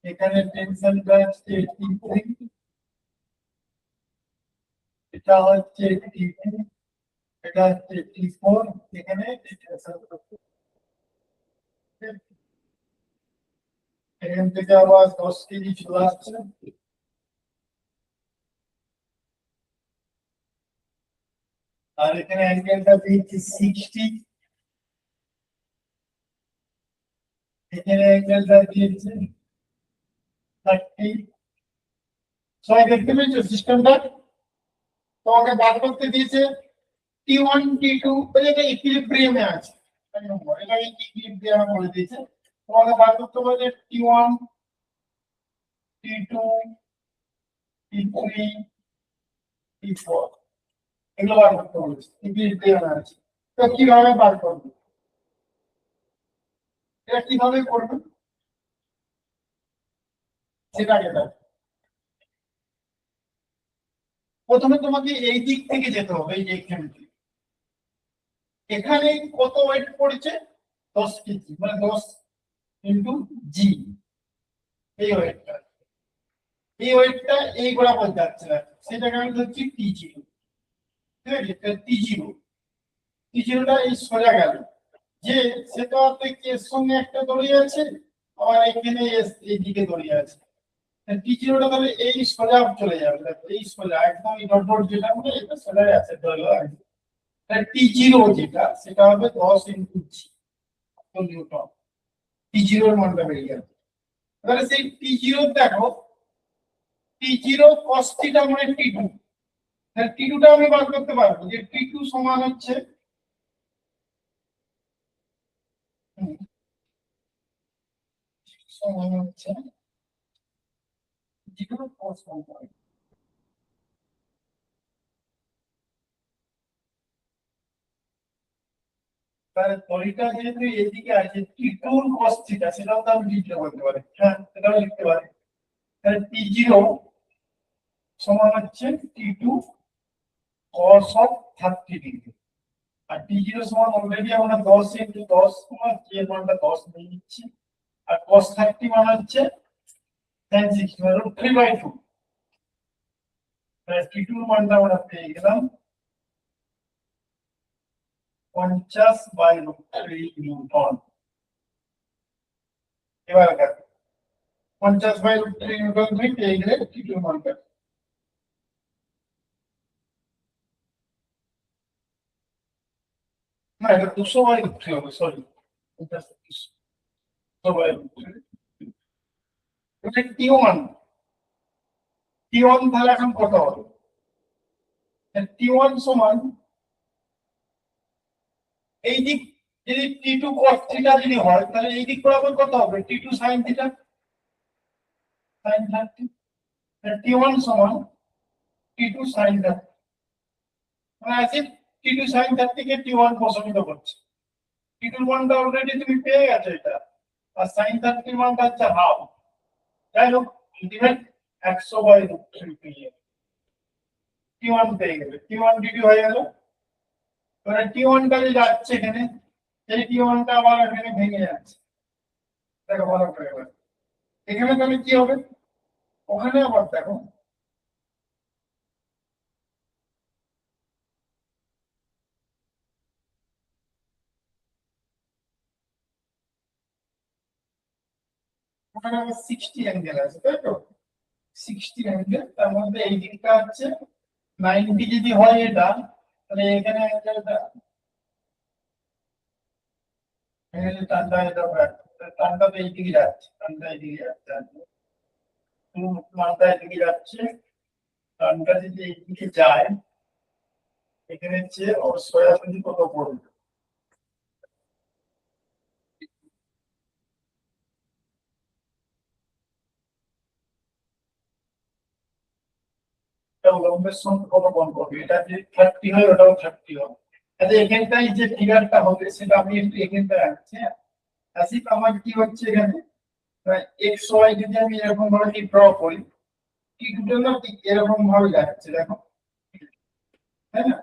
এখানে টেনশনটা হচ্ছে T3 এটা হচ্ছে T2 এটা হচ্ছে T4 এখানে এখান থেকে আবার 10 কেজি চলে আসছে আর এখানে অ্যাঙ্গেলটা দিয়েছি 60 এখানে অ্যাঙ্গেলটা দিয়েছি 30 সবাই দেখতে পেয়েছো সিস্টেমটা তোমাকে বার করতে দিয়েছে T1 T2 এটা ইকুইলিব্রিয়ামে আছে এটা ইকুইলিব্রিয়ামে বলে দিয়েছে তোমাকে বার করতে বলে T1 T2 T3 T4 এগুলো বার করতে বলেছে ইকুইলিব্রিয়ামে আছে তো কিভাবে বার করবে এটা কিভাবে করবে সেটা আগে দেখো প্রথমে তোমাকে এই দিক থেকে যেতে হবে এই যে এখান থেকে এখানে কত ওয়েট পড়েছে 10 কেজি মানে 10 ইন্টু জি এই ওয়েটটা এই ওয়েটটা এই বরাবর যাচ্ছে না সেটাকে আমি ধরছি T0 ঠিক আছে T0 T0টা এই সোজা গেল যে সেটা এর সঙ্গে একটা দড়ি আছে আবার এখানে এই দিকে দড়ি আছে T0টা তাহলে এই সোজা চলে যাবে দেখো এই সোজা একদম এই ডট ডট যেটা মানে এটা সোজা আছে দড়ি T0 যেটা সেটা হবে 10 ইনটু জি নিউটন T0 এর মানটা বেরিয়ে যাবে তাহলে সেই T0 দেখো T0 cos থিটা মানে T2 তাহলে T2 টা আমি বার করতে পারবো যে T2 সমান হচ্ছে সমান হচ্ছে T2 cos তাহলে দড়িটা যেহেতু এদিকে আছে টি2 cos থিটা, সেটাও তো আমি লিখতে বলতে পারি, হ্যাঁ সেটাও লিখতে পারি। তাহলে টি0 সমান হচ্ছে টি2 cos অফ 30 ডিগ্রি। আর টি0 সমান অলরেডি আমরা 10 ইন্টু 10 যে মানটা 10 নিয়ে নিচ্ছি। আর cos 30 মান হচ্ছে tan 60 মানে √3/2। তাহলে টি2 মানটা আমরা পেয়ে গেলাম 50/√3 নিউটন। এবার দেখো 50/√3 নিউটন তুমি পেয়ে গেলে টি2 মানটা। না এটা 200/√3 হবে, সরি এটা 200/√3। এটা টি1, টি1 তাহলে এখন কত হবে? টি1 সমান এই দিক যদি টি2 cos থিটা যদি হয় তাহলে এই দিক বরাবর কত হবে? টি2 sin থিটা sin 30। টি1 সমান টি2 sin 30, মানে আছে টি2 sin 30 কে টি1 প্রশমিত করছে। টি2 মানটা অলরেডি তুমি পেয়ে গেছো এটা, আর sin 30 মানটা হচ্ছে হাফ। যাই হোক ইন্টিগ্রেট 100/√3 পেয়ে যাবে, টি1 পেয়ে গেলে টি1 ডিডি হয়ে গেল। এবারে টি1 টা যে যাচ্ছে এখানে, এই টি1 টা আবার এখানে ভেঙে যাচ্ছে। দেখো ভালো করে এবার এখানে তাহলে কি হবে? ওখানে আবার দেখো ওখানে আবার 60 অ্যাঙ্গেল আছে, তাই তো? 60 অ্যাঙ্গেল, তার মধ্যে এই দিকটা হচ্ছে 90 যদি হয় এটা, তাহলে এখানে অ্যাঙ্গেলটা টানটা এটা টানটা তো এই দিকে যাচ্ছে, টানটা এই দিকে যাচ্ছে, মানটা এই দিকে যাচ্ছে। টানটা যদি এই দিকে যায় এখানে হচ্ছে ওর সরাসরি কত পড়বে? লম্বের সঙ্গে কত কোণ করবে? এটা যদি 30 হয় ওটাও 30 হবে। আচ্ছা এখানটাই যে ফিগারটা হবে সেটা আমি একটু এখানটায় আনছি, হ্যাঁ। আসি আমার কি হচ্ছে এখানে এক্স ওয়াই যদি আমি এরকম ভাবে ড্র করি, কি দুটো না ঠিক এরকম ভাবে যাচ্ছে দেখো, তাই না?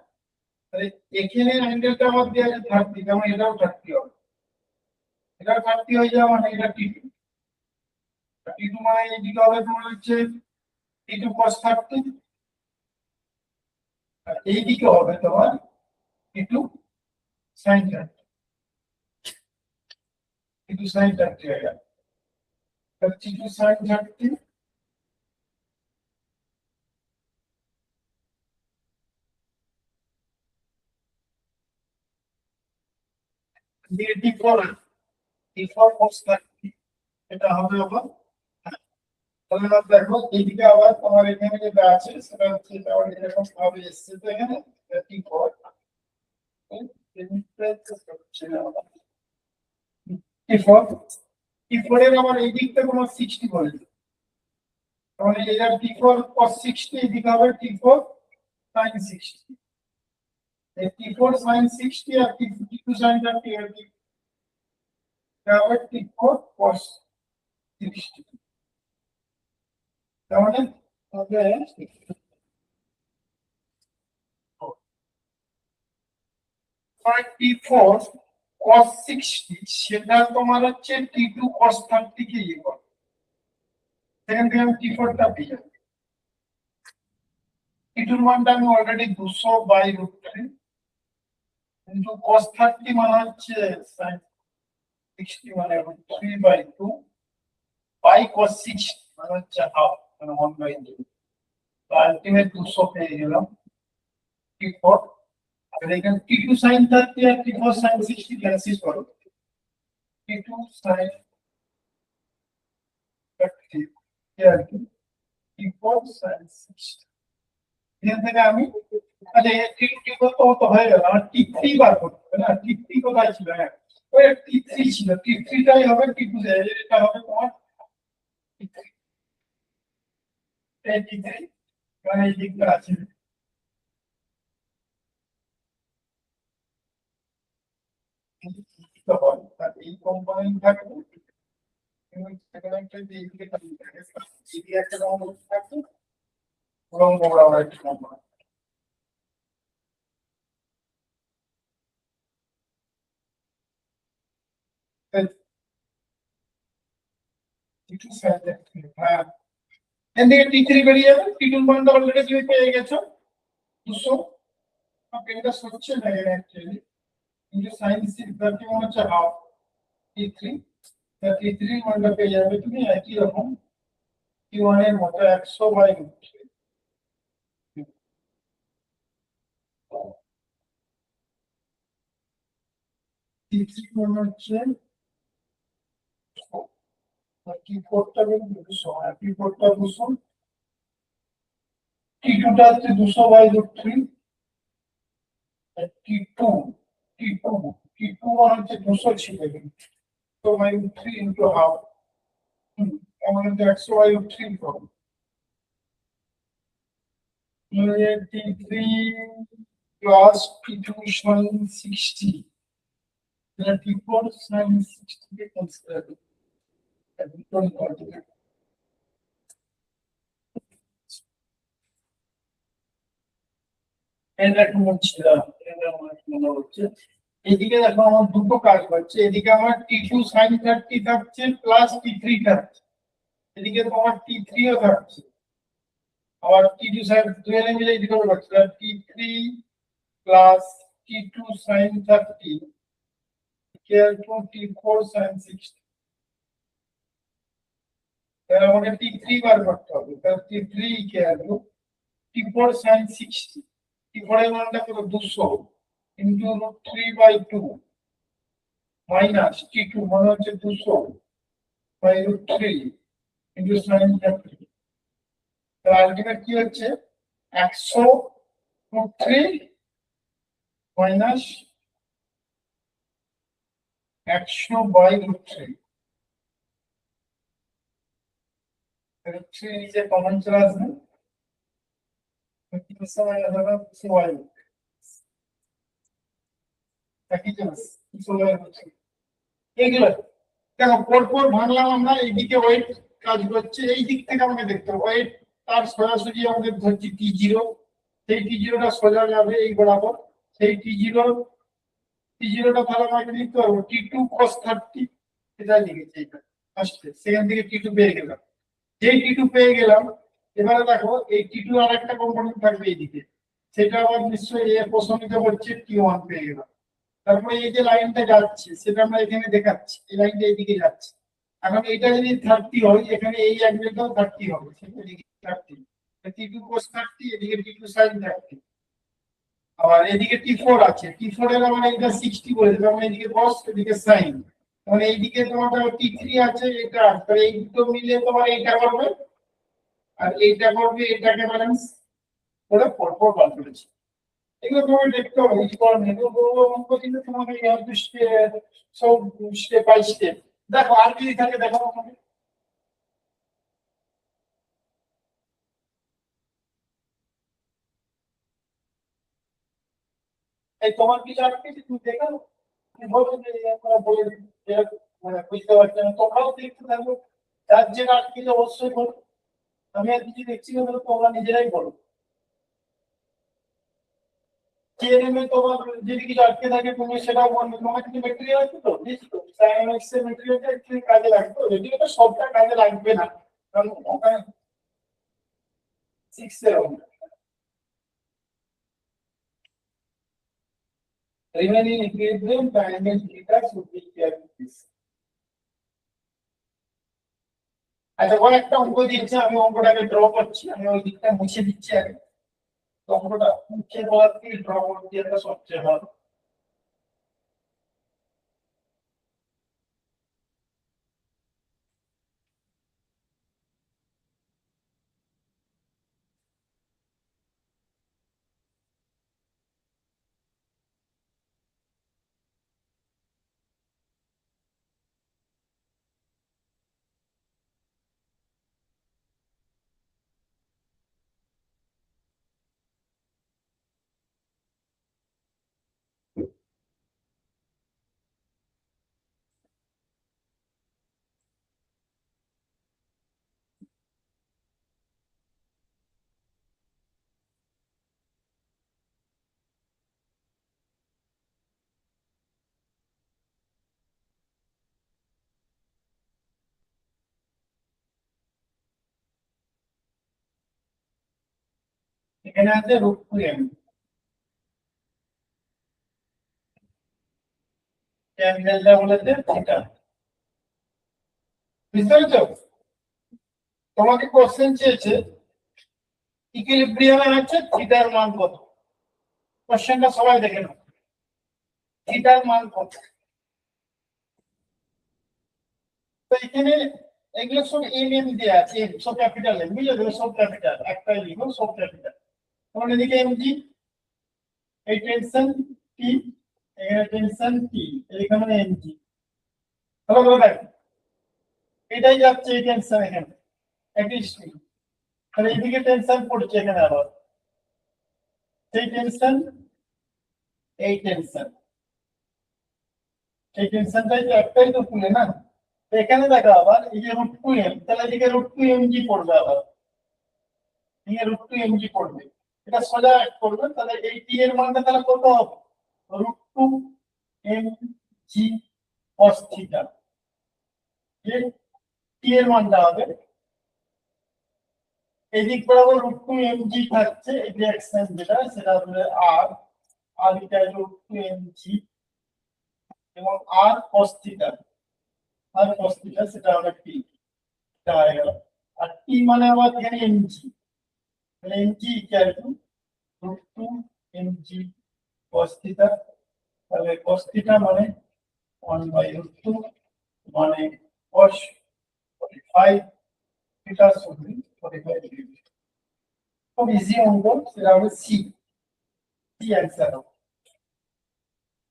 তাহলে এখানে অ্যাঙ্গেলটা আমার দেওয়া আছে 30, যেমন এটাও 30 হবে, এটাও 30 হয়ে যাওয়া মানে এটা টি2। টি2 মানে এইদিকে হবে তোমার হচ্ছে টি2 cos 30, আর এইদিকে হবে তোমার টি2 sin 30, টি2 sin 30 হয়ে গেল। তাহলে টি2 sin 30 দিয়ে টি4 cos 30, এটা হবে আবার। তাহলে আবার দেখো এইদিকে আবার তোমার এখানে যেটা আছে সেটা হচ্ছে এটা আবার এরকম ভাবে এসছে, তো এখানে টি4 টি4 টি4 এর আবার এই দিকটা কোনো 60 বলে, তাহলে এটা টি4 cos 60, এদিকে হবে টি4 sin 60। এই টি4 sin 60 আর টি2 sin 30 এর দিকে হবে টি4 cos 60। তাহলে হবে টি4 cos 60, সেটা তোমার হচ্ছে টি2 cos 30 কে ইয়ে করে, সেখান থেকে আমি টি4 টা পেয়ে যাবো। টি2 মানটা আমি অলরেডি 200/√3 কিন্তু cos 30 মানে হচ্ছে sin 60 মানে √3/2 বাই cos 60 মানে হচ্ছে হাফ, মানে 1/2। তো আলটিমেট 200 পেয়ে গেলাম টি4। আর এখানে টি2 sin 30 আর টি4 sin 60 ক্যান্সেল করো, টি2 sin 30 আর টি4 sin 60, এখান থেকে আমি আচ্ছা টি কত কত হয়ে গেল, আমার টি3 বার করতে হবে না? টি3 কোথায় ছিল? হ্যাঁ ওই টি3 ছিল, টি3 টাই হবে টি2, এটা হবে তোমার টি3, এই টি3 মানে এই দিকটা আছে। এই কম্পোনেন্ট থাকবে এবং সেখানে একটা যে এইদিকে থাকবে এইদিকে একটা কম্পোনেন্ট থাকবে এবং বরাবর একটা কম্পোনেন্ট। হ্যাঁ, এখান থেকে T3 বেরিয়ে যাবে, T2 পয়েন্ট অলরেডি তুমি পেয়ে গেছো 200। এটা হচ্ছে না অ্যাকচুয়ালি কিন্তু সাইন্স সিদ্ধান্তে মনে হচ্ছে হাফ T3, তা T3 মানটা পেয়ে যাবে তুমি একই রকম T1 এর মতো 100/√3। T3 মনে হচ্ছে T4টা কিন্তু 200, T4টা 200, T2টা হচ্ছে 200/√3, আর T2 মনে হচ্ছে 200 ছিল কিন্তু তো √3 ইন্টু হাফ, আমাদের 100/√3 হবে। T3 plus T2 sin 60, T4 sin 60 কে consider করি। এরকম হচ্ছে মনে হচ্ছে এদিকে দেখো আমার দুটো কাজ হচ্ছে, এদিকে আমার T2 sin 30 থাকছে প্লাস T3 থাকছে, এদিকে তোমার T3 ও থাকছে, আবার T2 sin 2 মিলে এদিকে হচ্ছে T3 plus T2 sin 30 equal to T4 sin 60। তাহলে আমাকে T3 বার করতে হবে, তাহলে T3 equal to T4 sin 60, T4 এর মানটা কত 200 into √3/2 মাইনাস T2 মানে হচ্ছে 200/√3 into sin 30। তাহলে আলটিমেট কি হচ্ছে 100√3 মাইনাস 100/√3। √3 নিচে কমন চলে আসবে, 200 মাইনাস 200/√3 একই জিনিস 200/√3। এগুলো দেখো পরপর ভাঙলাম আমরা, এইদিকে ওয়েট কাজ করছে, এই দিক থেকে আমাকে দেখতে হবে ওয়েট তার সোজাসুজি আমাদের ধরছি T0, সেই T0টা সোজা যাবে এই বরাবর, সেই T0টা তাহলে আমাকে লিখতে পারবো T2 cos 30, এটা লিখেছি এটা ফার্স্টে, সেখান থেকে T2 পেয়ে গেলাম, যেই T2 পেয়ে গেলাম এবারে দেখো এই T2 আর একটা কম্পোনেন্ট থাকবে এইদিকে, সেটা আবার নিশ্চয়ই এ প্রশ্নিত হচ্ছে T1 পেয়ে গেলাম। তারপরে এই যে লাইনটা যাচ্ছে সেটা আমরা এখানে দেখাচ্ছি, এই লাইনটা এইদিকে যাচ্ছে, এখন এটা যদি 30 হয় এখানে এই অ্যাঙ্গেলটাও 30 হবে, সেটা এদিকে 30, T2 cos 30 এদিকে T2 sin 30, আবার এদিকে T4 আছে, T4 এর আমরা এটা 60 বলে দিলাম, আমরা এদিকে cos এদিকে sin, মানে এইদিকে তোমার T3 আছে, এটা তাহলে এই দুটো মিলে তোমার এইটা করবে আর এইটা করবে, এটাকে ব্যালেন্স করে পরপর বার করেছি। এগুলো তোমাকে দেখতে হবে, কিছু করার নেই, অঙ্ক কিন্তু তোমাকে সব স্টেপ বাই স্টেপ দেখো, আর কি থাকে দেখো আমাকে। এই তোমার কিছু আর কিছু তুমি দেখো, তুমি বলো যে আমরা বলে দিই, যে মানে বুঝতে পারছি না, তোমরাও দেখতে থাকো, যার যে আটকে অবশ্যই বলো, আমি আর কিছু দেখছি না, তাহলে তোমরা নিজেরাই বলো। TNM এ তোমার যদি কিছু আটকে থাকে তুমি সেটাও বলবে, তোমার কিছু ম্যাটেরিয়াল আছে তো দিয়েছি তো, সাইনোমিক্স এর ম্যাটেরিয়ালটা একটু কাজে লাগবে, যদিও তো সবটা কাজে লাগবে না, কারণ ওখানে 6 এর হবে। Remaining equilibrium triangle theta should be equal to this. আচ্ছা ওই একটা অঙ্ক দিয়েছে, আমি অঙ্কটাকে ড্র করছি, আমি ওই দিকটা মুছে দিচ্ছি আগে, তো অঙ্কটা মুছে দেওয়ার থেকে ড্র করতে এটা সবচেয়ে ভালো। এখানে আছে √2m tan ডেল্টা বলেছে থিটা। বুঝতে পেরেছো? তোমাকে কোশ্চেন চেয়েছে ইকুইলিব্রিয়ামে আছে থিটার মান কত। কোশ্চেনটা সবাই দেখে নাও, থিটার মান কত। তো এখানে এগুলো সব এম দেয়া আছে, সব ক্যাপিটাল এম, বুঝলে তো, সব ক্যাপিটাল, একটাই লিখো সব ক্যাপিটাল। তখন এদিকে এমজি, এই টেনশন টি, এখানে টেনশন টি, এখানে এমজি। ভালো করে দেখো, এটাই যাচ্ছে এই টেনশন এখানে একই স্ট্রিং, তাহলে এইদিকে টেনশন পড়ছে এখানে আবার, সেই টেনশন, এই টেনশন, এই টেনশনটাই তো একটাই তো খুলে না। তো এখানে দেখো আবার এই যে √2m, তাহলে এদিকে √2mg পড়বে, আবার এদিকে √2mg পড়বে। এটা সোজা করবে, তাহলে এই টি এর মানটা তাহলে কত হবে? √2mg cos theta. এই টি এর মানটা হবে, এদিক বরাবর √2mg থাকছে, এই যে এক্সটেন্স যেটা সেটা হবে আর, আর এটা √2mg এবং আর cos থিটা, আর cos থিটা সেটা হবে টি, এটা হয়ে গেল। আর টি মানে আবার এখানে এমজি, তাহলে MG equal two √2mg cos theta. তাহলে cos থিটা মানে 1/√2 মানে cos 45 থিটা সমান 45 ডিগ্রি। খুব ইজি অঙ্ক, সেটা হবে সি, সি অ্যান্সার হবে।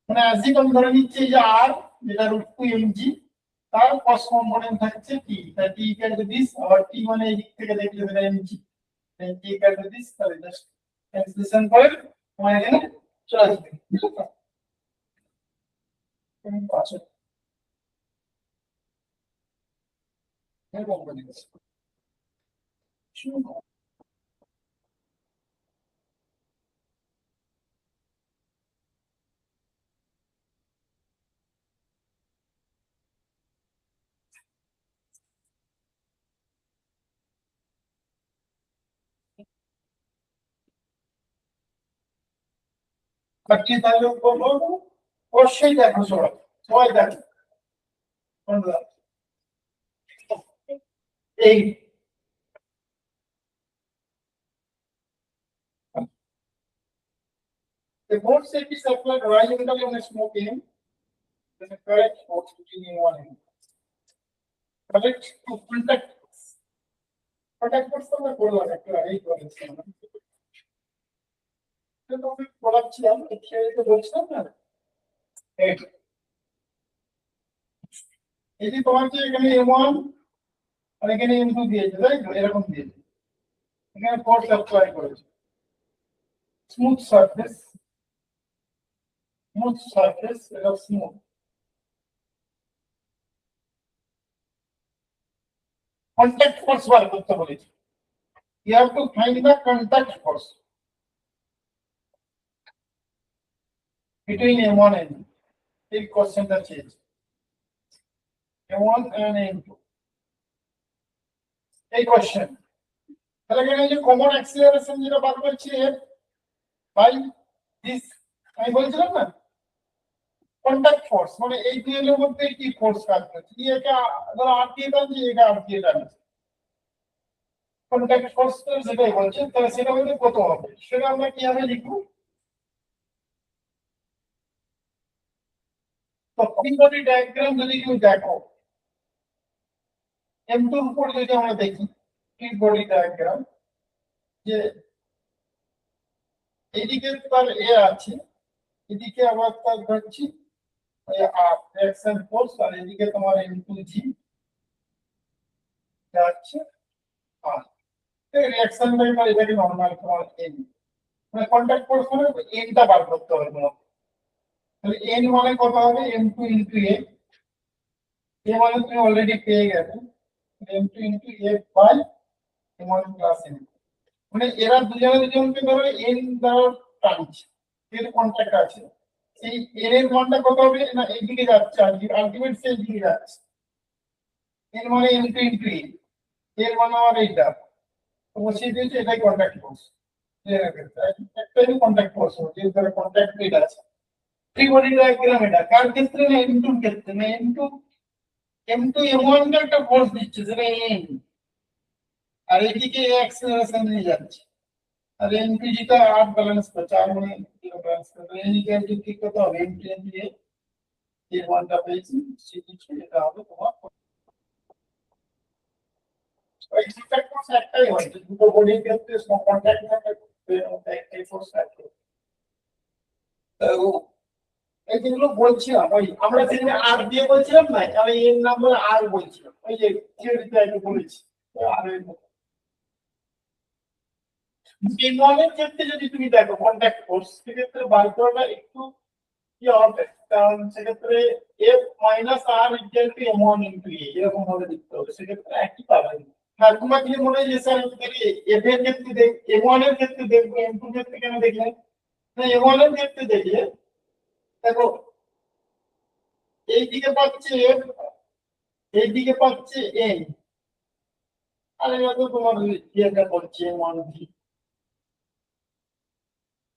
মানে আজি আমি ধরে নিচ্ছি যে আর যেটা √2mg, তার cos কম্পোনেন্ট থাকছে টি, তাই টি ইকুয়াল টু দিস, আবার টি মানে এই দিক থেকে দেখলে সেটা MG, T equal to this, তাহলে জাস্ট ক্যান্সেলেশন করে তোমার এখানে চলে আসবে। আচ্ছা, এরকম করে দিচ্ছি। বাকি তাহলে বলবো, অবশ্যই দেখো সবাই, সবাই দেখো বন্ধুরা। এই the board safety circular horizontally on a smoking is a correct force between one and correct to contact force তো আমরা করলাম একটু আগেই করেছিলাম, তো আমি পড়াচ্ছিলাম তো বলছিলাম না, এই যে তোমাকে এখানে m1 আর এখানে m2 দিয়েছে, তাই তো, এরকম দিয়েছে, এখানে ফোর্স অ্যাপ্লাই করেছে। স্মুথ সারফেস, স্মুথ সারফেস, এটা স্মুথ। কন্টাক্ট ফোর্স বার করতে বলেছি, you have to find the contact force between m1 and m2. এই কোশ্চেনটা চেয়েছে m1 and m2, এই কোশ্চেন। তাহলে এখানে যে কমন অ্যাক্সিলারেশন যেটা বার করছি বাই দিস, আমি বলছিলাম না কন্টাক্ট ফোর্স, মানে এই দুইয়ের মধ্যে কি ফোর্স কাজ করছে, এটা ধরো আর দিয়ে টানছে, এটা আর দিয়ে টানছে, কন্টাক্ট ফোর্স যেটাই বলছে, তাহলে সেটা বলতে কত হবে, সেটা আমরা কিভাবে লিখবো? তো ফ্রি বডি ডায়াগ্রাম যদি কেউ দেখো, m2 এর উপর যদি আমরা দেখি ফ্রি বডি ডায়াগ্রাম, যে এইদিকে তার এ আছে, এদিকে আবার তার ধরছি রিঅ্যাকশন ফোর্স, আর এদিকে তোমার m2g যাচ্ছে আর রিঅ্যাকশন বাই মানে এটাকে নরমাল তোমার n, মানে কন্টাক্ট ফোর্স মানে nটা বার করতে হবে তোমাকে। তাহলে n মানে কত হবে? m2 ইনটু a, a মানে তুমি অলরেডি পেয়ে গেছো, m2 into a by m1 plus n। মানে এরা দুজনে দুজনকে ধরে n দ্বারা টানছে, এর কন্টাক্ট আছে, সেই n এর মানটা কত হবে না, এইদিকে যাচ্ছে, আলটিমেট সেই দিকে যাচ্ছে, n মানে m2 ইনটু a, এর মানে আমার এইটা, তো বসিয়ে দিয়েছে, এটাই কন্টাক্ট ফোর্স। একটাই কন্ট্যাক্ট ফোর্স যে ধরে কন্ট্যাক্ট রেট আছে ফ্রি বডি ডায়াগ্রাম এটা কার ক্ষেত্রে না এম2 ক্ষেত্রে না এম2 এম1 টা একটা ফোর্স দিচ্ছে যেটা এম আর এদিকে অ্যাক্সেলারেশন নিয়ে যাচ্ছে আর এম2 যেটা আর ব্যালেন্স করছে আর মানে ব্যালেন্স করছে এদিকে একটু ঠিক করতে হবে এম2 দিয়ে এম1 টা পেয়েছি সেদিকে এটা হবে তোমার ওই কন্ট্যাক্ট ফোর্স একটাই হয় দুটো বডির ক্ষেত্রে কন্ট্যাক্ট থাকে একটাই ফোর্স থাকে এই যেগুলো বলছিলাম ওই আমরা সেখানে আর দিয়ে বলছিলাম না আমি এর নাম্বার আর বলছিলাম ওই যে থিওরিতে একটু বলেছি আর এর ক্ষেত্রে যদি তুমি দেখো কন্ট্যাক্ট ফোর্স সেক্ষেত্রে বার করাটা একটু কি হবে কারণ সেক্ষেত্রে F minus R equal to এম1 ইনটু এ এরকম ভাবে লিখতে হবে সেক্ষেত্রে একই পাবেন আর তোমার কি মনে হয় যে স্যার এফ এর ক্ষেত্রে দেখ এম1 এর ক্ষেত্রে দেখবো এম2 এর ক্ষেত্রে কেন দেখলেন না এম1 এর ক্ষেত্রে দেখলে দেখো এইদিকে পাচ্ছে এফ এইদিকে পাচ্ছে এন আর এটা তো তোমার ইয়েটা করছে মান ভি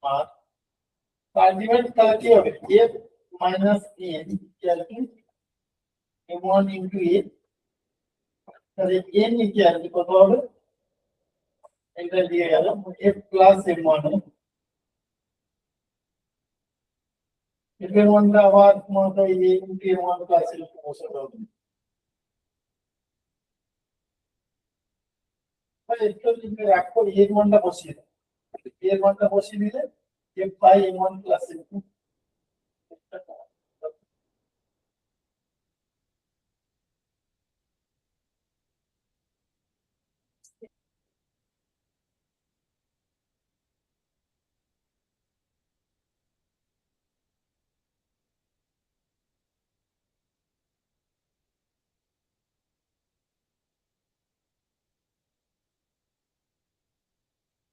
আর আলটিমেট তাহলে কি হবে F minus N equal to এম1 ইনটু এ তাহলে এন ইকুয়াল টু কত হবে এটা দিয়ে গেল এফ প্লাস এম1 এফ এর মানটা আবার তোমার তো এই ইনটু এম1 প্লাস এর বসাতে হবে তাহলে একটু যদি রাখো এর মানটা বসিয়ে দাও এর মানটা বসিয়ে দিলে এফ বাই এম1 প্লাস এম2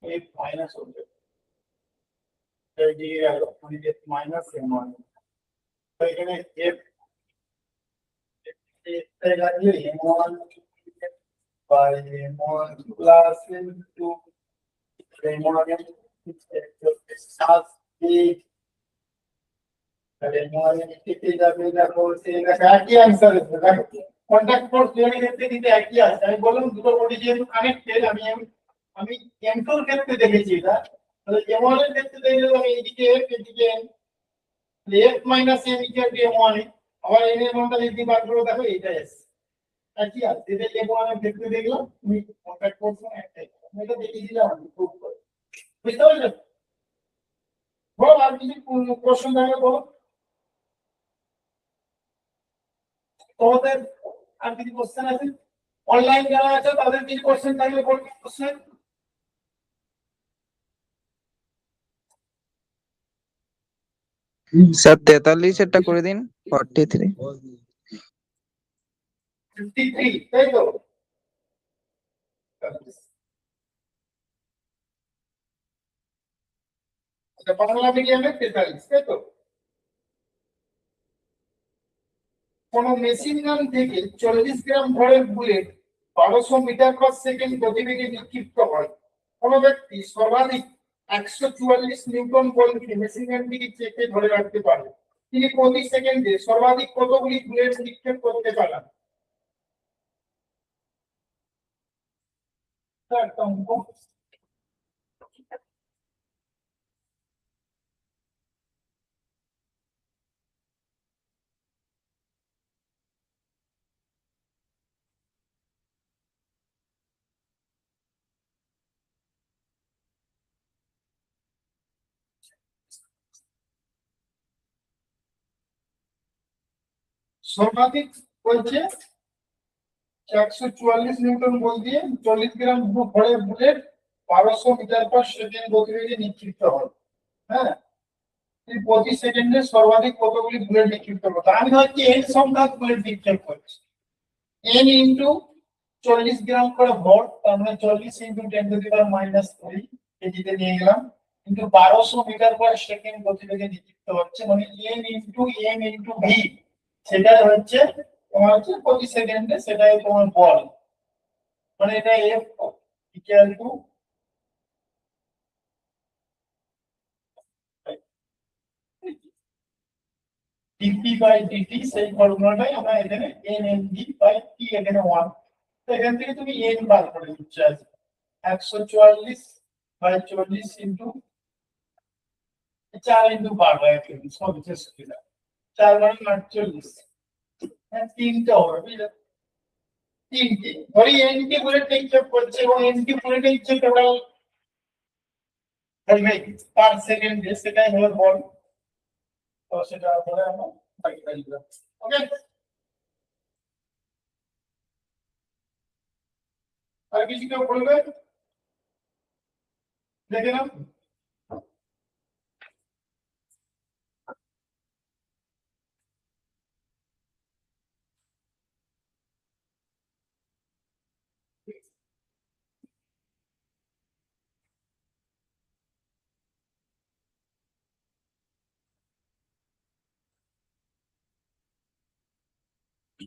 এফ মাইনাস হবে দিয়ে গেল এফ মাইনাস এম1 তো এখানে এফ M1 by M1 plus M2 M1 plus B M1 থেকে যাবে দেখো সেটা একই आंसर আছে দেখো কন্টাক্ট ফোর্স যদি দেখতে দিতে একই আছে আমি বললাম দুটো বডি যেহেতু কানেক্টেড আমি M2 এর ক্ষেত্রে দেখেছি এটা তাহলে M1 এর ক্ষেত্রে দেখলে আমি এদিকে এদিকে F minus M equal to M1 আবার n এর মানটা যদি বার করে দেখো এইটাই আছে একই আছে যেটা M1 এর ক্ষেত্রে দেখলাম তুমি কন্টাক্ট করছো একটাই আমি এটা দেখিয়ে দিলাম আমি প্রুফ করে বুঝতে পারলে বল আর কিছু প্রশ্ন থাকলে বলো তোমাদের আর কিছু কোশ্চেন আছে অনলাইন যারা আছে তাদের কিছু কোশ্চেন থাকলে বলবে কোশ্চেন স্যার 43 এরটা করে দিন 43 53 তাই তো আচ্ছা বাংলা মিডিয়ামে 43 তাই তো কোন মেশিন গান থেকে 40 গ্রাম ভরের বুলেট 1200 মিটার পার সেকেন্ড গতিবেগে নিক্ষিপ্ত হয় কোন ব্যক্তি সর্বাধিক 144 নিউটন বল দিয়ে মেশিন গানটিকে চেপে ধরে রাখতে পারে তিনি প্রতি সেকেন্ডে সর্বাধিক কতগুলি বুলেট নিক্ষেপ করতে পারেন একটা অঙ্ক সর্বাধিক বলছে 144 নিউটন বল দিয়ে 40 গ্রাম ভরের বুলেট 1200 মিটার পার সেকেন্ড গতিবেগে নিক্ষিপ্ত হয় হ্যাঁ এই প্রতি সেকেন্ডে সর্বাধিক কতগুলি বুলেট নিক্ষিপ্ত করতে আমি হচ্ছে এন সংখ্যক বুলেট নিক্ষেপ করছি এন ইন্টু 40 গ্রাম করে ভর তার মানে 40 into 10 two the power minus 3 কেজিতে নিয়ে গেলাম কিন্তু 1200 মিটার পার সেকেন্ড গতিবেগে নিক্ষিপ্ত হচ্ছে মানে এন ইন্টু ভি সেটাই হচ্ছে তোমার হচ্ছে প্রতি সেকেন্ডে সেটাই তোমার বল মানে এটা F equal to dp by dt সেই ফর্মুলাটাই আমরা এখানে N N D by T এখানে 1, তো এখান থেকে তুমি এন বার করে দিচ্ছ আছে 144 বাই 40 ইনটু 4 ইনটু 12 একদম সবচেয়ে সুবিধা 4 মানে 48, হ্যাঁ তিনটা হবে বুঝলে, তিনটে ধরি এন কে বলে টেক চেক করছে এবং এন কে বলে টেক চেক টোটাল হবে পার সেকেন্ডে, সেটাই হলো বল, তো সেটা পরে আমরা বাকিটা লিখলাম। ওকে, আর কিছু কেউ বলবে দেখে নাও।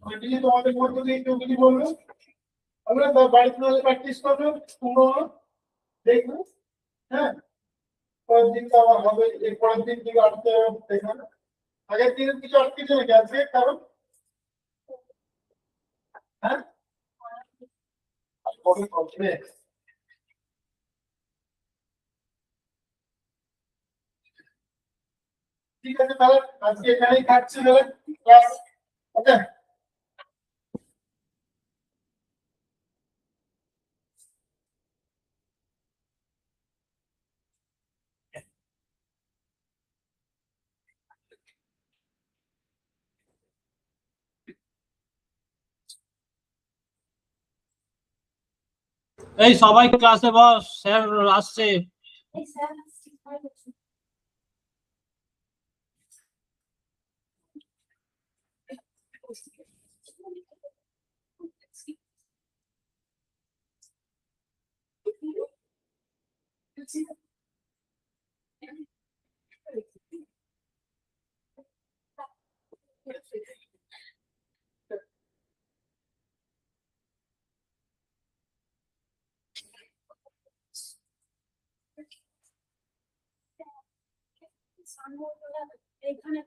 কন্টিনিউ তোমাদের মধ্যে দিয়ে কেউ কিছু বলবে, আমরা বাড়িতে প্র্যাকটিস করবে তোমরা দেখবে, হ্যাঁ পরের দিন তো আবার হবে, এর পরের দিন থেকে আটকে দেখবে না, আগের দিনে কিছু আটকেছে নাকি আজকে কারণ, হ্যাঁ কবে করবে, ঠিক আছে তাহলে আজকে এখানেই থাকছি তাহলে ক্লাস, ওকে। এই সবাই ক্লাসে বস, স্যার আসছে। এইখানে